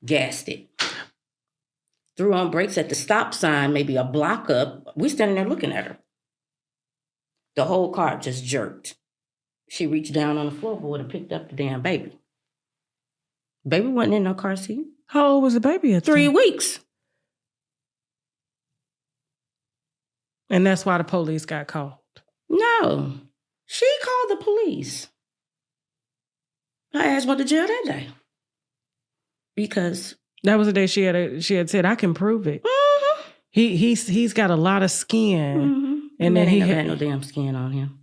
gassed it, threw on brakes at the stop sign, maybe a block up. We standing there looking at her. The whole car just jerked. She reached down on the floorboard and picked up the damn baby. Baby wasn't in no car seat. How old was the baby at the 3 time? weeks. And that's why the police got called. No. She called the police. I asked went to jail that day. Because that was the day she had said, I can prove it. Mm-hmm. He's got a lot of skin. Mm-hmm. And then he had no damn skin on him.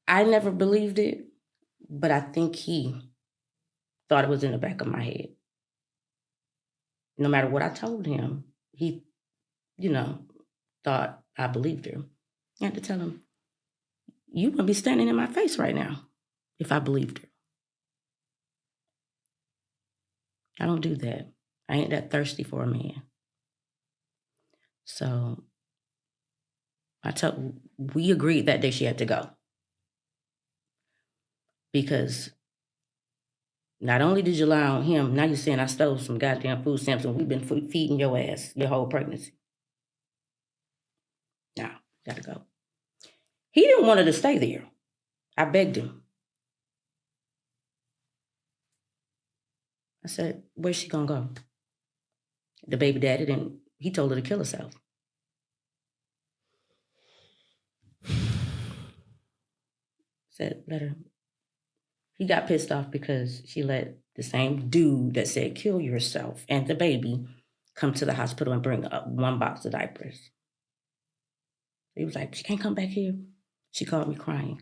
I never believed it, but I think he thought it was in the back of my head. No matter what I told him, he, thought I believed her. I had to tell him, you wouldn't be standing in my face right now if I believed her. I don't do that. I ain't that thirsty for a man. So we agreed that day she had to go. Because not only did you lie on him, now you're saying I stole some goddamn food stamps and we've been feeding your ass your whole pregnancy. Now, gotta go. He didn't want her to stay there. I begged him. I said, where's she gonna go? The baby daddy didn't, he told her to kill herself. Said, let her. He got pissed off because she let the same dude that said, kill yourself and the baby come to the hospital and bring up 1 box of diapers. He was like, she can't come back here. She called me crying.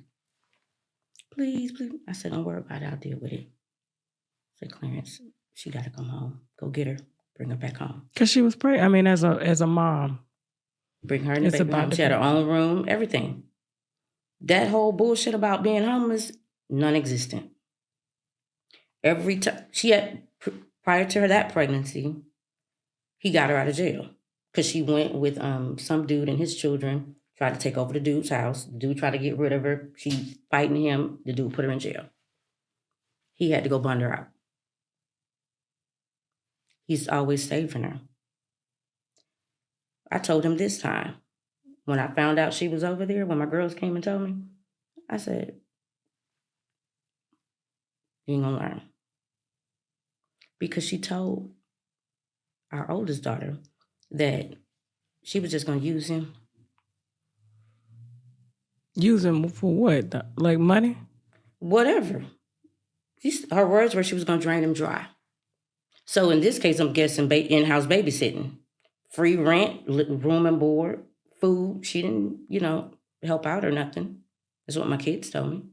Please, please. I said, don't worry about it. I'll deal with it. I said, Clarence, she got to come home. Go get her. Bring her back home. Because she was pregnant. I mean, as a mom. Bring her in the baby home. She had her own room, everything. That whole bullshit about being homeless, non-existent. Every time she had, prior to that pregnancy, he got her out of jail because she went with some dude and his children, tried to take over the dude's house. The dude tried to get rid of her. She fighting him. The dude put her in jail. He had to go bond her out. He's always saving her. I told him this time, when I found out she was over there, when my girls came and told me, I said, you ain't gonna learn. Because she told our oldest daughter that she was just gonna use him. Use him for what? Like money? Whatever. Her words were she was gonna drain him dry. So in this case, I'm guessing in-house babysitting. Free rent, room and board, food. She didn't, help out or nothing. That's what my kids told me.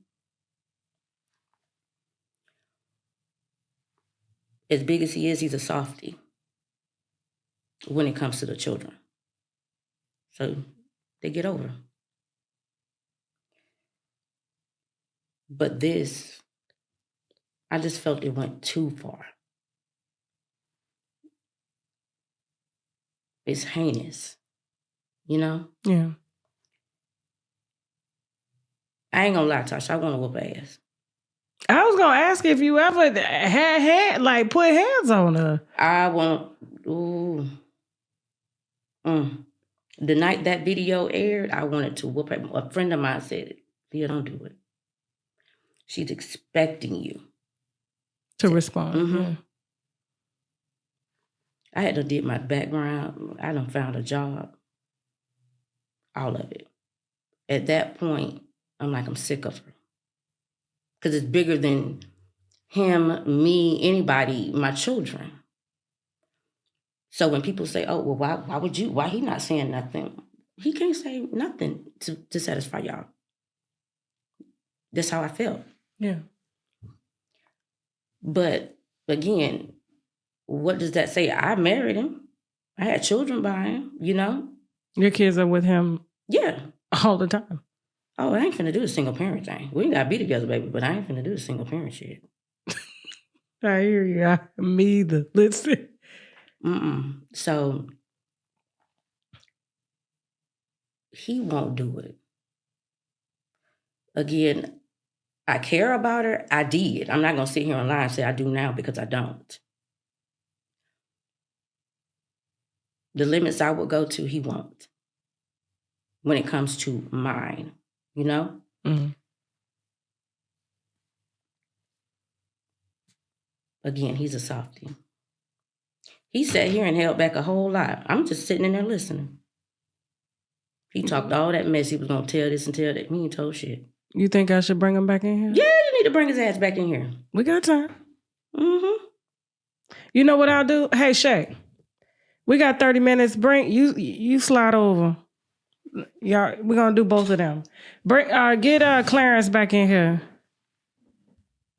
As big as he is, he's a softie when it comes to the children. So they get over. But this, I just felt it went too far. It's heinous, Yeah. I ain't gonna lie, Tasha. I want to whoop ass. I was gonna ask if you ever had put hands on her. I want. The night that video aired, I wanted to whoop her. A friend of mine said it. Leah, don't do it. She's expecting you to respond. Mm-hmm. Yeah. I had to did my background. I done found a job. All of it. At that point, I'm like, I'm sick of her. Because it's bigger than him, me, anybody, my children. So when people say, oh, well, why he not saying nothing? He can't say nothing to satisfy y'all. That's how I felt. Yeah. But again, what does that say? I married him. I had children by him, Your kids are with him? Yeah. All the time? Oh, I ain't finna do the single parent thing. We ain't gotta be together, baby, but I ain't finna do the single parent shit. I hear you. Me either. Listen. So, he won't do it. Again, I care about her. I did. I'm not gonna sit here and lie and say I do now because I don't. The limits I would go to, he won't. When it comes to mine, you know? Mm. Again, he's a softie. He sat here and held back a whole lot. I'm just sitting in there listening. He talked all that mess. He was going to tell this and tell that. He ain't told shit. You think I should bring him back in here? Yeah, you need to bring his ass back in here. We got time. Mm-hmm. You know what I'll do? Hey, Shay, we got 30 minutes. Bring you slide over. Y'all, we're gonna do both of them. Get Clarence back in here.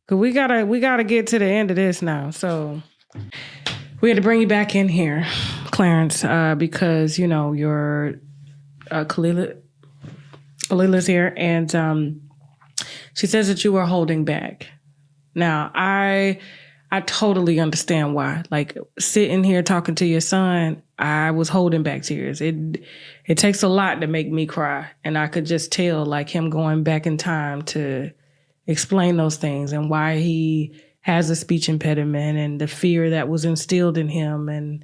Cause we gotta get to the end of this now. So we had to bring you back in here, Clarence, because you know your Khalila's here, and she says that you were holding back. Now I totally understand why. Like sitting here talking to your son, I was holding back tears. It takes a lot to make me cry. And I could just tell like him going back in time to explain those things and why he has a speech impediment and the fear that was instilled in him. And,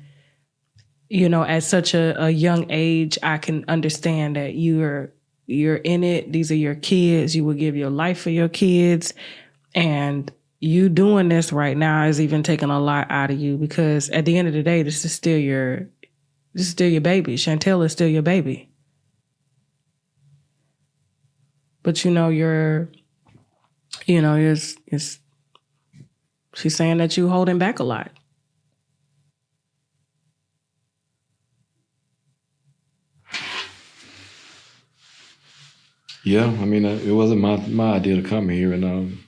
you know, at such a young age, I can understand that you're in it. These are your kids. You will give your life for your kids. And you doing this right now is even taking a lot out of you because at the end of the day, this is still your baby. Chantel is still your baby. But you know, she's saying that you holding back a lot. Yeah, I mean, it wasn't my idea to come here and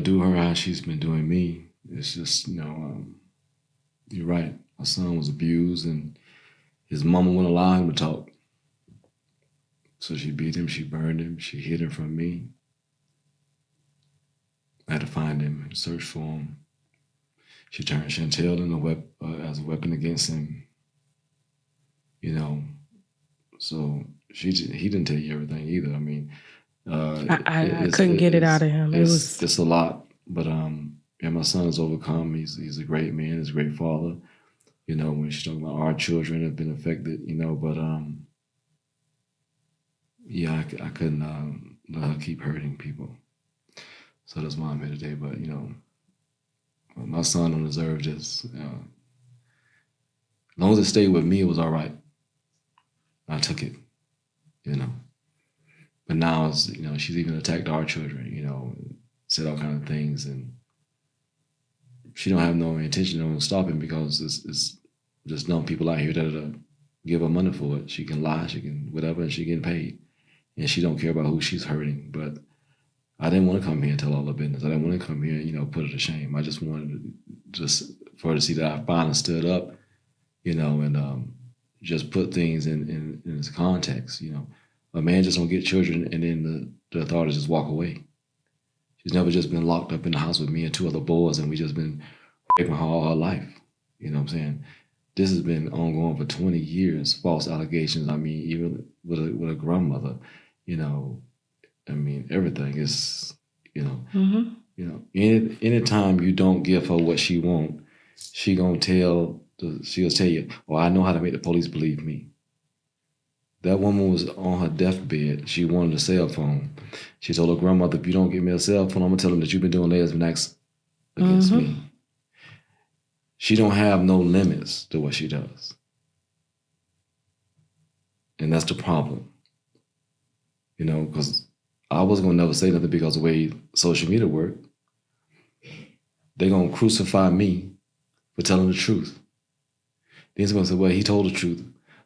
do her how she's been doing me. It's just, you're right. My son was abused and his mama wouldn't allow him to talk. So she beat him, she burned him, she hid him from me. I had to find him and search for him. She turned Chantel as a weapon against him. So he didn't tell you everything either. I mean, I couldn't get it out of him. It's a lot, but my son has overcome. He's a great man. He's a great father. When she's talking about our children have been affected. But I couldn't let her keep hurting people. So that's why I'm here today. But my son don't deserve this. As long as it stayed with me, it was all right. I took it. But now it's, she's even attacked our children, said all kinds of things, and she don't have no intention of stopping because it's just dumb people out here that give her money for it. She can lie, she can whatever, and she getting paid. And she don't care about who she's hurting. But I didn't want to come here and tell all her business. I didn't want to come here and, put her to shame. I just wanted for her to see that I finally stood up, and just put things in its context, A man just don't get children and then the authorities just walk away. She's never just been locked up in the house with me and two other boys and we just been raping her all her life. You know what I'm saying? This has been ongoing for 20 years, false allegations. I mean, even with a grandmother, everything is, anytime you don't give her what she want, she'll tell you, oh, I know how to make the police believe me. That woman was on her deathbed. She wanted a cell phone. She told her grandmother, if you don't give me a cell phone, I'm going to tell them that you've been doing lesbian acts against me. She don't have no limits to what she does. And that's the problem. Because I wasn't going to never say nothing because of the way social media work. They're going to crucify me for telling the truth. Then he's going to say, well, he told the truth.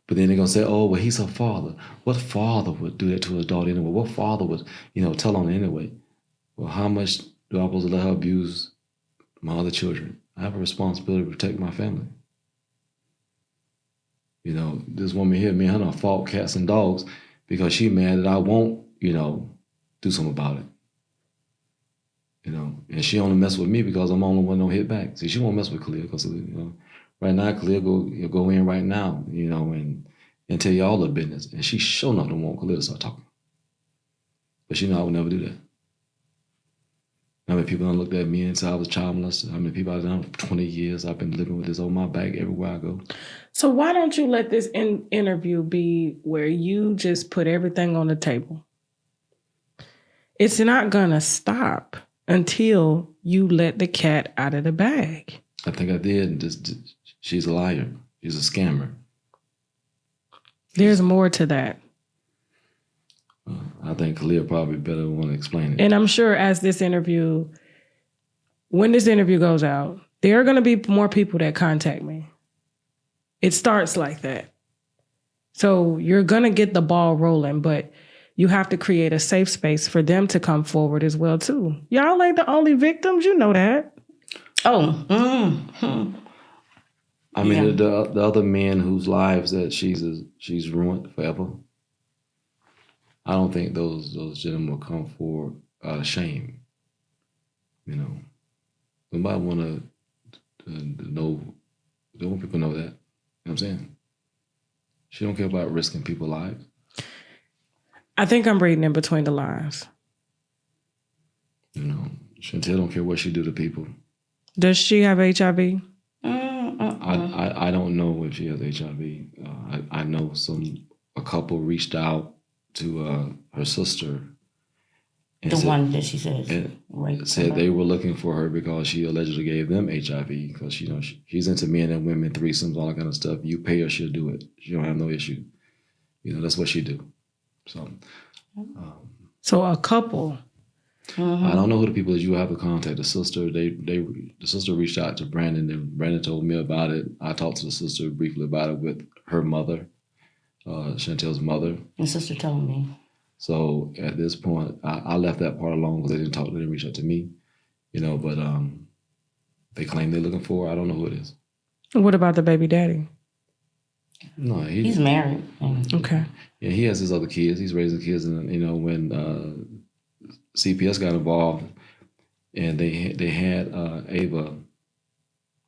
But then they're going to say, oh, well, he's her father. What father would do that to his daughter anyway? What father would, tell on her anyway? Well, how much do I supposed to let her abuse my other children? I have a responsibility to protect my family. This woman here, me and her fought cats and dogs because she mad that I won't, do something about it. And she only mess with me because I'm the only one don't hit back. See, she won't mess with Khalil because, right now, Khalil go in right now, and tell you all the business. And she sure enough don't want Khalil to start talking. But she know I would never do that. How many people done looked at me until I was childless? How many people I've done for 20 years? I've been living with this on my back everywhere I go. So why don't you let this interview be where you just put everything on the table? It's not gonna stop until you let the cat out of the bag. I think I did. She's a liar. She's a scammer. There's more to that. I think Khalil probably better want to explain it. And I'm sure when this interview goes out, there are going to be more people that contact me. It starts like that. So you're going to get the ball rolling, but you have to create a safe space for them to come forward as well, too. Y'all ain't the only victims. You know that. Oh, I mean, the other men whose lives that she's ruined forever, I don't think those gentlemen will come forward out of shame. You know, nobody want to know. Don't want people to know that. You know what I'm saying? She don't care about risking people's lives. I think I'm reading in between the lines. You know, Chantel don't care what she do to people. Does she have HIV? I don't know if she has HIV. I know a couple reached out to her sister. And the one that she says said they were looking for her because she allegedly gave them HIV because she's into men and women, threesomes, all that kind of stuff. You pay her, she'll do it. She don't have no issue. You know, that's what she do. So, so a couple. I don't know who the people is. You have to contact the sister. The sister reached out to Brandon, and Brandon told me about it. I talked to the sister briefly about it with her mother, Chantel's mother. The sister told me. So at this point, I left that part alone because they didn't reach out to me, you know. But they claim they're looking for her. I don't know who it is. What about the baby daddy? No, he's married. Okay. Yeah, he has his other kids. He's raising kids, and you know when CPS got involved, and they had Ava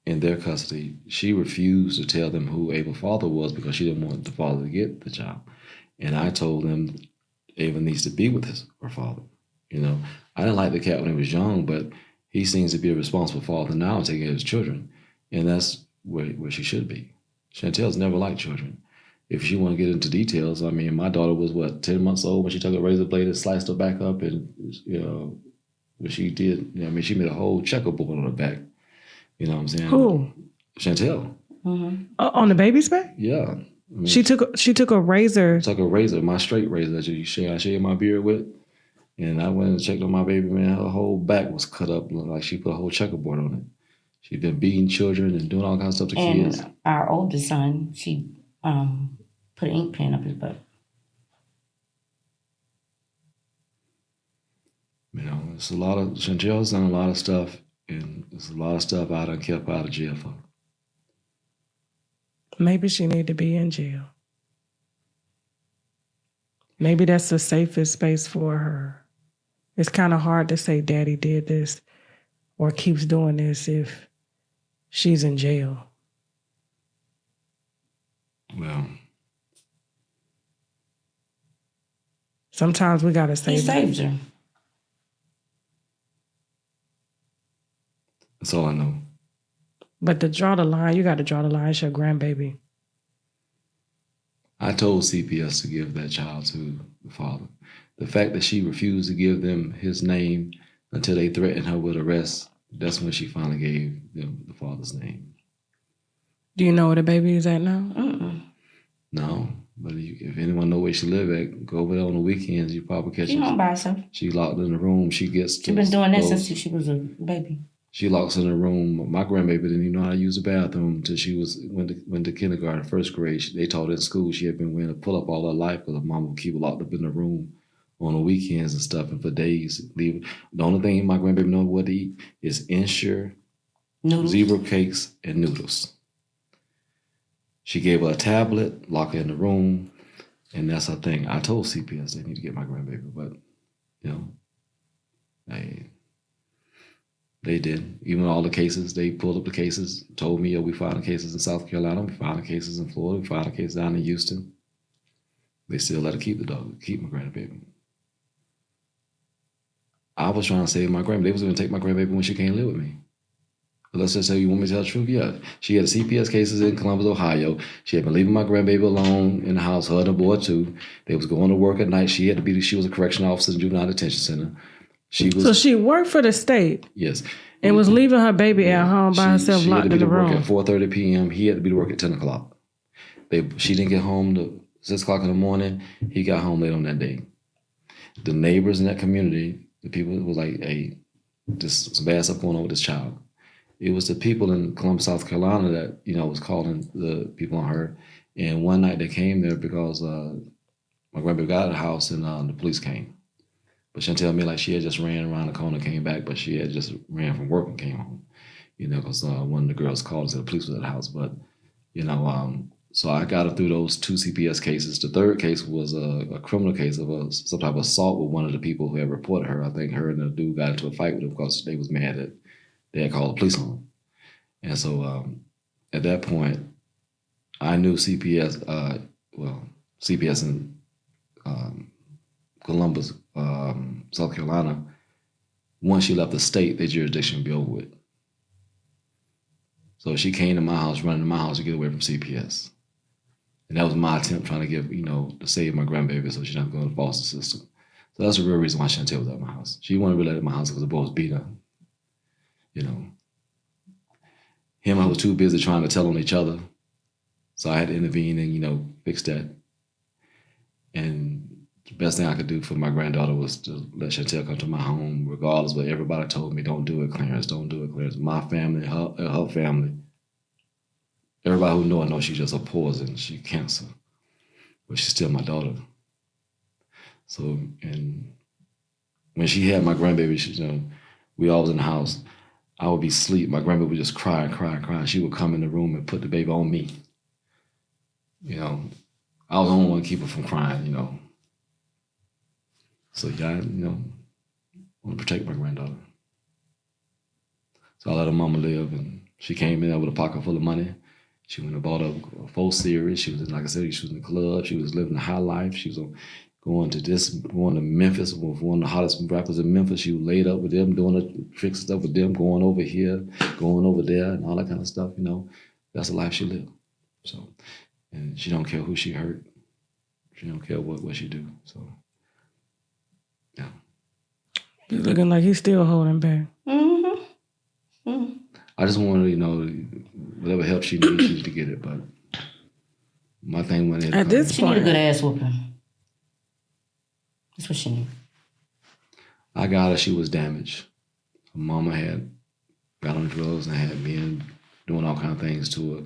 in their custody. She refused to tell them who Ava's father was because she didn't want the father to get the child. And I told them Ava needs to be with her father. You know, I didn't like the cat when he was young, but he seems to be a responsible father now, taking care of his children, and that's where she should be. Chantel's never liked children. If she want to get into details, I mean, my daughter was 10 months old when she took a razor blade and sliced her back up, and you know, what she did. You know, I mean, she made a whole checkerboard on her back. You know what I'm saying? Who? Chantel. Mm-hmm. On the baby's back? Yeah. I mean, she took a razor. Took a razor, my straight razor that I shave my beard with, and I went and checked on my baby. Man, her whole back was cut up, like she put a whole checkerboard on it. She'd been beating children and doing all kinds of stuff to kids. And our oldest son, she put an ink pen up his butt. You know, it's a lot of, Chantel's done a lot of stuff, and there's a lot of stuff I done kept out of jail for. Maybe she need to be in jail. Maybe that's the safest space for her. It's kind of hard to say daddy did this or keeps doing this if she's in jail. Well, sometimes we got to say he saved her. That's all I know. But to draw the line, you got to draw the line. It's your grandbaby. I told CPS to give that child to the father. The fact that she refused to give them his name until they threatened her with arrest, that's when she finally gave them the father's name. Do you know where the baby is at now? No, but if anyone know where she live at, go over there on the weekends. You probably catch her. She home by herself. She locked in the room. She been doing that since she was a baby. She locks in the room. My grandbaby didn't even know how to use the bathroom until she went to kindergarten, first grade. They taught her in school she had been willing to pull up all her life because her mom would keep her locked up in the room on the weekends and stuff, and for days leave. The only thing my grandbaby knows what to eat is Ensure, noodles, zebra cakes, and noodles. She gave her a tablet, lock her in the room, and that's her thing. I told CPS they need to get my grandbaby, but you know, they did. Even all the cases, they pulled up the cases, told me, we filed cases in South Carolina, we filed cases in Florida, we filed a case down in Houston. They still let her keep the dog, keep my grandbaby. I was trying to save my grandbaby. They was going to take my grandbaby when she can't live with me. But let's just say, you want me to tell the truth? Yeah. She had CPS cases in Columbus, Ohio. She had been leaving my grandbaby alone in the house, her and the boy too. They was going to work at night. She was a correctional officer in juvenile detention center. So she worked for the state. Yes. And was leaving her baby at home by herself, locked in the room. She had to be to work at 4:30 p.m. He had to be to work at 10 o'clock. She didn't get home till 6 o'clock in the morning. He got home late on that day. The neighbors in that community, the people was like, hey, this some bad stuff going on with this child. It was the people in Columbus, South Carolina that, was calling the people on her. And one night they came there because my grandbaby got out of the house and the police came. But Chantel me like she had just ran around the corner, came back, but she had just ran from work and came home. Because one of the girls called and said the police was at the house. But, so I got her through those 2 CPS cases. The third case was a criminal case of some type of assault with one of the people who had reported her. I think her and the dude got into a fight with her because they was mad that they had called the police on them. And so at that point, I knew CPS in Columbus, South Carolina, once she left the state, their jurisdiction would be over with. So she came to my house, running to my house to get away from CPS. And that was my attempt trying to give, to save my grandbaby so she's not going to the foster system. So that's the real reason why Chantel was at my house. She wanted to be at my house because the boy was beating her. Him, I was too busy trying to tell on each other. So I had to intervene and, fix that. And the best thing I could do for my granddaughter was to let Chantel come to my home, regardless of what everybody told me. Don't do it, Clarence. Don't do it, Clarence. My family, her family, everybody who knows she's just a poison. She's cancer. But she's still my daughter. So, and when she had my grandbaby, we all was in the house. I would be asleep. My grandbaby would just cry. She would come in the room and put the baby on me. I was the only one to keep her from crying, So yeah, I want to protect my granddaughter. So I let her mama live, and she came in there with a pocket full of money. She went and bought a 4 Series. She was in, like I said, she was in the club. She was living a high life. She was going to Memphis with one of the hottest rappers in Memphis. She was laid up with them, doing the tricks and stuff with them, going over here, going over there, and all that kind of stuff. That's the life she lived. So, and she don't care who she hurt. She don't care what she do. So, yeah. He's looking like he's still holding back. Mm-hmm. Mm-hmm. I just wanted whatever help she needs, she needs to get it. But my thing went in. At this She point, need a good ass whooping. That's what she need. I got her. She was damaged. Her mama had got on drugs and had been doing all kind of things to her.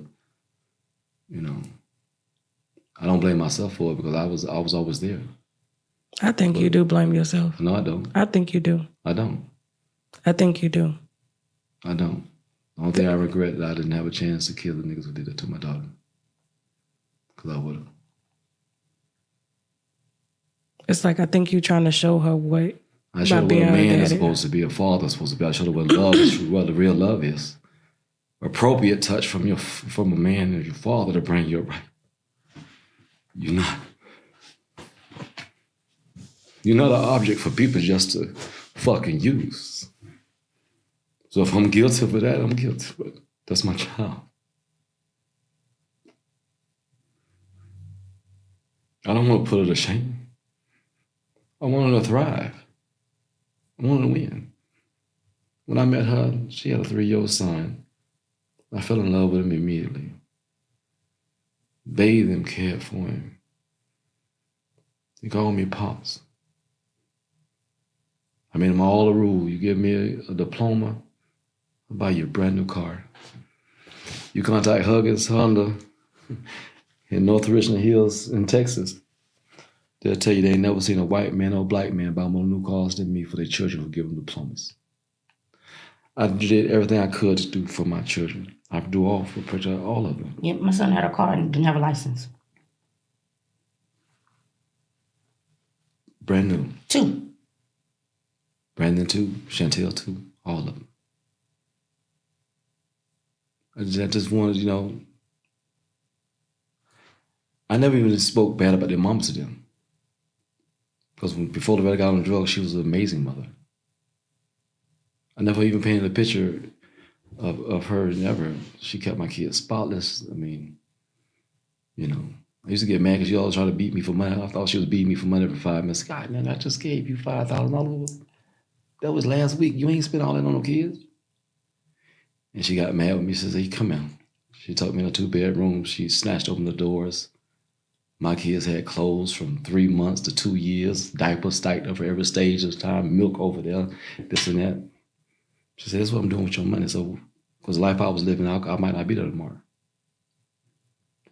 I don't blame myself for it because I was always there. I think you do blame yourself. No, I don't. I think you do. I don't. I think you do. I don't. The only thing I regret that I didn't have a chance to kill the niggas who did it to my daughter. Because I would have. It's like I think you're trying to show her what. I showed her what a man is supposed to be, a father is supposed to be. I showed her what love is, what the real love is. Appropriate touch from a man and your father to bring you right. You're not an object for people just to fucking use. So if I'm guilty for that, I'm guilty. But that's my child. I don't want to put her to shame. I want her to thrive. I want her to win. When I met her, she had a 3-year-old son. I fell in love with him immediately. Bathed him, cared for him. He called me Pops. I made him all the rules. You give me a diploma, I'll buy you a brand new car. You contact Huggins Honda in North Richland Hills in Texas. They'll tell you they ain't never seen a white man or a black man buy more new cars than me for their children who give them diplomas. I did everything I could to do for my children. I do all for protect all of them. Yeah, my son had a car and didn't have a license. Brand new. 2. Brandon 2, Chantel 2, all of them. I just wanted, I never even spoke bad about their moms to them. Because before the red got on drugs, she was an amazing mother. I never even painted a picture of her never. She kept my kids spotless. I mean, you know, I used to get mad because she always tried to beat me for money. I thought she was beating me for money every 5 minutes. God, man, I just gave you $5,000. That was last week. You ain't spent all that on no kids. And she got mad with me. She says, hey, come in. She took me in a 2-bedroom. She snatched open the doors. My kids had clothes from 3 months to 2 years, diapers stacked up for every stage of time, milk over there, this and that. She said, that's what I'm doing with your money. So, because the life I was living, I might not be there tomorrow.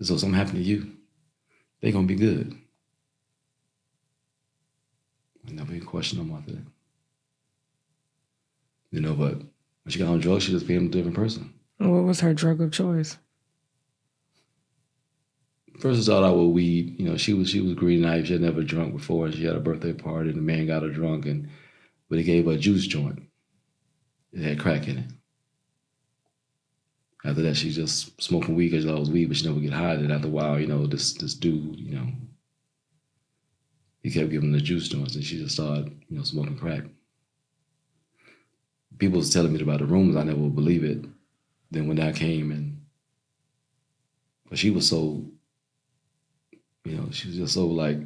So if something happened to you, they're going to be good. I never even questioned them after that. You know, but when she got on drugs, she just became a different person. What was her drug of choice? First, I started out with weed. You know, she was green knife. She had never drunk before. And she had a birthday party, and the man got her drunk, but he gave her a juice joint. It had crack in it. After that, she just smoking weed because it was weed, but she never get high. And after a while, you know, this dude, you know, he kept giving her the juice joints, and she just started, you know, smoking crack. People was telling me about the rumors. I never would believe it. Then when that came, but she was so, you know, she was just so like,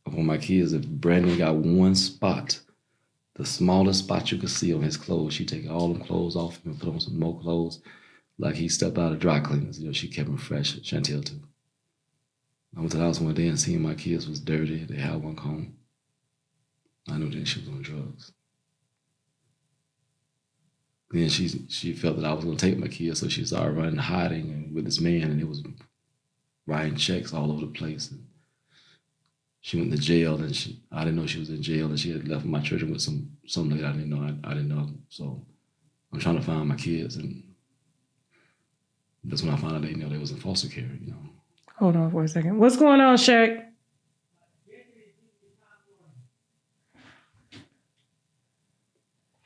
upon my kids, if Brandon got one spot, the smallest spot you could see on his clothes, she'd take all them clothes off and put on some more clothes, like he stepped out of dry cleaners. You know, she kept him fresh, Chantel too. I went to the house one day and seen my kids was dirty. They had one comb. I knew then she was on drugs. Then she felt that I was going to take my kids, so she started running, hiding and with this man, and it was writing checks all over the place. And she went to jail, and I didn't know she was in jail, and she had left my children with some lady I didn't know. I didn't know. So I'm trying to find my kids, and that's when I found out they was in foster care. You know. Hold on for a second. What's going on, Shaq?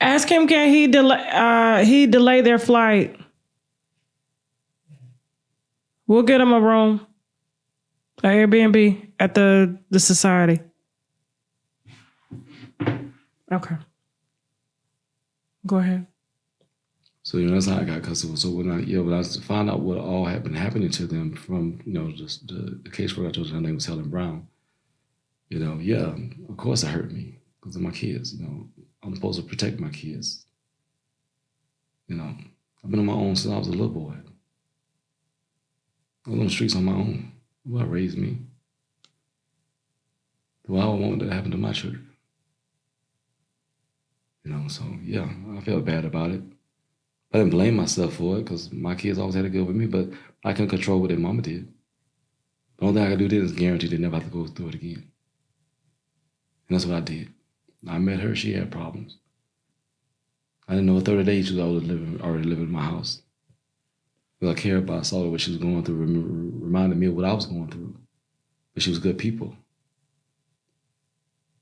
Ask him, can he delay their flight? We'll get him a room, an Airbnb at the society. Okay. Go ahead. So, you know, that's how I got custody. So when I found out what all had been happening to them from, you know, just the caseworker I told you her name was Helen Brown, you know, yeah, of course it hurt me because of my kids, you know. I'm supposed to protect my kids. You know, I've been on my own since I was a little boy. I was on the streets on my own. Who raised me? Well, I would want that to happen to my children. You know, so yeah, I felt bad about it. I didn't blame myself for it because my kids always had it good with me, but I couldn't control what their mama did. The only thing I could do then is guarantee they never have to go through it again. And that's what I did. I met her, she had problems. I didn't know a third of the day she was already living in my house. But I cared about, saw what she was going through, reminded me of what I was going through. But she was good people.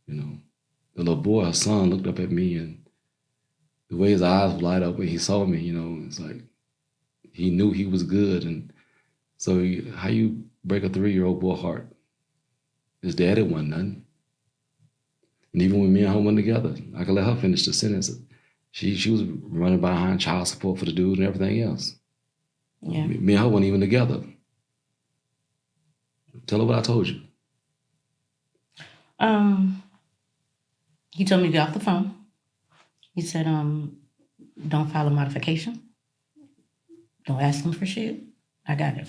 You know, the little boy, her son, looked up at me, and the way his eyes would light up when he saw me, you know, it's like he knew he was good. And so how you break a 3-year-old boy's heart? His daddy wasn't nothing. And even when me and her went together, I could let her finish the sentence. She was running behind child support for the dude and everything else. Yeah. Me and her weren't even together. Tell her what I told you. He told me to get off the phone. He said, don't file a modification. Don't ask him for shit. I got it.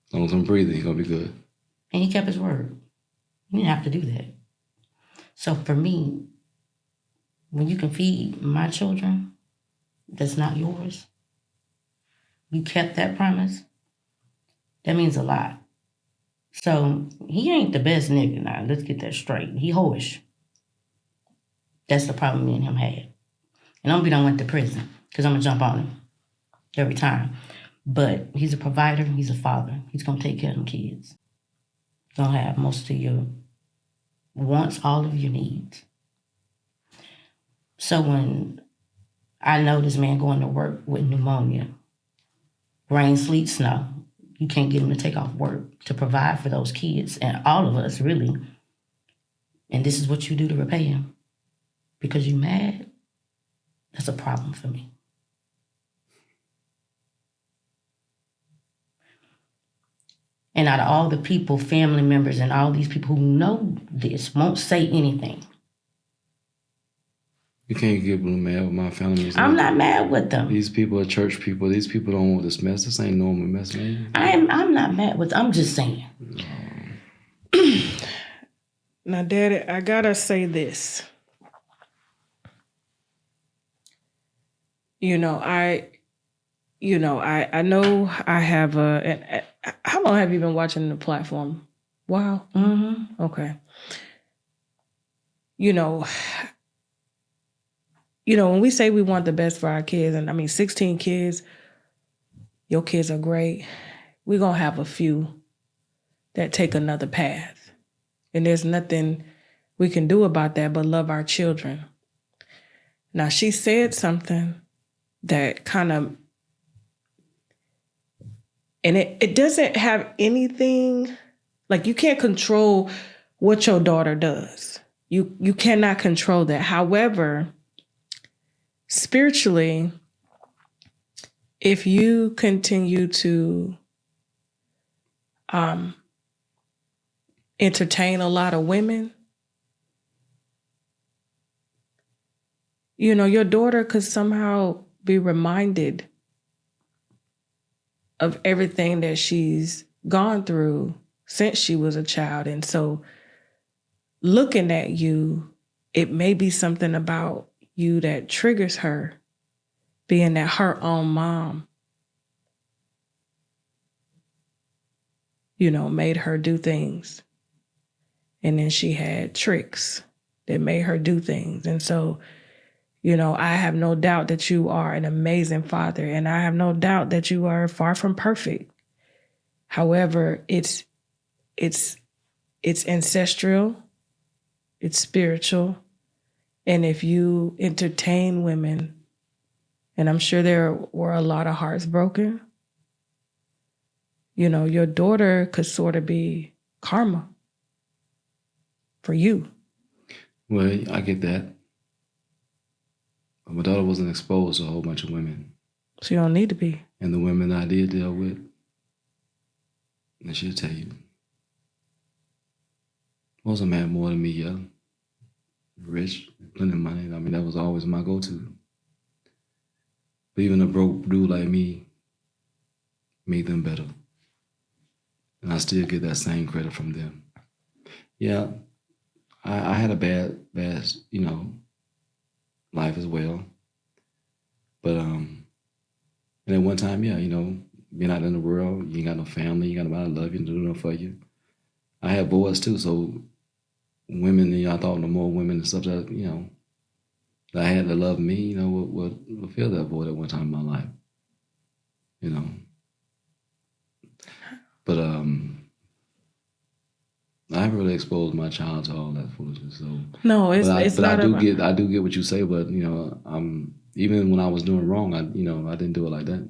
As long as I'm breathing, he's gonna be good. And he kept his word. You didn't have to do that. So for me, when you can feed my children that's not yours, you kept that promise, that means a lot. So he ain't the best nigga now. Let's get that straight. He hoish. That's the problem me and him had. And I'm gonna went to prison because I'm gonna jump on him every time. But he's a provider, he's a father. He's gonna take care of them kids. Gonna have most of your wants, all of your needs. So when I know this man going to work with pneumonia, rain, sleet, snow, you can't get him to take off work to provide for those kids and all of us, really. And this is what you do to repay him. Because you mad, That's a problem for me. And out of all the people, family members, and all these people who know this, won't say anything. You can't get mad with my family. I'm not mad with them. These people are church people. These people don't want this mess. This ain't normal mess, man. I'm not mad with them. I'm just saying. Now, Daddy, I gotta say this. I know I have how long have you been watching the platform? Wow. Mm-hmm. Okay. When we say we want the best for our kids, and I mean 16 kids, your kids are great. We're gonna have a few that take another path. And there's nothing we can do about that but love our children. Now, she said something that kind of, and it doesn't have anything, like you can't control what your daughter does. You cannot control that. However, spiritually, if you continue to entertain a lot of women, your daughter could somehow be reminded of everything that she's gone through since she was a child. And so looking at you, it may be something about you that triggers her, being that her own mom, made her do things. And then she had tricks that made her do things. And so, I have no doubt that you are an amazing father, and I have no doubt that you are far from perfect. However, it's ancestral, it's spiritual, and if you entertain women, and I'm sure there were a lot of hearts broken, your daughter could sort of be karma for you. Well, I get that. My daughter wasn't exposed to a whole bunch of women. So you don't need to be. And the women I did deal with, and she'll tell you, most of them had more than me, yeah. Rich, plenty of money. I mean, that was always my go-to. But even a broke dude like me made them better. And I still get that same credit from them. Yeah, I had a bad, life as well. But and at one time, yeah, being out in the world, you ain't got no family, you ain't got nobody to love you, to do nothing for you. I had boys too, so women, I thought no more women and stuff that, that I had to love me, would fill that void at one time in my life. But I haven't really exposed my child to all that foolishness. So no, it's not. I do get what you say, but even when I was doing wrong, I didn't do it like that.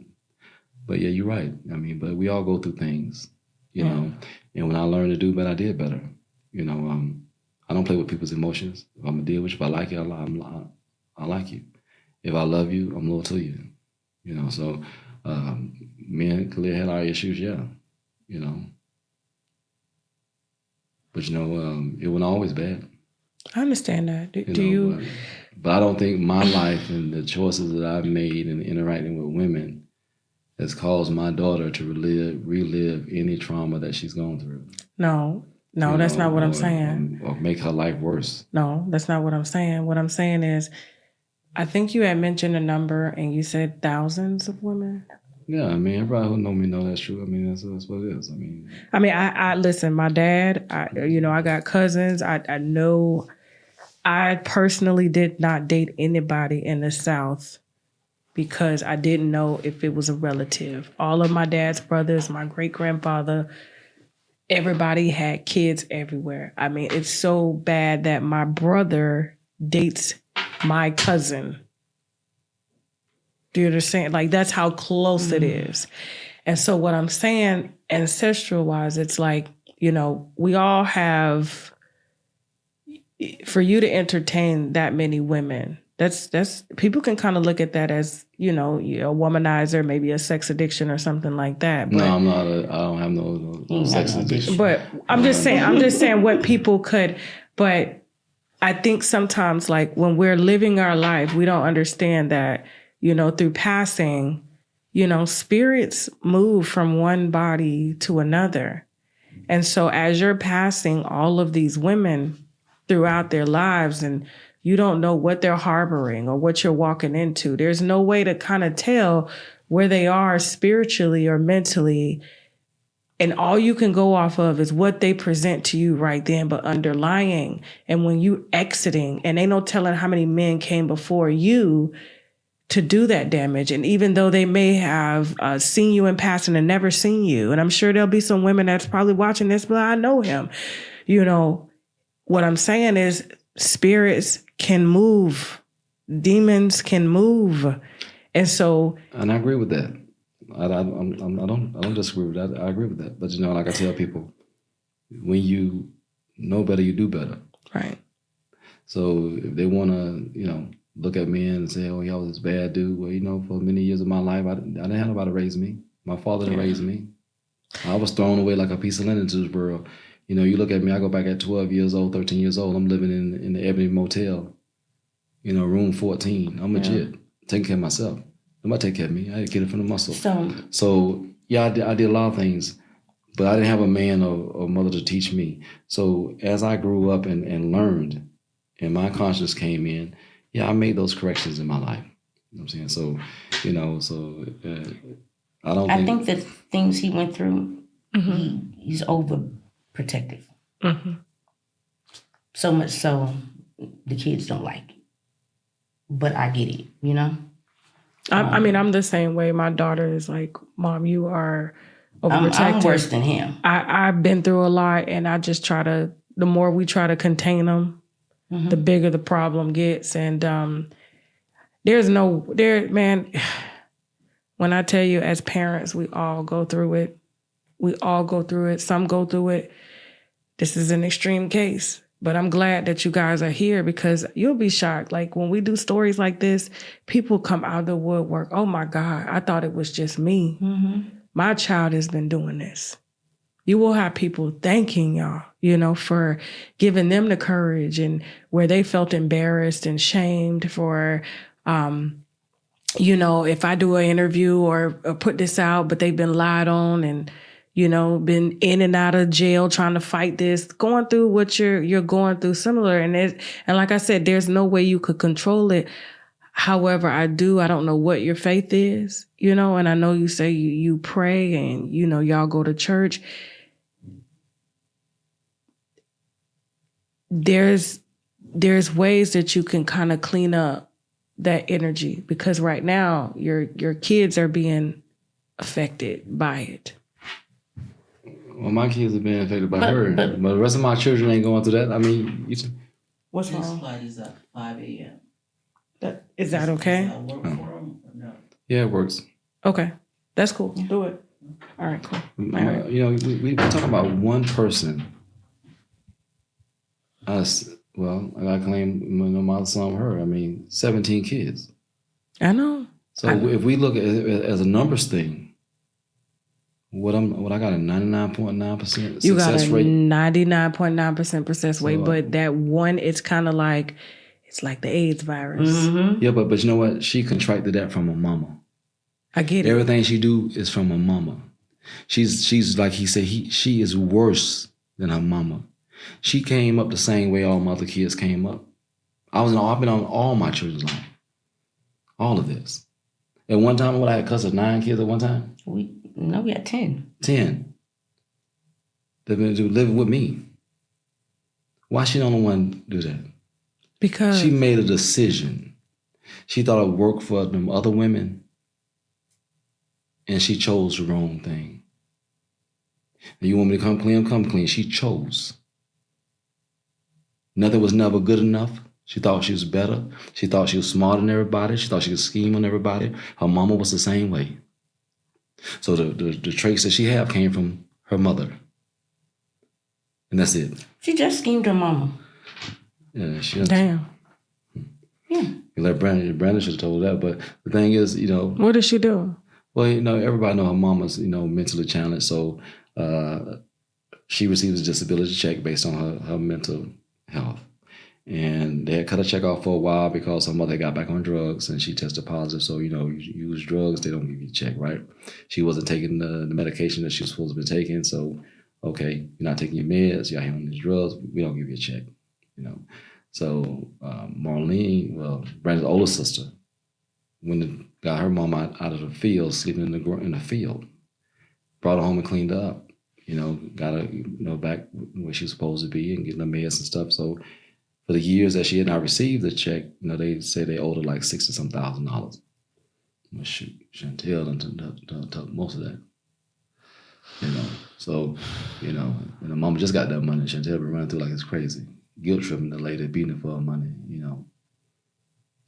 But yeah, you're right. I mean, but we all go through things, know. And when I learned to do better, I did better. I don't play with people's emotions. If I'm gonna deal with you, if I like you, I like you. If I love you, I'm loyal to you. So me and Khalil had our issues, yeah. But it wasn't always bad. I understand that. But I don't think my life and the choices that I've made in interacting with women has caused my daughter to relive any trauma that she's gone through. No, that's not what I'm saying. Or make her life worse. No, that's not what I'm saying. What I'm saying is, I think you had mentioned a number and you said thousands of women. Yeah, I mean, everybody who know me know that's true. I mean, that's what it is. I listen, my dad, I got cousins. I know I personally did not date anybody in the South because I didn't know if it was a relative. All of my dad's brothers, my great-grandfather, everybody had kids everywhere. I mean, it's so bad that my brother dates my cousin. Do you understand? Like, that's how close it is. And so what I'm saying, ancestral-wise, it's like, we all have, for you to entertain that many women, That's people can kind of look at that as, you're a womanizer, maybe a sex addiction or something like that. But, no, I'm not. I don't have no sex addiction. But I'm just saying what people could. But I think sometimes, like when we're living our life, we don't understand that, through passing, spirits move from one body to another. And so as you're passing all of these women throughout their lives, and you don't know what they're harboring or what you're walking into, there's no way to kind of tell where they are spiritually or mentally. And all you can go off of is what they present to you right then, but underlying. And when you exiting, and ain't no telling how many men came before you to do that damage. And even though they may have seen you in passing and never seen you, and I'm sure there'll be some women that's probably watching this, but I know him. What I'm saying is spirits can move. Demons can move. And so... And I agree with that. I don't disagree with that. I agree with that. But like I tell people, when you know better, you do better. Right. So if they want to, look at me and say, "Oh, y'all was this bad dude," well, for many years of my life, I didn't have nobody to raise me. My father didn't raise me. I was thrown away like a piece of linen to this world. You look at me. I go back at 12 years old, 13 years old. I'm living in the Ebony Motel. Room 14. I'm legit taking care of myself. Nobody take care of me. I had to get it from the muscle. So yeah, I did a lot of things, but I didn't have a man or mother to teach me. So as I grew up and learned, and my conscience came in, I made those corrections in my life. You know what I'm saying? So, I think the things he went through, he's overprotective. Mm-hmm. So much so the kids don't like it. But I get it, I'm the same way. My daughter is like, "Mom, you are overprotective." I'm worse than him. I've been through a lot, and I just the more we try to contain them, the bigger the problem gets. And man, when I tell you, as parents, we all go through it. Some go through it. This is an extreme case. But I'm glad that you guys are here, because you'll be shocked. Like when we do stories like this, people come out of the woodwork. "Oh my God, I thought it was just me. My child has been doing this." You will have people thanking y'all, for giving them the courage, and where they felt embarrassed and shamed for, if I do an interview or put this out, but they've been lied on and, been in and out of jail trying to fight this, going through what you're going through similar. And like I said, there's no way you could control it. However, I don't know what your faith is, and I know you say you pray and, y'all go to church. There's ways that you can kind of clean up that energy, because right now your kids are being affected by it. Well, my kids have been affected by her, but the rest of my children ain't going through that. What's wrong? This flight is at 5 a.m. Is that okay? Does that work for them or no? Yeah, it works. Okay, that's cool. Do it. All right, cool. All right. We're talking about one person. Us. Well, I claim my son, her. 17 kids. I know. So if we look at it as a numbers thing, what I got a 99.9% success rate. You got a 99.9% success rate, but that one, it's kind of like, it's like the AIDS virus. Mm-hmm. Yeah, but you know what? She contracted that from her mama. I get it. Everything she do is from her mama. She's like he said, she is worse than her mama. She came up the same way all my other kids came up. I've been on all my children's life. All of this. At one time, I had custody of 9 kids at one time? We had 10. 10. They've been living with me. Why she the only one do that? Because she made a decision. She thought it would work for them other women, and she chose the wrong thing. And you want me to come clean? Come clean. She chose. Nothing was never good enough. She thought she was better. She thought she was smarter than everybody. She thought she could scheme on everybody. Her mama was the same way. So the traits that she have came from her mother. And that's it. She just schemed her mama. Yeah, Damn. Yeah. You let Brandon should have told her that. But the thing is, you know. What did she do? Well, you know, everybody know her mama's, you know, mentally challenged. So she receives a disability check based on her mental health. And they had cut a check off for a while because her mother got back on drugs and she tested positive. So, you know, you use drugs, they don't give you a check, right? She wasn't taking the medication that she was supposed to be taking. So, okay, you're not taking your meds, you're here on these drugs, we don't give you a check, you know. So Marlene, well, Brandon's older sister, got her mom out of the field, sleeping in the field, brought her home and cleaned her up, you know, got her, you know, back where she was supposed to be and getting her meds and stuff. So for the years that she had not received the check, you know, they say they owed her like $60,000. Well, shoot, Chantel done took most of that, you know. So, you know, and the mama just got that money. Chantel been running through like it's crazy, guilt tripping the lady, beating her for her money, you know.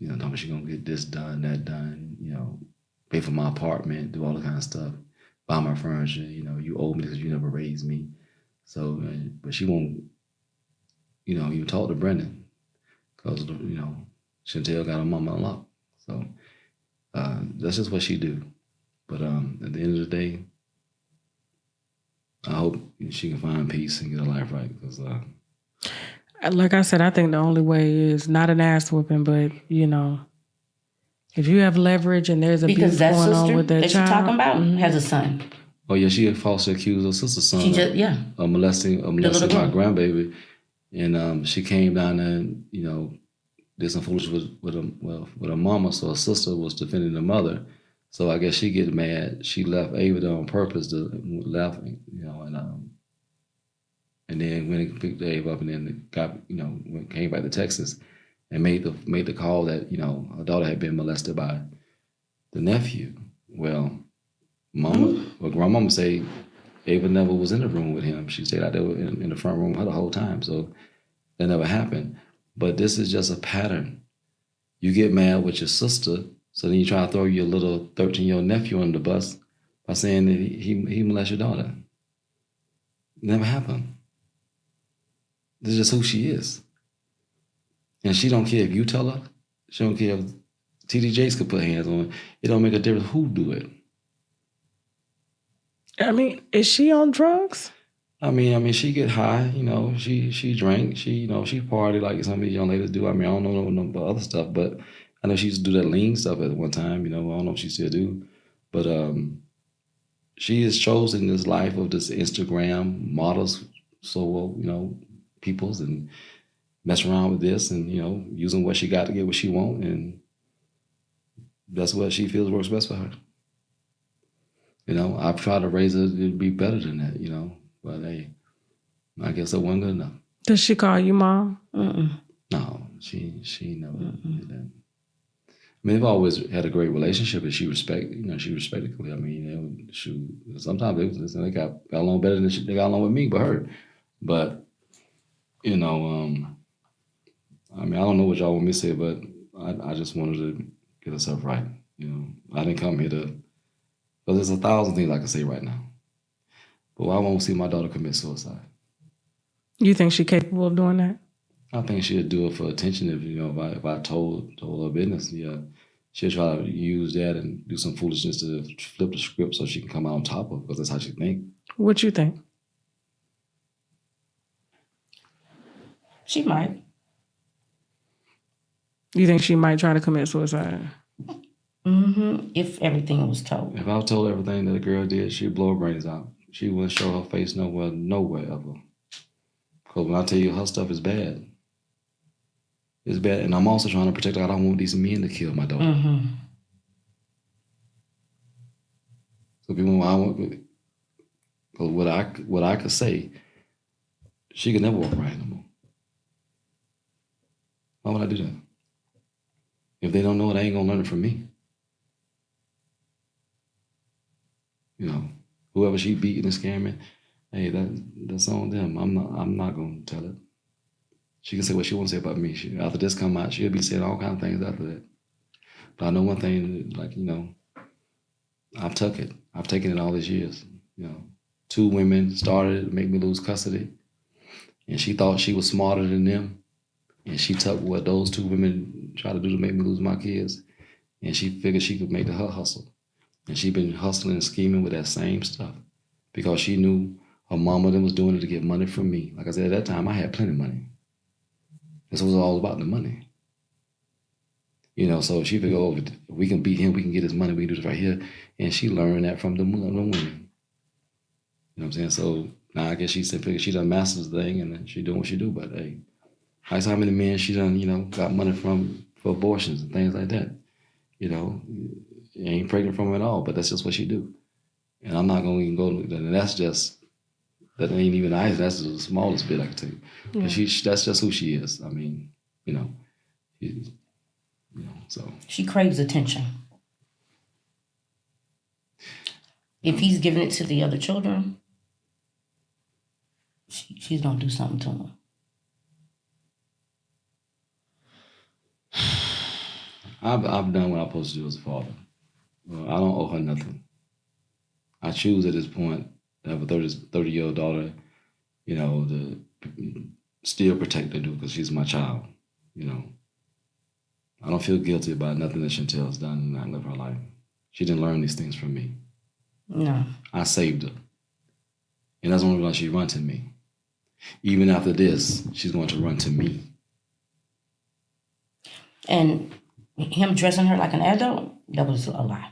You know, talking about she gonna get this done, that done, you know, pay for my apartment, do all the kind of stuff, buy my furniture, you know, you owe me because you never raised me. So, but she won't, you know, even talk to Brendan because, you know, Chantel got her mama unlocked. So that's just what she do. But at the end of the day, I hope she can find peace and get her life right because like I said, I think the only way is not an ass whooping, but, you know, if you have leverage and there's abuse Because that going on sister with that that child. you're talking about has a son. oh yeah, she had falsely accused her sister's son She just, yeah. of molesting my girl. grandbaby, and she came down there and, you know, did some foolishness with her mama. So her sister was defending the mother. So I guess she get mad. She left Ava there on purpose to left, you know, and then went and picked Ava up and then got, you know, came back to Texas and made the call that, you know, her daughter had been molested by the nephew. Well, grandmama say Ava never was in the room with him. She stayed out there in the front room with her the whole time. So that never happened. But this is just a pattern. You get mad with your sister, so then you try to throw your little 13-year-old nephew under the bus by saying that he molested your daughter. Never happened. This is just who she is. And she don't care if you tell her. She don't care if TD Jakes could put hands on it. It don't make a difference who do it. I mean, is she on drugs? I mean, she get high, you know, she drank, she party like some of these young ladies do. I mean, I don't know no about other stuff, but I know she used to do that lean stuff at one time, you know, I don't know if she still do. But she has chosen this life of this Instagram models, so, you know, peoples and mess around with this and, you know, using what she got to get what she want, and that's what she feels works best for her. You know, I've tried to raise her to be better than that, you know. But hey, I guess that wasn't good enough. Does she call you mom? No, she never did that. I mean, they've always had a great relationship, and she respected Chloe. I mean, you know, sometimes they got along better than they got along with me, but her. But you know, I mean, I don't know what y'all want me to say, but I just wanted to get herself right. You know, I didn't come here to. But there's 1,000 things I can say right now. But I won't see my daughter commit suicide. You think she's capable of doing that? I think she'll do it for attention. If I told her business, yeah, she'll try to use that and do some foolishness to flip the script so she can come out on top of it, because that's how she think. What you think? She might. You think she might try to commit suicide? If everything was told. If I told everything that the girl did, she'd blow her brains out. She wouldn't show her face nowhere ever. Because when I tell you her stuff is bad, it's bad. And I'm also trying to protect her. I don't want these men to kill my daughter. So people, what I could say, she could never walk right no more. Why would I do that? If they don't know it, they ain't gonna learn it from me. You know, whoever she beating and scamming, hey, that's on them. I'm not gonna tell it. She can say what she wants to say about me. After this come out, she'll be saying all kinds of things after that. But I know one thing, like, you know, I've taken it all these years. You know, 2 women started to make me lose custody, and she thought she was smarter than them. And she took what those two women tried to do to make me lose my kids, and she figured she could make it her hustle. And she been hustling and scheming with that same stuff because she knew her mama then was doing it to get money from me. Like I said, at that time, I had plenty of money. This was all about the money. You know, so she figured, oh, if we can beat him, we can get his money, we can do this right here. And she learned that from the women. You know what I'm saying? So now I guess she figured she done masters the thing and then she doing what she do. But hey, that's how many men she done, you know, got money from for abortions and things like that. You know, ain't pregnant from it at all, but that's just what she do. And I'm not going to even go, and that ain't even ice. That's the smallest bit I can tell you. Yeah. That's just who she is. I mean, you know, so. She craves attention. If he's giving it to the other children, she's going to do something to him. I've done what I'm supposed to do as a father. I don't owe her nothing. I choose at this point to have a 30-year-old daughter, you know, to still protect her because she's my child, you know. I don't feel guilty about nothing that Chantel's done and I live her life. She didn't learn these things from me. No. I saved her. And that's the only reason she run to me. Even after this, she's going to run to me. And him dressing her like an adult, that was a lie.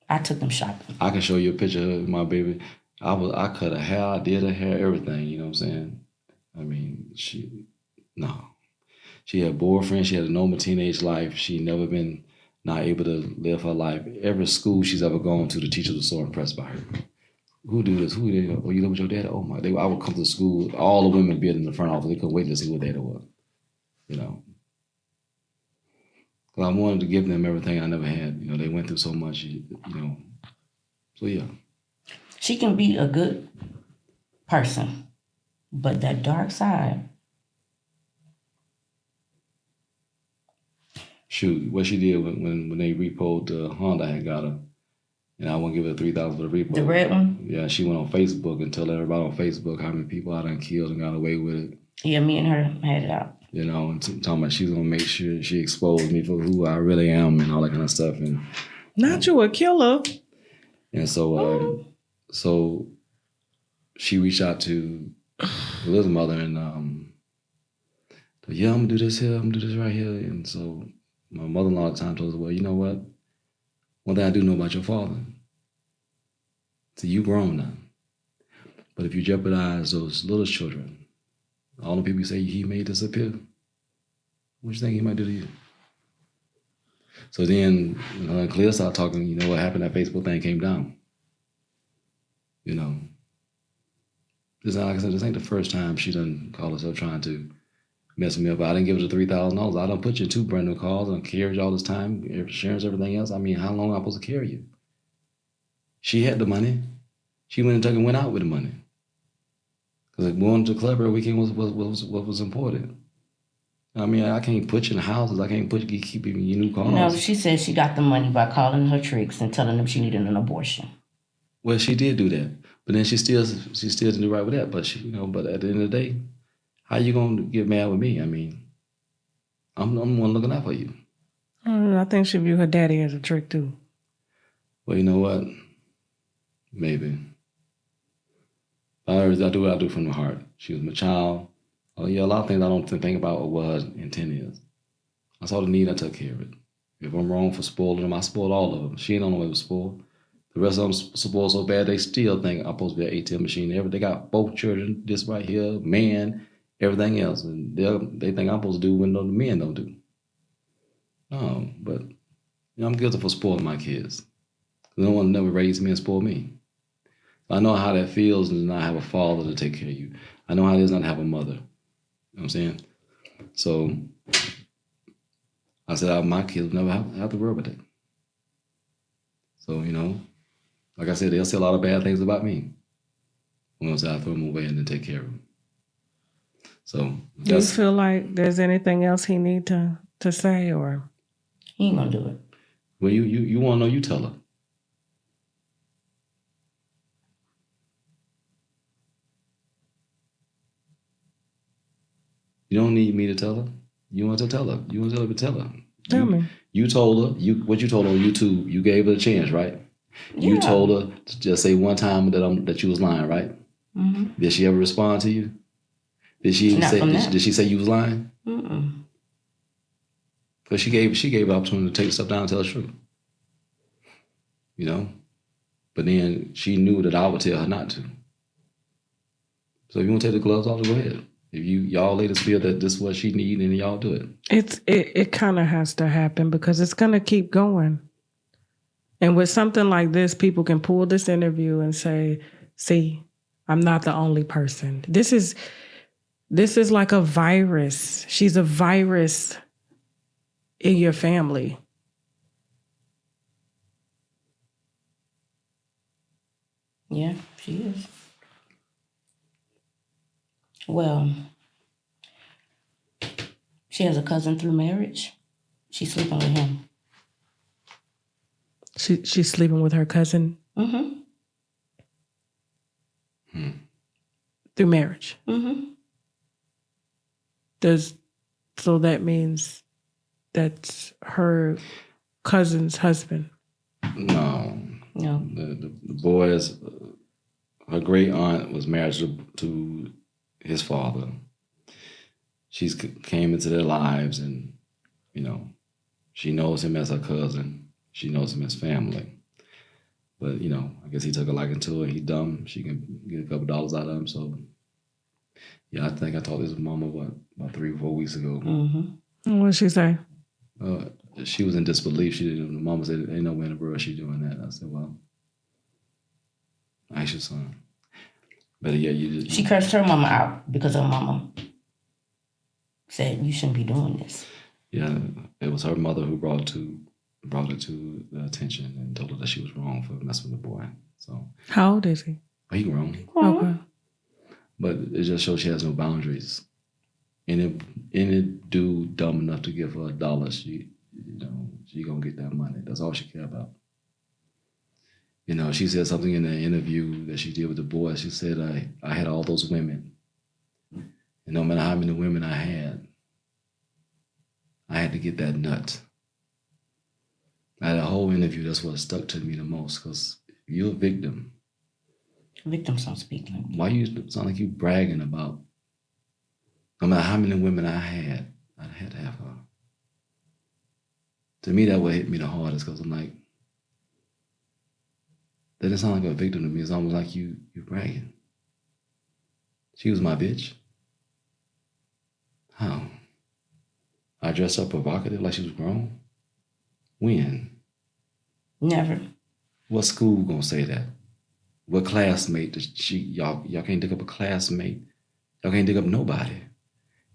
I took them shopping. I can show you a picture of my baby. I cut her hair, I did her hair, everything, you know what I'm saying? I mean, she had a boyfriend, she had a normal teenage life. She never been not able to live her life. Every school she's ever gone to, the teachers were so impressed by her. Who do this? Who did? Oh, you live with your dad? Oh my! I would come to school. All the women be in the front office. They couldn't wait to see what dad was. You know, because I wanted to give them everything I never had. You know, they went through so much. You know, so yeah. She can be a good person, but that dark side. Shoot, what she did when they repoed the Honda I had got her, and I wouldn't give her $3,000 for the repo. The red one? Yeah, she went on Facebook and told everybody on Facebook how many people I done killed and got away with it. Yeah, me and her had it out. You know, and talking about she's gonna make sure she exposed me for who I really am and all that kind of stuff. And not you a killer. And so, so she reached out to Liz's mother and yeah, I'm gonna do this here, I'm gonna do this right here. And so my mother-in-law at the time told us, well, you know what? One thing I do know about your father, so you grown now. But if you jeopardize those little children, all the people you say he may disappear, what do you think he might do to you? So then when Cleo started talking, you know what happened, that Facebook thing came down. You know. This, like I said, this ain't the first time she done called herself trying to mess me up. I didn't give her the $3,000. I done put you in 2 brand new cars and carried you all this time, insurance, everything else. I mean, how long am I supposed to carry you? She had the money. She went and went out with the money. Because going to the club every weekend was what was important. I mean, I can't put you in houses. I can't keep you in your new cars. No, she said she got the money by calling her tricks and telling them she needed an abortion. Well, she did do that, but then she still didn't do right with that. But but at the end of the day, how you gonna get mad with me? I mean, I'm the one looking out for you. I think she viewed her daddy as a trick too. Well, you know what? Maybe. I do what I do from the heart. She was my child. Oh yeah, a lot of things I don't think about what her intent is. I saw the need, I took care of it. If I'm wrong for spoiling them, I spoiled all of them. She ain't on the way to spoil. The rest of them spoiled so bad, they still think I'm supposed to be an ATM machine. They got both children, this right here, man, everything else. And they think I'm supposed to do what the men don't do. But I'm guilty for spoiling my kids. No one never raised me and spoiled me. I know how that feels to not have a father to take care of you. I know how it is not to have a mother. You know what I'm saying? So I said, my kids will never have to worry about that. So, like I said, they'll say a lot of bad things about me. Once I throw them away and then take care of them. So do you feel like there's anything else he need to say, or he ain't gonna do it? Well, you want to know? You tell her. You don't need me to tell her. You want to tell her. You want to tell her to tell her. Tell me. You told her. What you told her on YouTube. You gave her a chance, right? You told her to just say one time that you was lying, right? Mm-hmm. Did she ever respond to you? Did she even say? Did she say you was lying? Because she gave an opportunity to take stuff down and tell the truth. You know, but then she knew that I would tell her not to. So if you want to take the gloves off, go ahead. If y'all ladies feel that this is what she needs, then y'all do it. It kind of has to happen because it's gonna keep going. And with something like this, people can pull this interview and say, "See, I'm not the only person. This is like a virus. She's a virus in your family." Yeah, she is. Well, she has a cousin through marriage. She's sleeping with him. She's sleeping with her cousin? Mm-hmm. Through marriage? Mm-hmm. So that means that's her cousin's husband? No. The boys, her great aunt was married to his father. She's came into their lives, and you know, she knows him as her cousin. She knows him as family. But you know, I guess he took a liking to her. He dumb. She can get a couple dollars out of him. So yeah, I think I talked to his mama about 3 or 4 weeks ago. Mm-hmm. What did she say? She was in disbelief. She didn't. The mama said, "Ain't no way in the world she doing that." I said, "Well, I your son." But yeah, She cursed her mama out because her mama said you shouldn't be doing this. Yeah, it was her mother who brought it to the attention and told her that she was wrong for messing with the boy. So how old is he? He grown. Okay. But it just shows she has no boundaries. Any dude dumb enough to give her $1, she gonna get that money. That's all she care about. You know, she said something in the interview that she did with the boys. She said, I had all those women. And no matter how many women I had to get that nut. I had a whole interview. That's what stuck to me the most, because you're a victim. Victims don't speak like that. Why you sound like you bragging about, no matter how many women I had to have her. To me, that would hit me the hardest, because I'm like, that doesn't sound like a victim to me. It's almost like you bragging. She was my bitch. How? I dressed up provocative like she was grown? When? Never. What school gonna say that? What classmate y'all can't dig up a classmate? Y'all can't dig up nobody.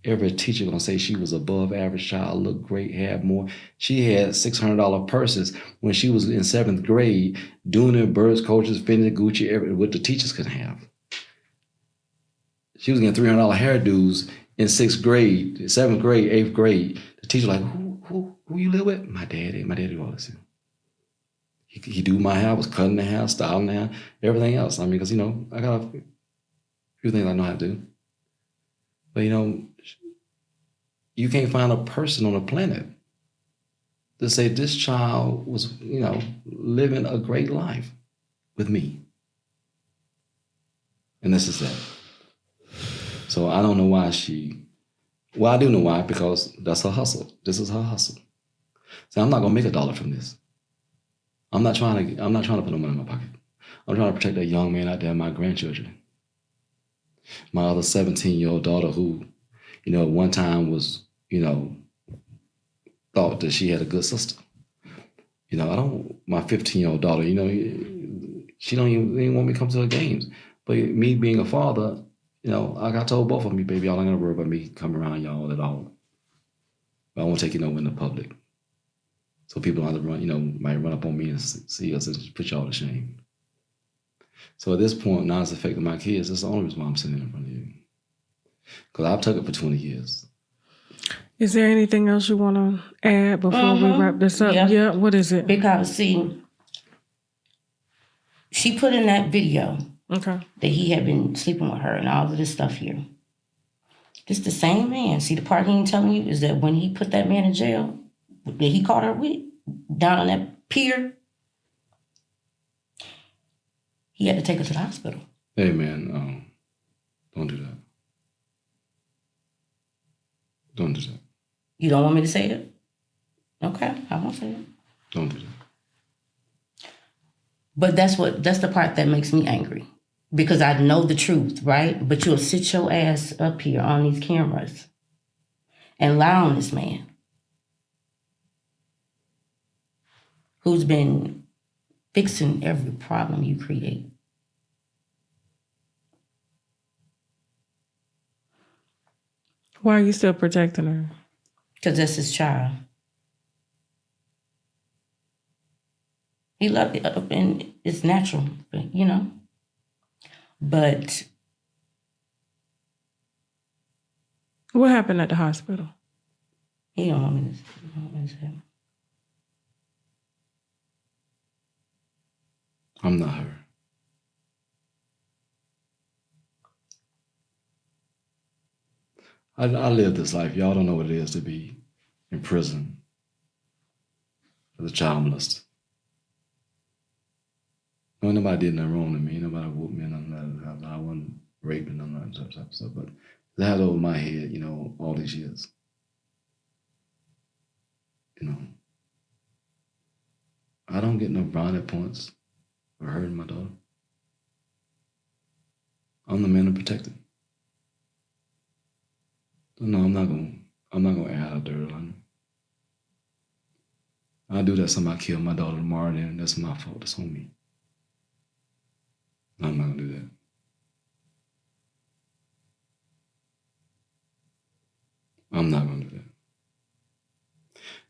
Every teacher gonna say she was above average child, looked great, had more. She had $600 purses when she was in 7th grade, doing her birds, coaches, Fendi, Gucci, what the teachers couldn't have. She was getting $300 hairdos in 6th grade, 7th grade, 8th grade. The teacher like, who you live with? My daddy always. He do my hair, was cutting the hair, styling the hair, everything else. I mean, because, I got a few things I know how to do. But, you can't find a person on the planet to say this child was, living a great life with me. And this is that. So I don't know why I do know why, because that's her hustle. This is her hustle. So I'm not gonna make $1 from this. I'm not trying to put no money in my pocket. I'm trying to protect that young man out there, my grandchildren. My other 17-year-old daughter who, at one time was, thought that she had a good sister. My 15-year-old daughter, she don't even want me to come to her games. But me being a father, like I told both of them, baby, y'all ain't gonna worry about me coming around y'all at all. But I won't take you nowhere in the public. So people don't have to run, might run up on me and see us and put y'all to shame. So at this point, now it's affecting my kids. That's the only reason why I'm sitting in front of you. Because I've took it for 20 years. Is there anything else you want to add before we wrap this up? Yeah, what is it? Because, see, she put in that video that he had been sleeping with her and all of this stuff here. It's the same man. See, the part he ain't telling you is that when he put that man in jail, that he caught her with, down on that pier, he had to take her to the hospital. Hey, man, don't do that. Don't do that. You don't want me to say it? Okay, I won't say it. Don't do that. But that's the part that makes me angry. Because I know the truth, right? But you'll sit your ass up here on these cameras and lie on this man who's been fixing every problem you create. Why are you still protecting her? Because that's his child. He loved it, and it's natural, you know. But What happened at the hospital? he don't want me to say. I'm not her. I live this life. Y'all don't know what it is to be in prison as a child molester. No, nobody did nothing wrong to me. Nobody whooped me or nothing like that. I wasn't raped and none of that type of stuff. But that had over my head, you know, all these years. You know, I don't get no brownie points for hurting my daughter. I'm the man to protect her. No, I'm not gonna add a dirt on her. I do that, somebody kill my daughter tomorrow, then that's my fault. That's on me. I'm not gonna do that. I'm not gonna do that.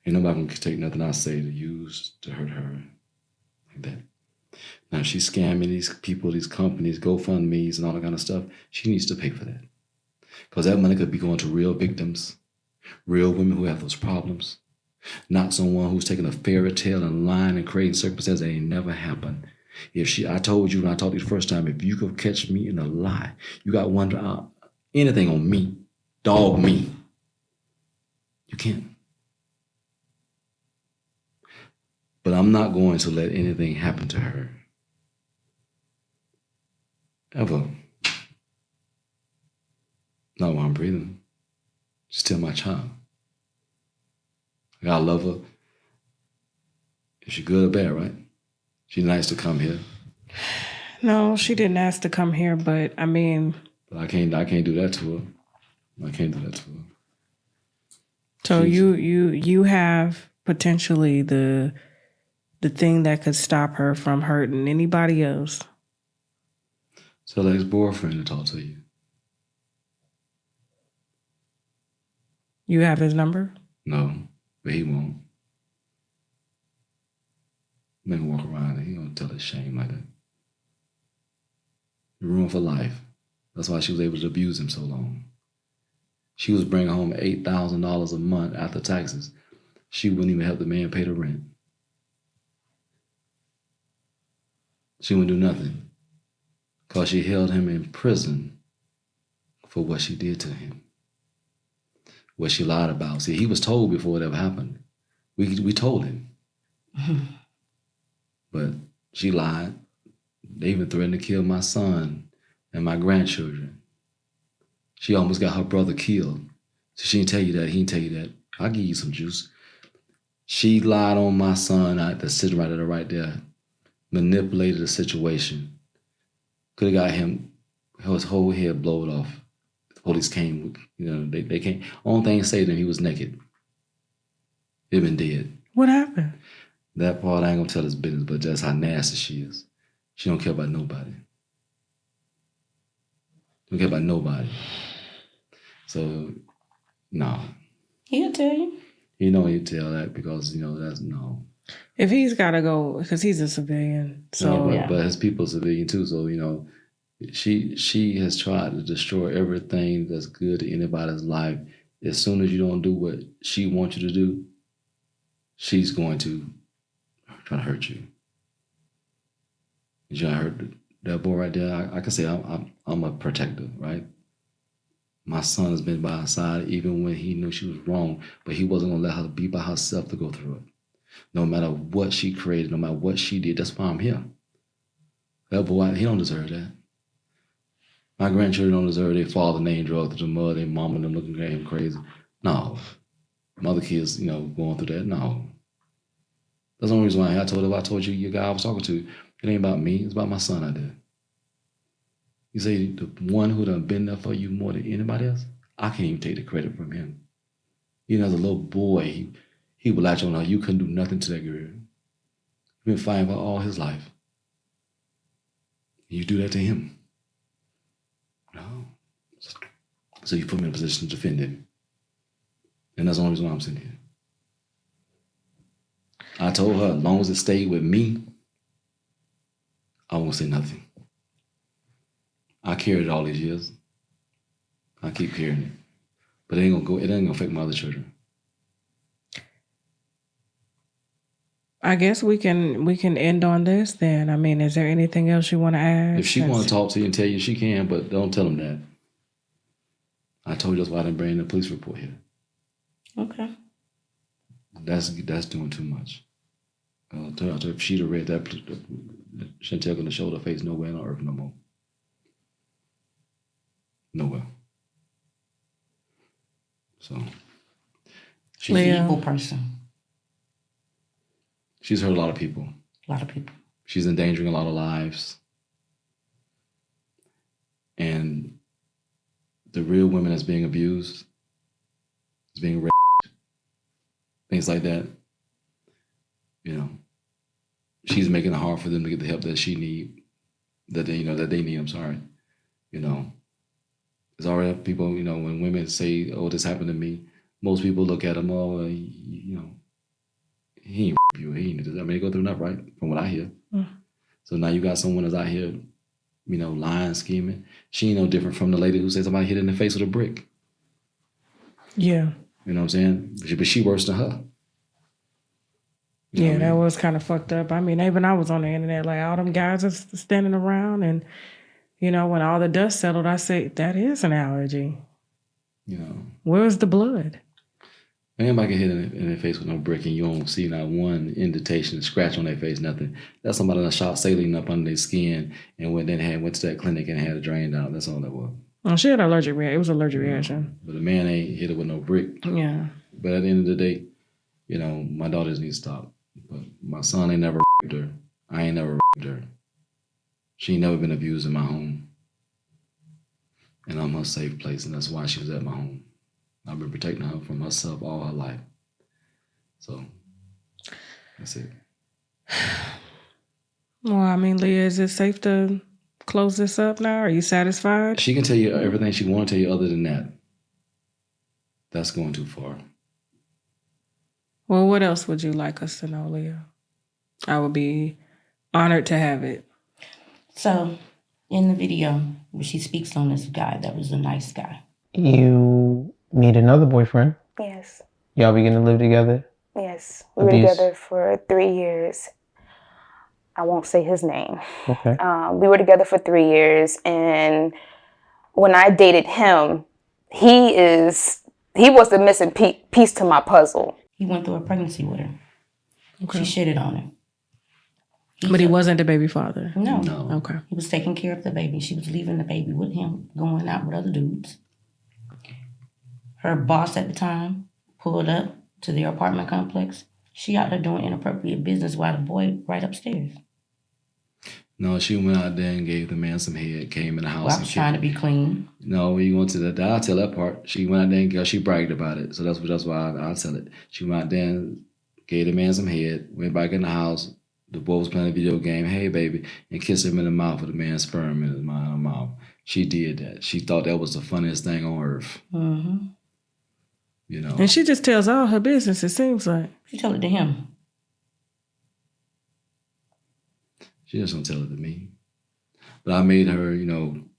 Ain't nobody gonna take nothing I say to use to hurt her like that. Now, if she's scamming these people, these companies, GoFundMe's and all that kind of stuff, she needs to pay for that. Because that money could be going to real victims, real women who have those problems, not someone who's taking a fairy tale and lying and creating circumstances that ain't never happened. I told you when I talked to you the first time, if you could catch me in a lie, you got one anything on me, dog me, you can't. But I'm not going to let anything happen to her. Ever. Not while I'm breathing. She's still my child. I gotta love her. Is she good or bad, right? She's nice to come here. No, she didn't ask to come here, but I mean... But I can't do that to her. I can't do that to her. So you have potentially the thing that could stop her from hurting anybody else. Tell the ex-boyfriend to talk to you. You have his number? No, but he won't. Make him walk around and he don't tell his shame like that. You're ruined for life. That's why she was able to abuse him so long. She was bringing home $8,000 a month after taxes. She wouldn't even help the man pay the rent. She wouldn't do nothing because she held him in prison for what she did to him, what she lied about. See, he was told before it ever happened. We told him. But she lied. They even threatened to kill my son and my grandchildren. She almost got her brother killed. So she didn't tell you that. He didn't tell you that. I'll give you some juice. She lied on my son that's sitting right there. Manipulated the situation. Could have got him, his whole head blowed off. The police came, they came. Only thing saved him, he was naked. He'd been dead. What happened? That part I ain't gonna tell his business, but that's how nasty she is. She don't care about nobody. Don't care about nobody. So, no. He'll tell you. He'll tell that because, that's no. If he's got to go, because he's a civilian. So, no, but his people are civilian too. So, she has tried to destroy everything that's good to anybody's life. As soon as you don't do what she wants you to do, she's going to try to hurt you. You trying to hurt that boy right there? I can say I'm a protector, right? My son has been by her side even when he knew she was wrong, but he wasn't going to let her be by herself to go through it. No matter what she created, no matter what she did, that's why I'm here. That boy, he don't deserve that. My grandchildren don't deserve their father name drugged through the mud, their mama and them looking at him crazy. No. Mother kids, going through that. No. That's the only reason why I told you, your guy I was talking to, it ain't about me, it's about my son out there. You say the one who done been there for you more than anybody else, I can't even take the credit from him. Even as a little boy, he would latch on her. You couldn't do nothing to that girl. He's been fighting for all his life. You do that to him. No. So you put me in a position to defend him. And that's the only reason why I'm sitting here. I told her, as long as it stayed with me, I won't say nothing. I carried it all these years. I keep carrying it. But it ain't gonna affect my other children. I guess we can end on this then. I mean, is there anything else you want to add? If she want to talk to you and tell you, she can, but don't tell them that. I told you that's why I didn't bring the police report here. Okay. That's doing too much. I told her if she'd have read that, Chantel gonna show her face nowhere on earth no more. Nowhere. So She's an evil person. She's hurt a lot of people. A lot of people. She's endangering a lot of lives. And the real women that's being abused, is being raped, things like that, she's making it hard for them to get the help that they need, I'm sorry. It's already people, when women say, oh, this happened to me, most people look at them, oh, he ain't you. He ain't, they go through enough, right? From what I hear. Mm. So now you got someone that's out here, lying, scheming. She ain't no different from the lady who said somebody hit her in the face with a brick. Yeah. You know what I'm saying? But she worse than her. Yeah, that was kind of fucked up. I mean, even I was on the internet, like all them guys are standing around and, when all the dust settled, I said, that is an allergy. Where's the blood? Anybody get hit in their face with no brick and you don't see not one indentation, scratch on their face, nothing. That's somebody that shot saline up under their skin and went to that clinic and had it drained out. That's all that was. Well, she had an allergic reaction. It was an allergic reaction. But the man ain't hit her with no brick. Yeah. But at the end of the day, my daughters need to stop. But my son ain't never raped her. I ain't never raped her. She ain't never been abused in my home. And I'm her safe place, and that's why she was at my home. I've been protecting her from herself all her life. So, that's it. Well, I mean, Leah, is it safe to close this up now? Are you satisfied? She can tell you everything she want to tell you other than that. That's going too far. Well, what else would you like us to know, Leah? I would be honored to have it. So, in the video, where she speaks on this guy that was a nice guy. You meet another boyfriend. Yes. Y'all begin to live together? Yes. We were together for 3 years. I won't say his name. Okay. We were together for 3 years, and when I dated him, he was the missing piece to my puzzle. He went through a pregnancy with her. Okay. She shitted on him. But he wasn't the baby father? No. Okay. He was taking care of the baby. She was leaving the baby with him, going out with other dudes. Her boss at the time pulled up to their apartment complex. She out there doing inappropriate business while the boy right upstairs. No, she went out there and gave the man some head, came in the house. Well, I was trying to be clean. No, you went to that. I'll tell that part. She went out there and she bragged about it. So that's why I'll tell it. She went out there and gave the man some head, went back in the house. The boy was playing a video game, hey, baby, and kissed him in the mouth with the man's sperm in his mouth. She did that. She thought that was the funniest thing on earth. Mm-hmm. And she just tells all her business, it seems like. She told it to him. She just don't tell it to me. But I made her,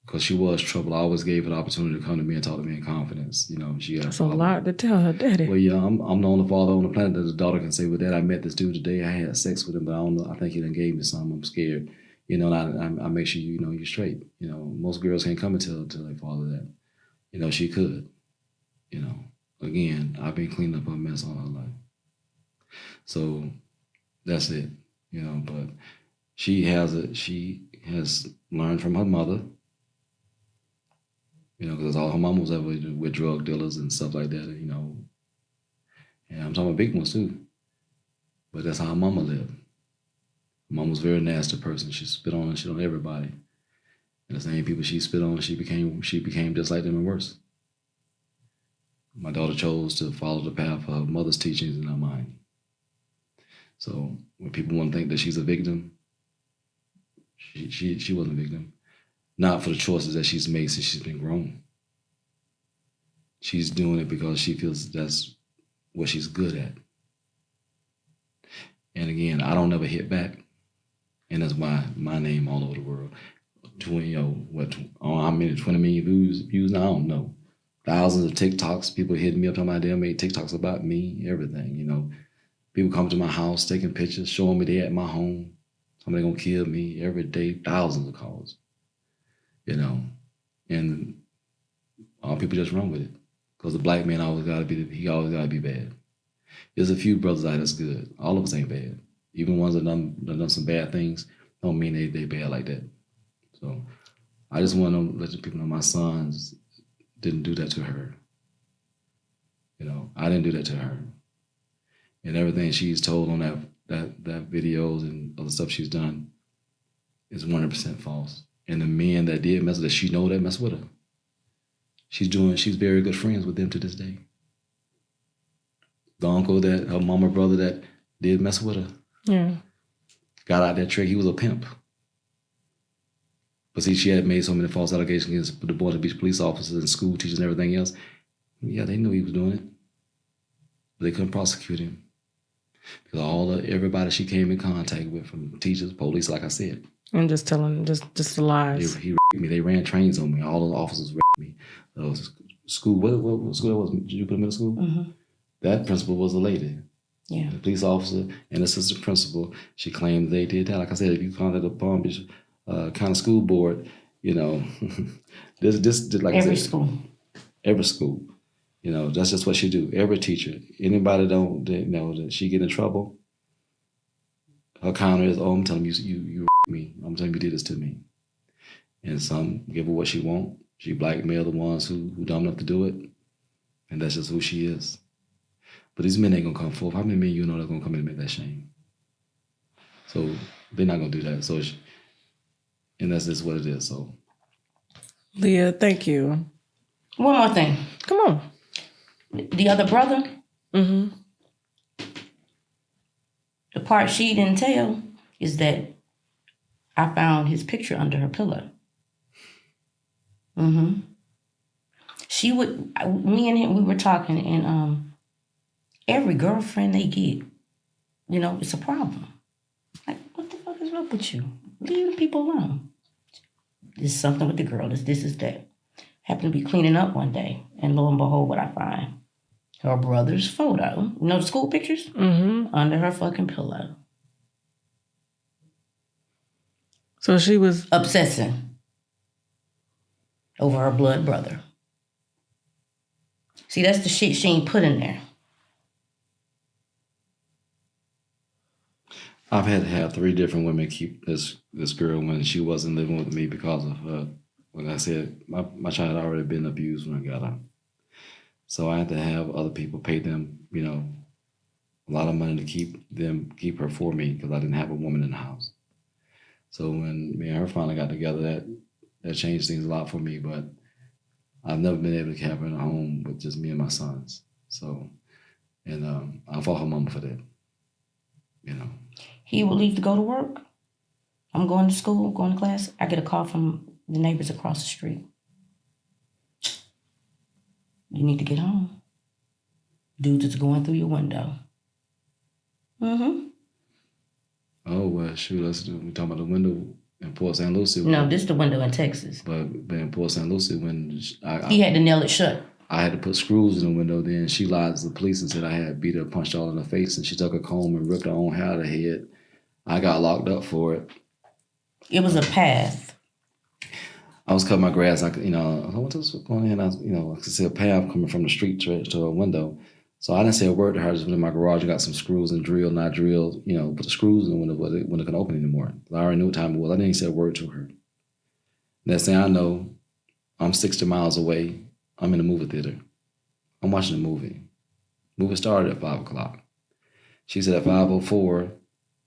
because she was trouble, I always gave her the opportunity to come to me and talk to me in confidence. She got That's a lot to tell her daddy. Well, yeah, I'm the only father on the planet that the daughter can say, well, Dad, I met this dude today. I had sex with him, but I don't know. I think he done gave me something. I'm scared. And I make sure, you're straight. Most girls can't come and tell their father that. she could. Again, I've been cleaning up her mess all her life. So that's it, but she has learned from her mother, because all her mama was ever with drug dealers and stuff like that, and I'm talking about big ones too. But that's how her mama lived. Her mom was a very nasty person. She spit on and shit on everybody. And the same people she spit on, she became just like them and worse. My daughter chose to follow the path of her mother's teachings and not mine. So when people want to think that she's a victim, she wasn't a victim. Not for the choices that she's made since she's been grown. She's doing it because she feels that's what she's good at. And again, I don't ever hit back. And that's why my name all over the world. 20 million views now? I don't know. Thousands of TikToks, people hitting me up talking about they made TikToks about me, everything, People come to my house, taking pictures, showing me they at my home. Somebody gonna kill me every day, thousands of calls. And all people just run with it. Because the black man always gotta be bad. There's a few brothers out that's good. All of us ain't bad. Even ones that done some bad things don't mean they bad like that. So I just want to let the people know my sons didn't do that to her. I didn't do that to her. And everything she's told on that videos and other stuff she's done is 100% false. And the men that did mess with her, she know that mess with her. She's very good friends with them to this day. The uncle her mama brother that did mess with her. Yeah. Got out that trick, he was a pimp. But see, she had made so many false allegations against the Boynton Beach police officers and school teachers and everything else. Yeah, they knew he was doing it. But they couldn't prosecute him. Because everybody she came in contact with, from teachers, police, like I said. And just telling, just the lies. He raped me. They ran trains on me. All the officers raped me. School, what school that was? Jupiter Middle School? Mm-hmm. That principal was a lady. Yeah. The police officer and assistant principal, she claimed they did that. Like I said, if you contact the Palm Beach County School Board, this like every I said, school. Every school. That's just what she do. Every teacher. Anybody that she get in trouble, her counter is, I'm telling you me. I'm telling you did this to me. And some give her what she want. She blackmail the ones who dumb enough to do it. And that's just who she is. But these men ain't gonna come forth. How many men they're gonna come in and make that shame? So they're not gonna do that. So, and that's just what it is. So, Leah, thank you. One more thing. Come on. The other brother. Mm-hmm. The part she didn't tell is that I found his picture under her pillow. Mm-hmm. Me and him, we were talking, and every girlfriend they get, it's a problem. Like, what the fuck is up with you? Leave the people alone. There's something with the girl. This is that. Happened to be cleaning up one day, and lo and behold, what I find. Her brother's photo, the school pictures? Mm-hmm. Under her fucking pillow. So she was obsessing over her blood brother. See, that's the shit she ain't put in there. I've had to have 3 different women keep this girl when she wasn't living with me because of her. Like I said, my child had already been abused when I got out. So I had to have other people pay them, a lot of money to keep her for me because I didn't have a woman in the house. So when me and her finally got together, that changed things a lot for me. But I've never been able to have her in a home with just me and my sons. So, and I fought her mama for that. He would leave to go to work. I'm going to school, going to class. I get a call from the neighbors across the street. You need to get home. Dude is going through your window. Mm-hmm. Oh, well, shoot, we talking about the window in Port St. Lucie. No, this is the window in Texas. But in Port St. Lucie, when he had to nail it shut. I had to put screws in the window. Then she lied to the police and said I had beat her, punched her all in the face, and she took a comb and ripped her own hair out of her head. I got locked up for it. It was a path. I was cutting my grass. I went to going in. I could see a path coming from the street to a window. So I didn't say a word to her. I just went in my garage and got some screws and drilled. And I drilled, put the screws in the window when it couldn't open anymore. I already knew what time it was. I didn't even say a word to her. Next thing I know, I'm 60 miles away. I'm in the movie theater. I'm watching a movie. Movie started at 5 o'clock. She said at 5:04,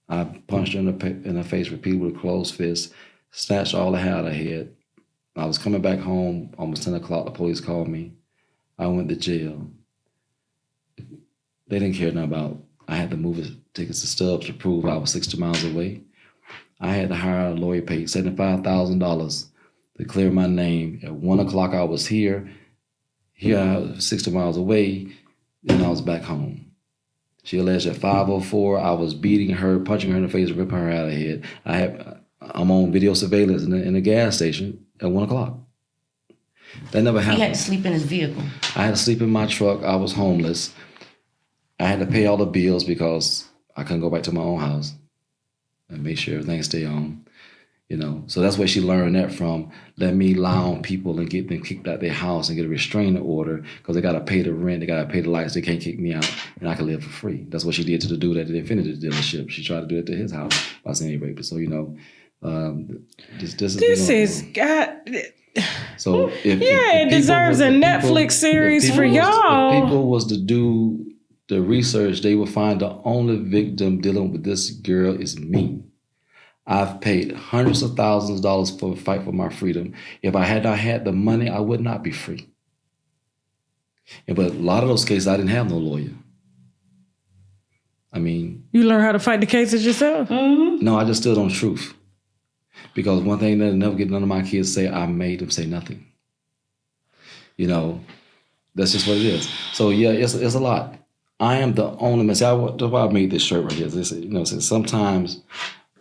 I punched her in the face repeatedly with a closed fist, snatched all the hair out of her head. I was coming back home, almost 10 o'clock, the police called me. I went to jail. They didn't care nothing about, I had to move his tickets to Stubbs to prove I was 60 miles away. I had to hire a lawyer, paid $75,000 to clear my name. At 1 o'clock, I was here. Here I was 60 miles away, and I was back home. She alleged at 5:04, I was beating her, punching her in the face, ripping her out of her head. I'm on video surveillance in the gas station at 1 o'clock. That never happened. He had to sleep in his vehicle. I had to sleep in my truck. I was homeless. I had to pay all the bills because I couldn't go back to my own house and make sure everything stayed on. So that's where she learned that from. Let me lie on people and get them kicked out their house and get a restraining order because they got to pay the rent, they got to pay the lights, they can't kick me out, and I can live for free. That's what she did to the dude at the Infinity dealership. She tried to do it to his house by saying rape. So, this is God. So it deserves a Netflix series for y'all. If people was to do the research, they would find the only victim dealing with this girl is me. I've paid hundreds of thousands of dollars for a fight for my freedom. If I had not had the money, I would not be free. But a lot of those cases, I didn't have no lawyer. You learn how to fight the cases yourself? Mm-hmm. No, I just stood on truth. Because one thing that I'll never get none of my kids say, I made them say nothing. That's just what it is. So yeah, it's a lot. I am the only message. That's why I made this shirt right here. Sometimes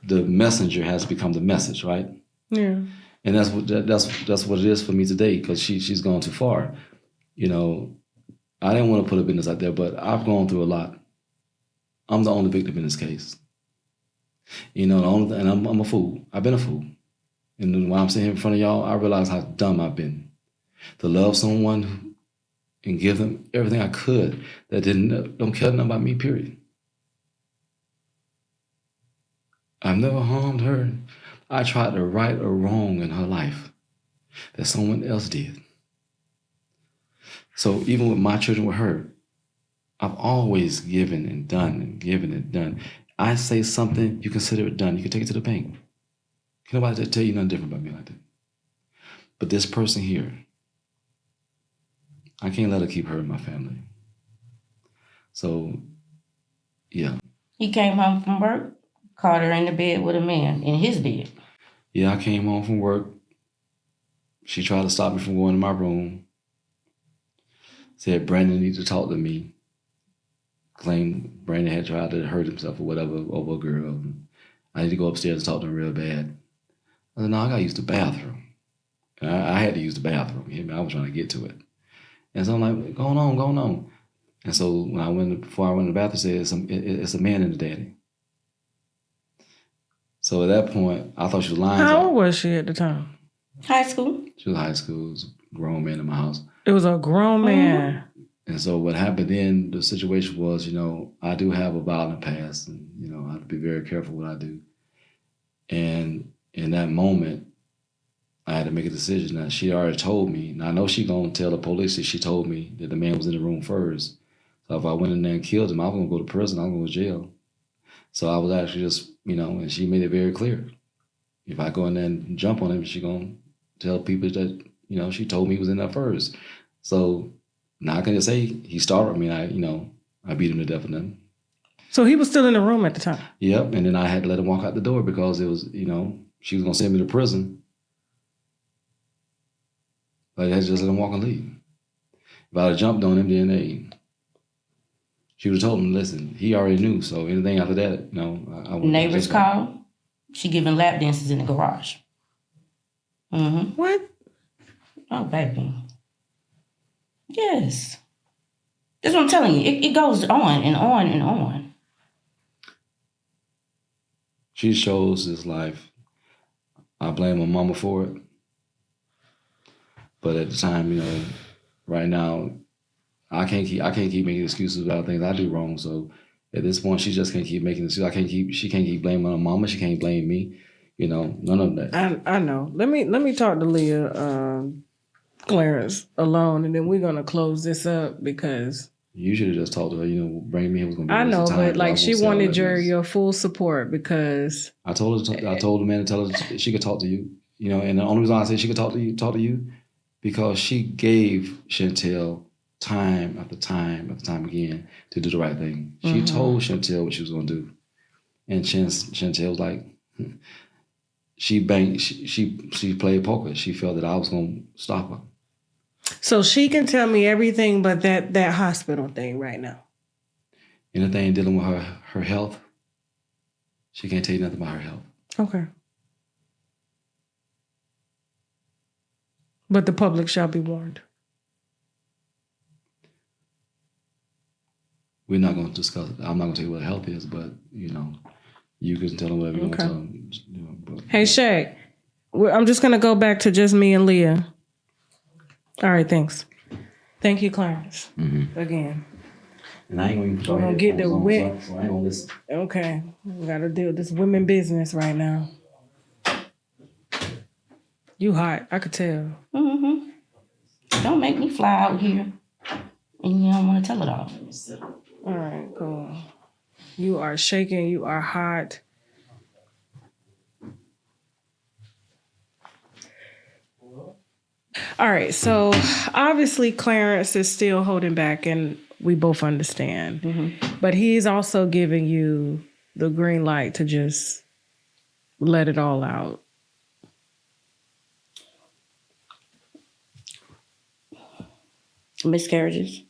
the messenger has become the message, right? Yeah. And that's what it is for me today, because she's gone too far. I didn't want to put a business out there, but I've gone through a lot. I'm the only victim in this case. And I'm a fool. I've been a fool. And when I'm sitting here in front of y'all, I realize how dumb I've been. To love someone and give them everything I could that don't care nothing about me, period. I've never harmed her. I tried to right a wrong in her life that someone else did. So even with my children with her, I've always given and done and given and done. I say something, you consider it done. You can take it to the bank. Can nobody tell you nothing different about me like that? But this person here, I can't let her keep hurting my family. So, yeah. He came home from work, caught her in the bed with a man, in his bed. Yeah, I came home from work. She tried to stop me from going to my room. Said Brandon needs to talk to me. Claimed Brandon had tried to hurt himself or whatever over a girl. I need to go upstairs and talk to him real bad. I said, no, I got to use the bathroom. And I had to use the bathroom. I was trying to get to it. And so I'm like, going on. And so before I went to the bathroom, I said, it's a man in the daddy. So at that point, I thought she was lying. How old was she at the time? High school. She was high school. It was a grown man in my house. It was a grown man. And so what happened then, the situation was, I do have a violent past, and, I have to be very careful what I do. And in that moment, I had to make a decision that she already told me. And I know she gonna tell the police that she told me that the man was in the room first. So if I went in there and killed him, I was gonna go to prison, I was gonna go to jail. So I was actually just, and she made it very clear. If I go in there and jump on him, she gonna tell people that, she told me he was in there first. So now I can just say he startled me and I beat him to death and nothing. So he was still in the room at the time? Yep, and then I had to let him walk out the door because it was, she was gonna send me to prison. But I had to just let him walk and leave. If I had jumped on him, then she would have told him, listen, he already knew, so anything after that, I wouldn't. Neighbors called. She giving lap dances in the garage. Mm-hmm. What? Oh, baby. Yes. That's what I'm telling you. It goes on and on and on. She chose this life. I blame her mama for it. But at the time, right now, I can't keep making excuses about things I do wrong. So at this point, she just can't keep making excuses. She can't keep blaming her mama. She can't blame me. None of that. I know. Let me talk to Leah, Clarence alone, and then we're gonna close this up because You should have just talked to her. Bring me here was gonna be. I know, but like she wanted your your full support because I told the man to tell her she could talk to you. And the only reason I say she could talk to you, because she gave Chantel time after time after time again to do the right thing. She told Chantel what she was gonna do, and Chantel was like, she banked. She played poker. She felt that I was gonna stop her. so she can tell me everything but that hospital thing right now. Anything dealing with her health, she can't tell you nothing about her health. Okay. But the public shall be warned. We're not going to discuss it. I'm not going to tell you what health is, but, you can tell them whatever you want to tell them. Hey, Shaq, I'm just going to go back to just me and Leah. All right, thanks. Thank you, Clarence. Again. And I ain't going to We're going to get the win. So I ain't going to listen. Okay. We got to deal with this women business right now. You hot. I could tell. Don't make me fly out here and you don't want to tell it all. All right, cool. You are shaking. You are hot. All right, so obviously Clarence is still holding back, and we both understand. But he's also giving you the green light to just let it all out. Miscarriages.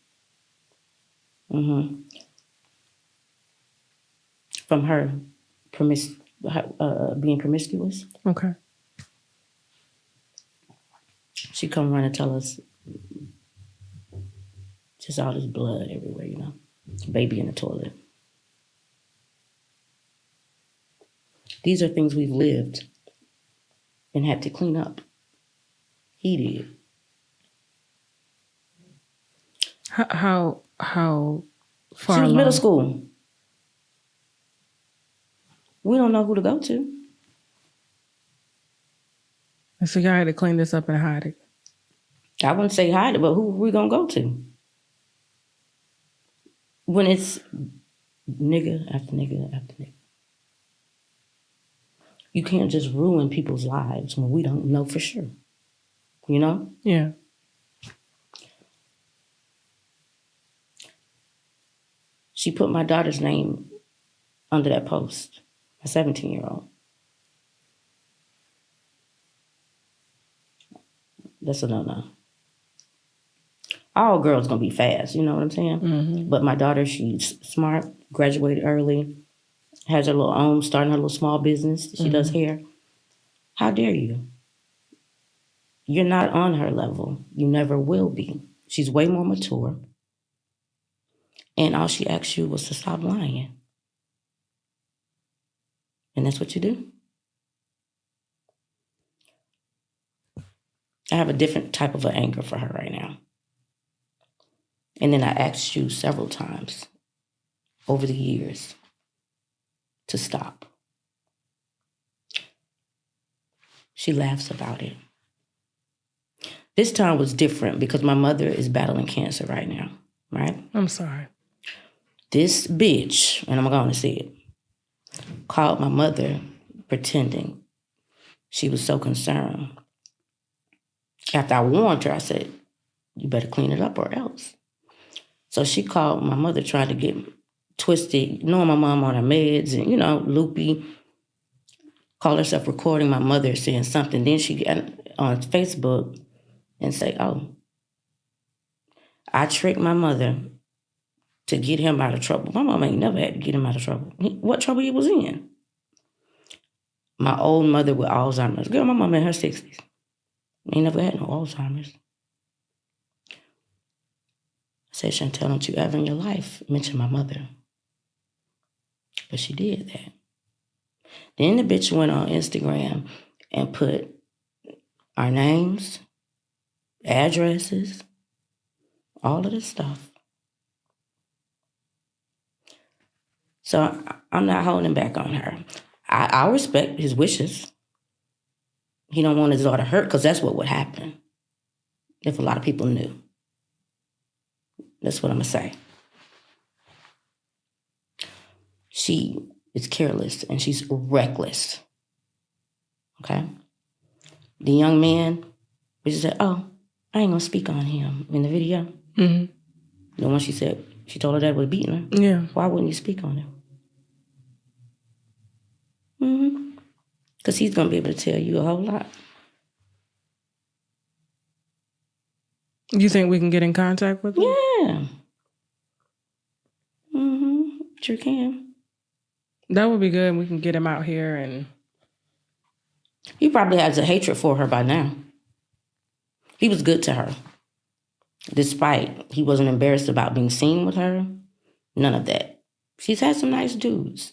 From her being promiscuous. Okay. She come run and tell us just all this blood everywhere, baby in the toilet. These are things we've lived and had to clean up. He did. How far She was along? middle school. We don't know who to go to. So y'all had to clean this up and hide it. I wouldn't say hide it, but who are we gonna go to? When it's nigga after nigga after nigga. You can't just ruin people's lives when we don't know for sure. Yeah. She put my daughter's name under that post, a 17-year-old. That's a no-no. All girls gonna be fast, you know what I'm saying? But my daughter, she's smart, graduated early, has her little own, starting her little small business. She does hair. How dare you? You're not on her level. You never will be. She's way more mature. And all she asked you was to stop lying. And that's what you do. I have a different type of an anger for her right now. And then I asked you several times over the years to stop. She laughs about it. This time was different because my mother is battling cancer right now, right? I'm sorry. This bitch, and I'm going to say it, called my mother pretending she was so concerned. After I warned her, I said, you better clean it up or else. So she called my mother, trying to get twisted, knowing my mom on her meds and, loopy. Called herself recording my mother saying something. Then she got on Facebook and say, oh, I tricked my mother to get him out of trouble. My mom ain't never had to get him out of trouble. What trouble he was in? My old mother with Alzheimer's. Girl, my mom in her 60s. Ain't never had no Alzheimer's. I said, Chantel, don't you ever in your life mention my mother. But she did that. Then the bitch went on Instagram and put our names, addresses, all of this stuff. So I'm not holding back on her. I respect his wishes. He don't want his daughter hurt because that's what would happen if a lot of people knew. That's what I'm going to say. She is careless and she's reckless. Okay? The young man, we just said, oh, I ain't going to speak on him in the video. Mm-hmm. The one she said, she told her dad was beating her. Yeah. Why wouldn't you speak on him? Mm-hmm. Because he's going to be able to tell you a whole lot. You think we can get in contact with him? Yeah. Mm-hmm. Sure can. That would be good. We can get him out here and... He probably has a hatred for her by now. He was good to her. Despite he wasn't embarrassed about being seen with her. None of that. She's had some nice dudes.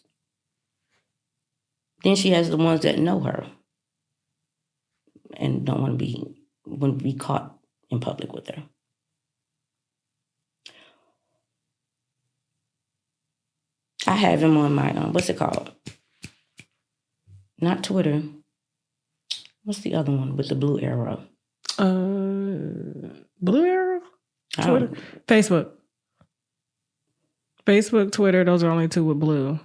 Then she has the ones that know her and don't want to be caught in public with her. I have him on my, what's it called? Not Twitter. What's the other one with the blue arrow? Blue arrow? Twitter? Facebook. Facebook, Twitter, those are only two with blue.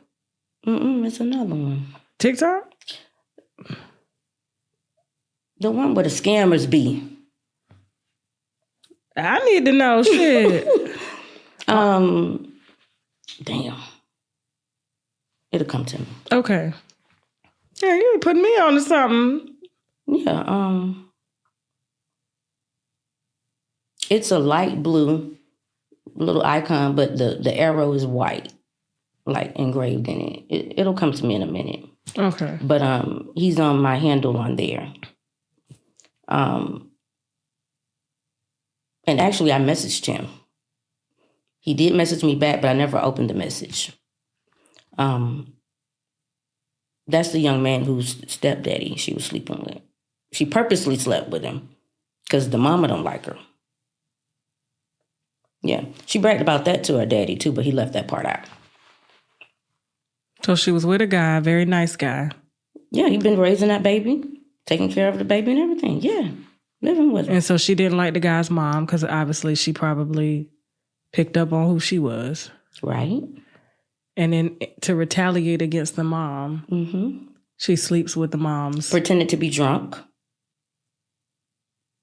It's another one. TikTok? The one where the scammers be. I need to know shit. Damn. It'll come to me. Okay. Yeah, you putting me on to something. Yeah, it's a light blue little icon, but the arrow is white, like engraved in it. It'll come to me in a minute. Okay. But he's on my handle on there. And actually I messaged him. He did message me back, but I never opened the message. That's the young man whose stepdaddy she was sleeping with. She purposely slept with him because the mama don't like her. Yeah, she bragged about that to her daddy too, but he left that part out. So she was with a guy, very nice guy. Yeah, he'd been raising that baby, taking care of the baby and everything. Yeah, living with him. And so she didn't like the guy's mom because obviously she probably picked up on who she was. Right. And then to retaliate against the mom, she sleeps with the moms. Pretended to be drunk.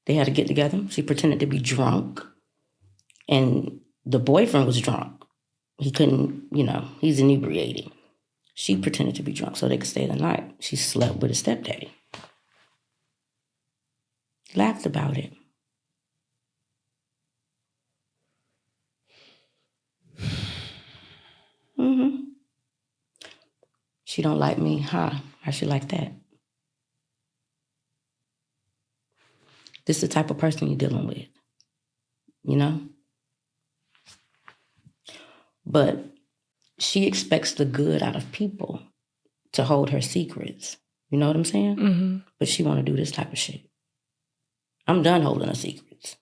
They had to get together. She pretended to be drunk. And the boyfriend was drunk. He couldn't, he's inebriated. She pretended to be drunk so they could stay the night. She slept with his stepdaddy. Laughed about it. She don't like me, huh? How she like that? This is the type of person you're dealing with, But she expects the good out of people to hold her secrets. You know what I'm saying? Mm-hmm. But she want to do this type of shit. I'm done holding her secrets.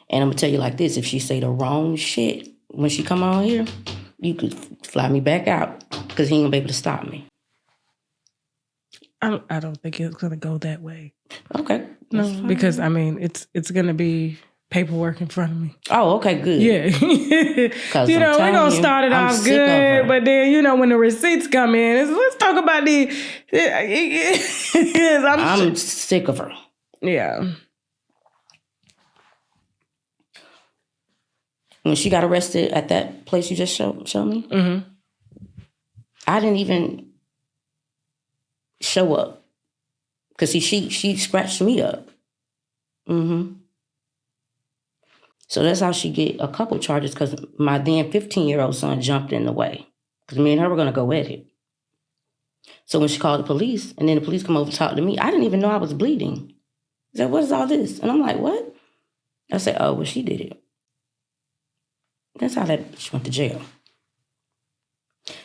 And I'm going to tell you like this. If she say the wrong shit when she come on here, you could fly me back out because he ain't going to be able to stop me. I don't think it's going to go that way. Okay. No, because, it's going to be paperwork in front of me. Oh, okay, good. Yeah. We're going to start it off good, but then, when the receipts come in, let's talk about I'm sick of her. Yeah. When she got arrested at that place you just showed me, I didn't even show up because she scratched me up. So that's how she get a couple charges because my then 15-year-old son jumped in the way because me and her were going to go at it. So when she called the police and then the police come over to talk to me, I didn't even know I was bleeding. He said, what is all this? And I'm like, what? I said, oh, well, she did it. That's how she went to jail.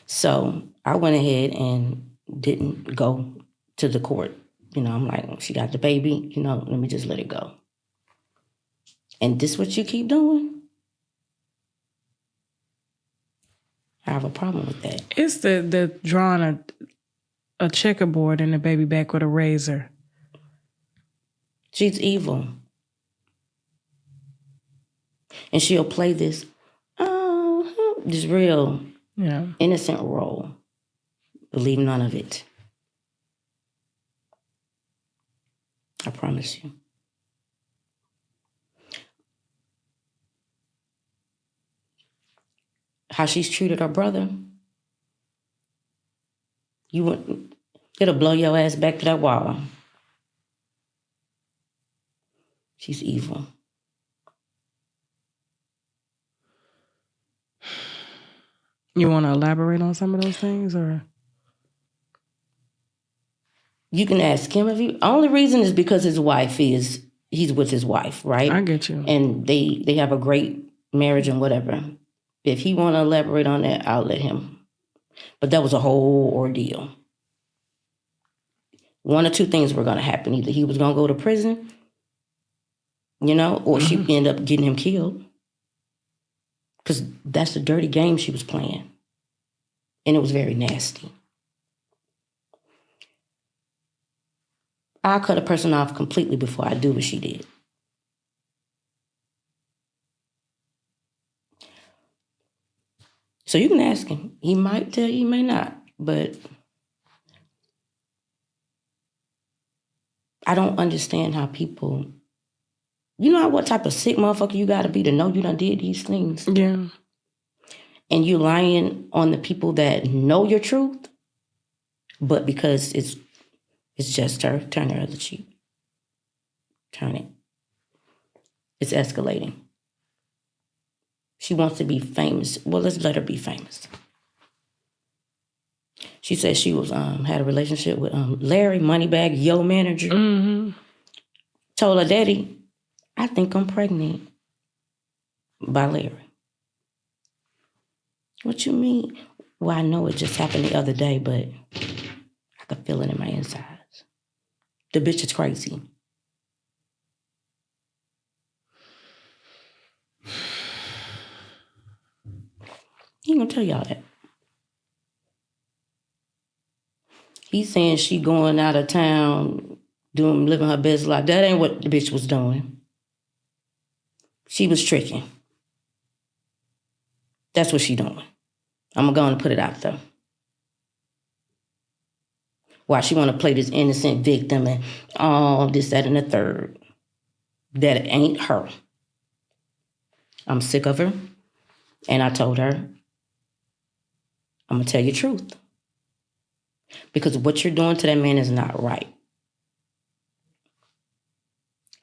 So I went ahead and didn't go to the court I'm like, she got the baby, let me just let it go. And this what you keep doing? I have a problem with that. It's the drawing a checkerboard and the baby back with a razor. She's evil. And she'll play this real innocent role. Believe none of it. I promise you. How she's treated her brother, it'll blow your ass back to that wall. She's evil. You want to elaborate on some of those things, or? You can ask him if you. Only reason is because he's with his wife, right? I get you. And they have a great marriage and whatever. If he want to elaborate on that, I'll let him. But that was a whole ordeal. One or two things were going to happen. Either he was going to go to prison, or she end up getting him killed. Because that's the dirty game she was playing. And it was very nasty. I'll cut a person off completely before I do what she did. So you can ask him. He might tell you, he may not. But I don't understand how people... You know what type of sick motherfucker you got to be to know you done did these things? Yeah. And you're lying on the people that know your truth, but because it's just her, turn her other cheek. Turn it. It's escalating. She wants to be famous. Well, let's let her be famous. She said she was had a relationship with Larry Moneybag, yo manager. Mm-hmm. Told her daddy, I think I'm pregnant by Larry. What you mean? Well, I know it just happened the other day, but I could feel it in my insides. The bitch is crazy. He ain't gonna tell y'all that. He's saying she going out of town, living her best life. That ain't what the bitch was doing. She was tricking. That's what she doing. I'm going to put it out there. Why she want to play this innocent victim and all this, that, and the third. That ain't her. I'm sick of her. And I told her, I'm going to tell you the truth. Because what you're doing to that man is not right.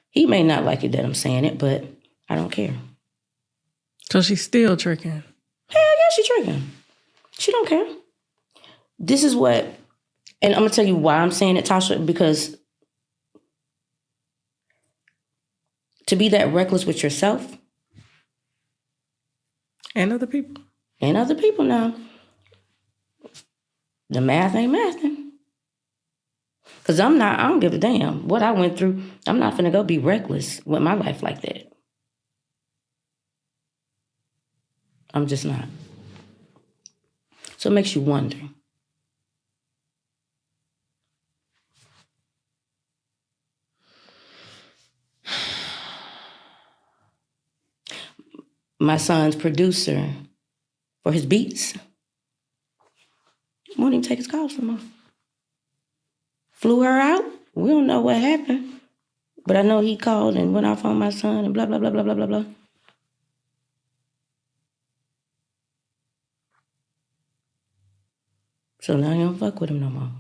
He may not like it that I'm saying it, but I don't care. So she's still tricking? Hell yeah, she's tricking. She don't care. This is what, and I'm going to tell you why I'm saying it, Tasha, because to be that reckless with yourself. And other people. And other people now. The math ain't mathing. Because I don't give a damn what I went through. I'm not finna go be reckless with my life like that. I'm just not. So it makes you wonder. My son's producer for his beats won't even take his calls no more. Flew her out. We don't know what happened. But I know he called and went off on my son and blah, blah, blah, blah, blah, blah, blah. So now he don't fuck with him no more.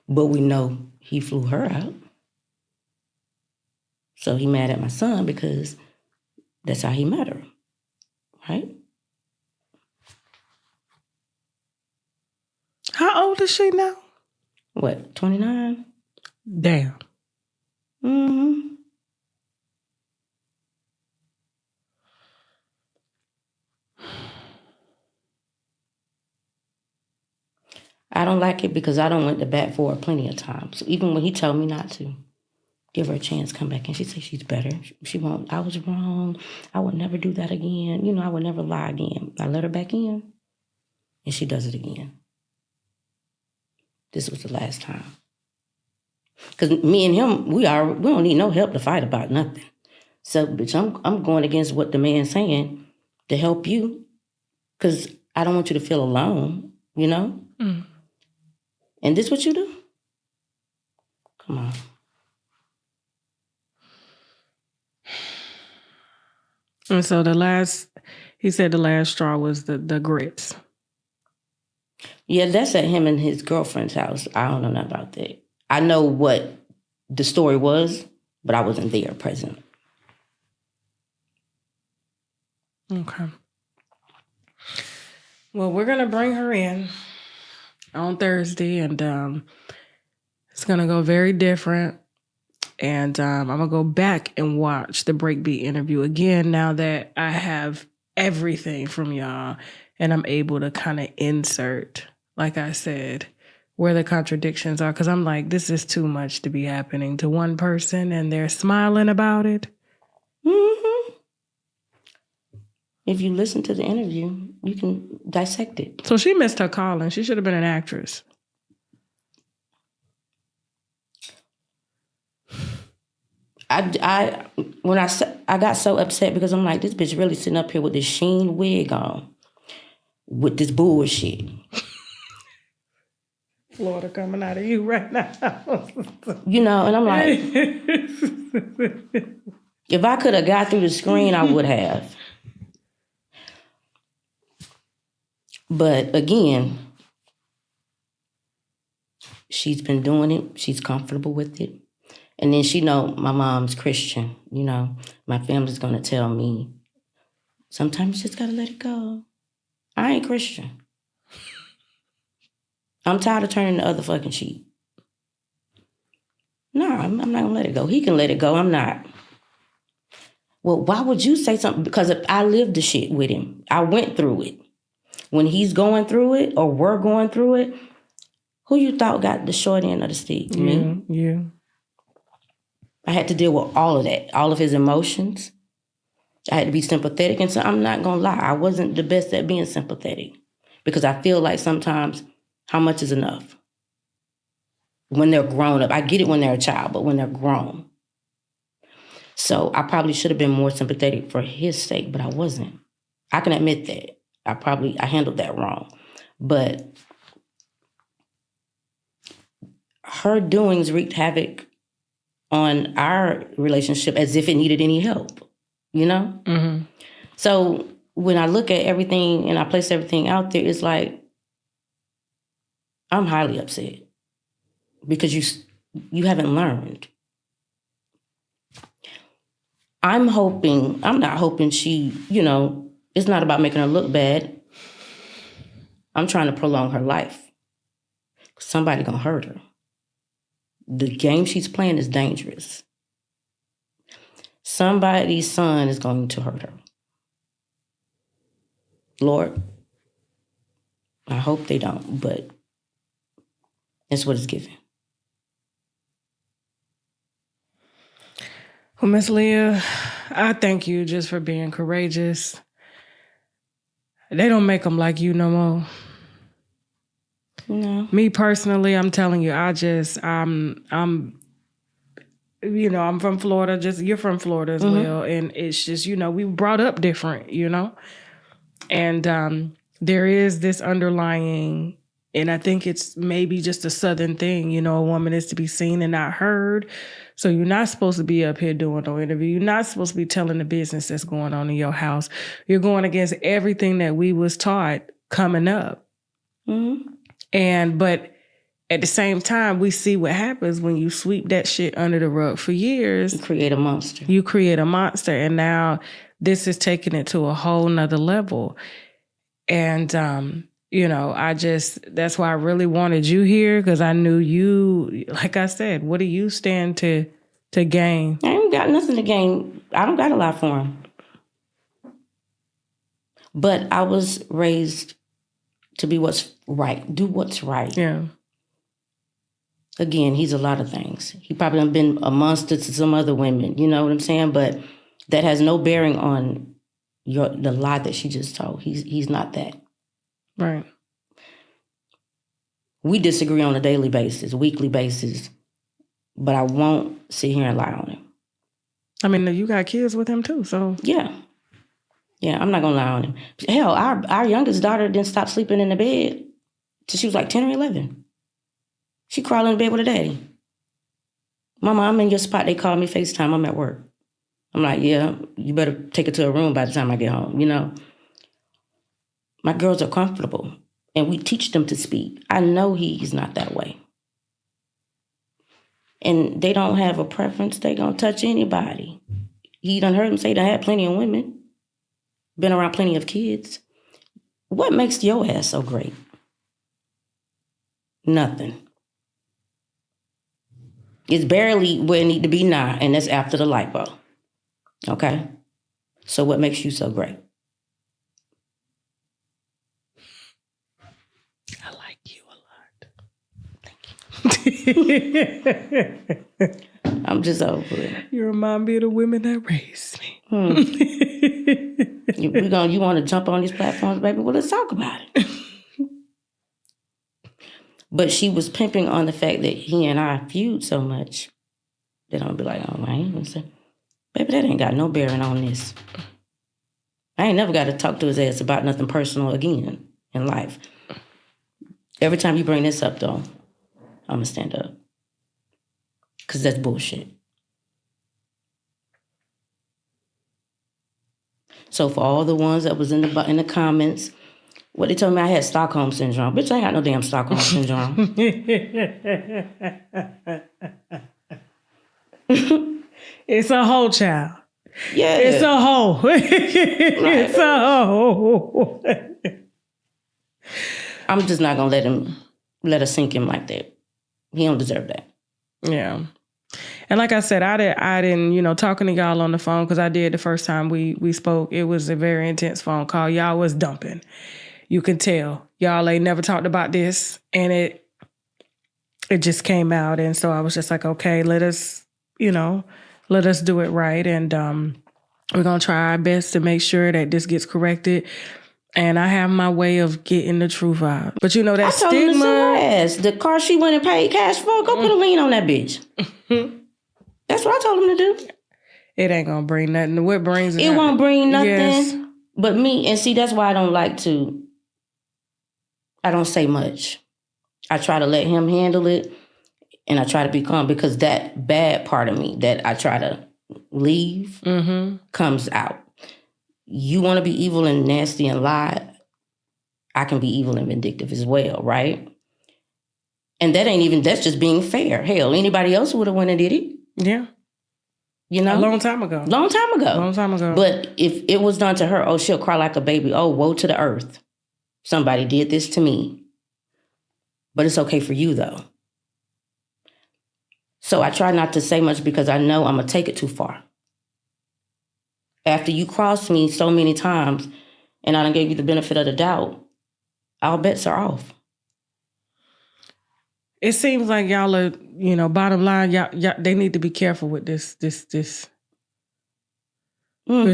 But we know he flew her out. So he mad at my son because that's how he met her. Right? How old is she now? What, 29? Damn. Mm-hmm. I don't like it because I don't went to bat for her plenty of times. So even when he told me not to, give her a chance, come back, and she said she's better. She won't. I was wrong. I would never do that again. I would never lie again. I let her back in, and she does it again. This was the last time. Because me and him, we don't need no help to fight about nothing. So, bitch, I'm going against what the man's saying to help you, because I don't want you to feel alone, Mm. And this what you do? Come on. And so he said the last straw was the grits. Yeah, that's at him and his girlfriend's house. I don't know nothing about that. I know what the story was, but I wasn't there present. Okay. Well, we're going to bring her in on Thursday, and it's going to go very different. And I'm going to go back and watch the Breakbeat interview again now that I have everything from y'all, and I'm able to kind of insert, like I said, where the contradictions are. Because I'm like, this is too much to be happening to one person, and they're smiling about it. Mm-hmm. If you listen to the interview, you can dissect it. So she missed her calling. She should have been an actress. I got so upset because I'm like, this bitch really sitting up here with this sheen wig on, with this bullshit. Florida coming out of you right now. And I'm like, if I could have got through the screen, I would have. But again, she's been doing it. She's comfortable with it. And then she know my mom's Christian. My family's going to tell me, sometimes you just got to let it go. I ain't Christian. I'm tired of turning the other fucking cheek. No, I'm not going to let it go. He can let it go. I'm not. Well, why would you say something? Because I lived the shit with him. I went through it. When he's going through it or we're going through it, who you thought got the short end of the stick? Me? Yeah. I had to deal with all of that, all of his emotions. I had to be sympathetic. And so I'm not going to lie, I wasn't the best at being sympathetic because I feel like sometimes how much is enough? When they're grown up. I get it when they're a child, but when they're grown. So I probably should have been more sympathetic for his sake, but I wasn't. I can admit that. I handled that wrong. But her doings wreaked havoc on our relationship as if it needed any help, Mm-hmm. So when I look at everything and I place everything out there, it's like, I'm highly upset because you haven't learned. I'm not hoping she, it's not about making her look bad. I'm trying to prolong her life. Somebody gonna hurt her. The game she's playing is dangerous. Somebody's son is going to hurt her. Lord, I hope they don't, but that's what it's given. Well, Miss Leah, I thank you just for being courageous. They don't make them like you no more. No. Me personally, I'm telling you, I'm from Florida. You're from Florida as well, and it's just we brought up different, and there is this underlying, and I think it's maybe just a Southern thing. A woman is to be seen and not heard. So you're not supposed to be up here doing no interview. You're not supposed to be telling the business that's going on in your house. You're going against everything that we was taught coming up. Mm-hmm. But at the same time, we see what happens when you sweep that shit under the rug for years. You create a monster. You create a monster. And now this is taking it to a whole nother level. And, that's why I really wanted you here, because I knew you, like I said, what do you stand to gain? I ain't got nothing to gain. I don't got a lot for him. But I was raised to be what's right. Do what's right. Yeah. Again, he's a lot of things. He probably done been a monster to some other women. You know what I'm saying? But that has no bearing on the lie that she just told. He's not that. Right. We disagree on a daily basis, weekly basis, but I won't sit here and lie on him. I mean, you got kids with him too, so. Yeah. Yeah, I'm not going to lie on him. Hell, our youngest daughter didn't stop sleeping in the bed till she was like 10 or 11. She crawled in the bed with her daddy. Mama, I'm in your spot. They called me FaceTime. I'm at work. I'm like, yeah, you better take her to her room by the time I get home, you know? My girls are comfortable, and we teach them to speak. I know he's not that way. And they don't have a preference. They gonna touch anybody. He done heard him say they had plenty of women. Been around plenty of kids. What makes your ass so great? Nothing. It's barely where it need to be now, and that's after the lipo. Okay? So what makes you so great? I like you a lot. Thank you. I'm just over it. You remind me of the women that raised me. You want to jump on these platforms, baby? Well, let's talk about it. But she was pimping on the fact that he and I feud so much that I'll be like, oh, I ain't gonna say, baby, that ain't got no bearing on this. I ain't never got to talk to his ass about nothing personal again in life. Every time you bring this up, though, I'm gonna stand up. Because that's bullshit. So for all the ones that was in the comments, what they told me I had Stockholm Syndrome. Bitch, I ain't got no damn Stockholm Syndrome. It's a whole child. Yeah. It's a whole. It's a whole. I'm just not going to let her sink him like that. He don't deserve that. Yeah. And like I said, I didn't, talking to y'all on the phone, because I did the first time we spoke. It was a very intense phone call. Y'all was dumping. You can tell. Y'all ain't never talked about this. And it just came out. And so I was just like, okay, let us do it right. And we're going to try our best to make sure that this gets corrected. And I have my way of getting the truth out. But that I told him to sell her ass. The car she went and paid cash for, go put a lien on that bitch. That's what I told him to do. It ain't going to bring nothing. What brings it? It won't bring nothing. Yes. But me, and see, that's why I don't say much. I try to let him handle it, and I try to be calm, because that bad part of me that I try to leave comes out. You want to be evil and nasty and lie, I can be evil and vindictive as well, right? And that's just being fair. Hell, anybody else would have went and did it. Yeah. A long time ago. Long time ago. But if it was done to her, oh, she'll cry like a baby. Oh, woe to the earth. Somebody did this to me. But it's okay for you, though. So I try not to say much, because I know I'm going to take it too far. After you crossed me so many times and I done gave you the benefit of the doubt, our bets are off. It seems like y'all are, bottom line, y'all they need to be careful with this. Because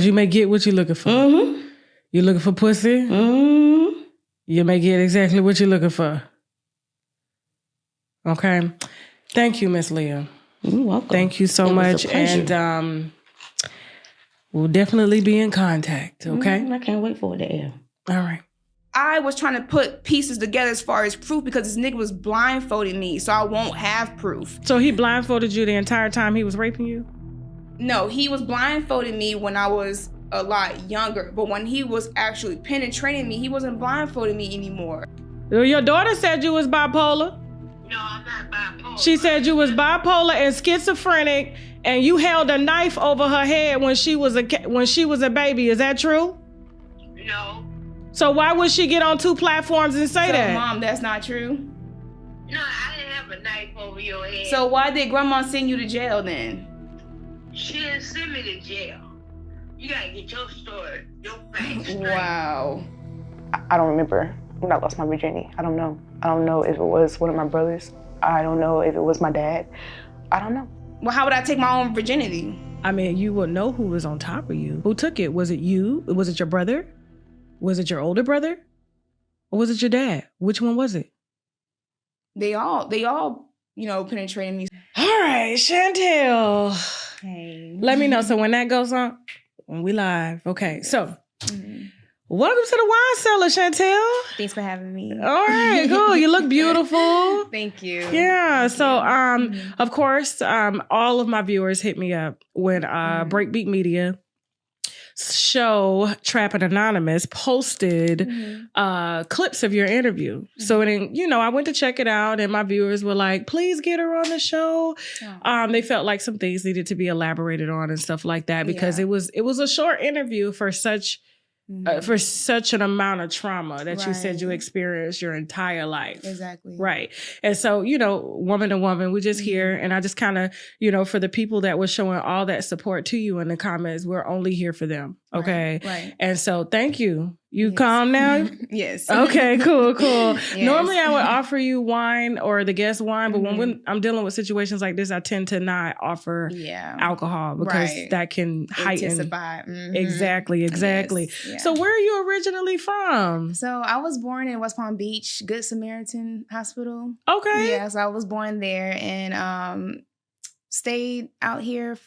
you may get what you're looking for. Mm-hmm. You're looking for pussy. Mm-hmm. You may get exactly what you're looking for. Okay. Thank you, Miss Leah. You're welcome. Thank you so much. And we'll definitely be in contact, okay? I can't wait for it to air. All right. I was trying to put pieces together as far as proof, because this nigga was blindfolding me, so I won't have proof. So he blindfolded you the entire time he was raping you? No, he was blindfolding me when I was a lot younger, but when he was actually penetrating me, he wasn't blindfolding me anymore. Your daughter said you was bipolar. No, I'm not bipolar. She said you was bipolar and schizophrenic, and you held a knife over her head when she was a baby. Is that true? No. So why would she get on two platforms and say that? Mom, that's not true. No, I didn't have a knife over your head. So why did Grandma send you to jail then? She didn't send me to jail. You gotta get your story, your facts straight. Wow. I don't remember when I lost my virginity. I don't know. I don't know if it was one of my brothers. I don't know if it was my dad. I don't know. Well, how would I take my own virginity? I mean, you would know who was on top of you. Who took it? Was it you? Was it your brother? Was it your older brother? Or was it your dad? Which one was it? They all, penetrated me. All right, Chantel. Hey. Let me know. So when that goes on, when we live. Okay, so welcome to the wine cellar, Chantel. Thanks for having me. All right, cool. You look beautiful. Thank you. Yeah. So, of course, all of my viewers hit me up when Breakbeat Media show Trapping Anonymous posted clips of your interview. So then, I went to check it out and my viewers were like, please get her on the show. They felt like some things needed to be elaborated on and stuff like that because it was a short interview for such an amount of trauma that you said you experienced your entire life. Exactly. Right. And so, woman to woman, we're just here. And I just kind of, for the people that were showing all that support to you in the comments, we're only here for them. Okay. Right. And so thank you. You calm now? Yes. Okay, cool. Yes. Normally I would offer you wine or the guest wine, but when I'm dealing with situations like this, I tend to not offer alcohol because that can heighten. Intensify. Exactly. Yes. Yeah. So where are you originally from? So I was born in West Palm Beach, Good Samaritan Hospital. Okay. Yeah, so I was born there and stayed out here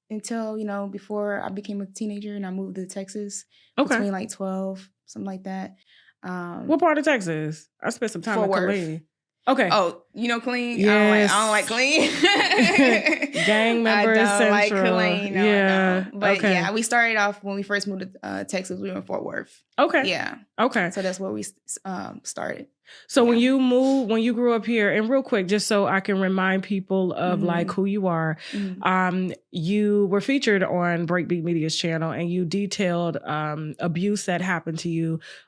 until, before I became a teenager and I moved to Texas. Okay. Between like 12, something like that. What part of Texas? I spent some time in Killeen. Okay. Oh, Killeen? Yes. I don't like Killeen. Gang members I don't like Central. Killeen. No, Yeah. no. But okay. we started off when we first moved to Texas. We were in Fort Worth. Okay. Yeah. Okay. So that's where we started. So when you grew up here, and real quick, just so I can remind people of like who you are, you were featured on Breakbeat Media's channel and you detailed abuse that happened to you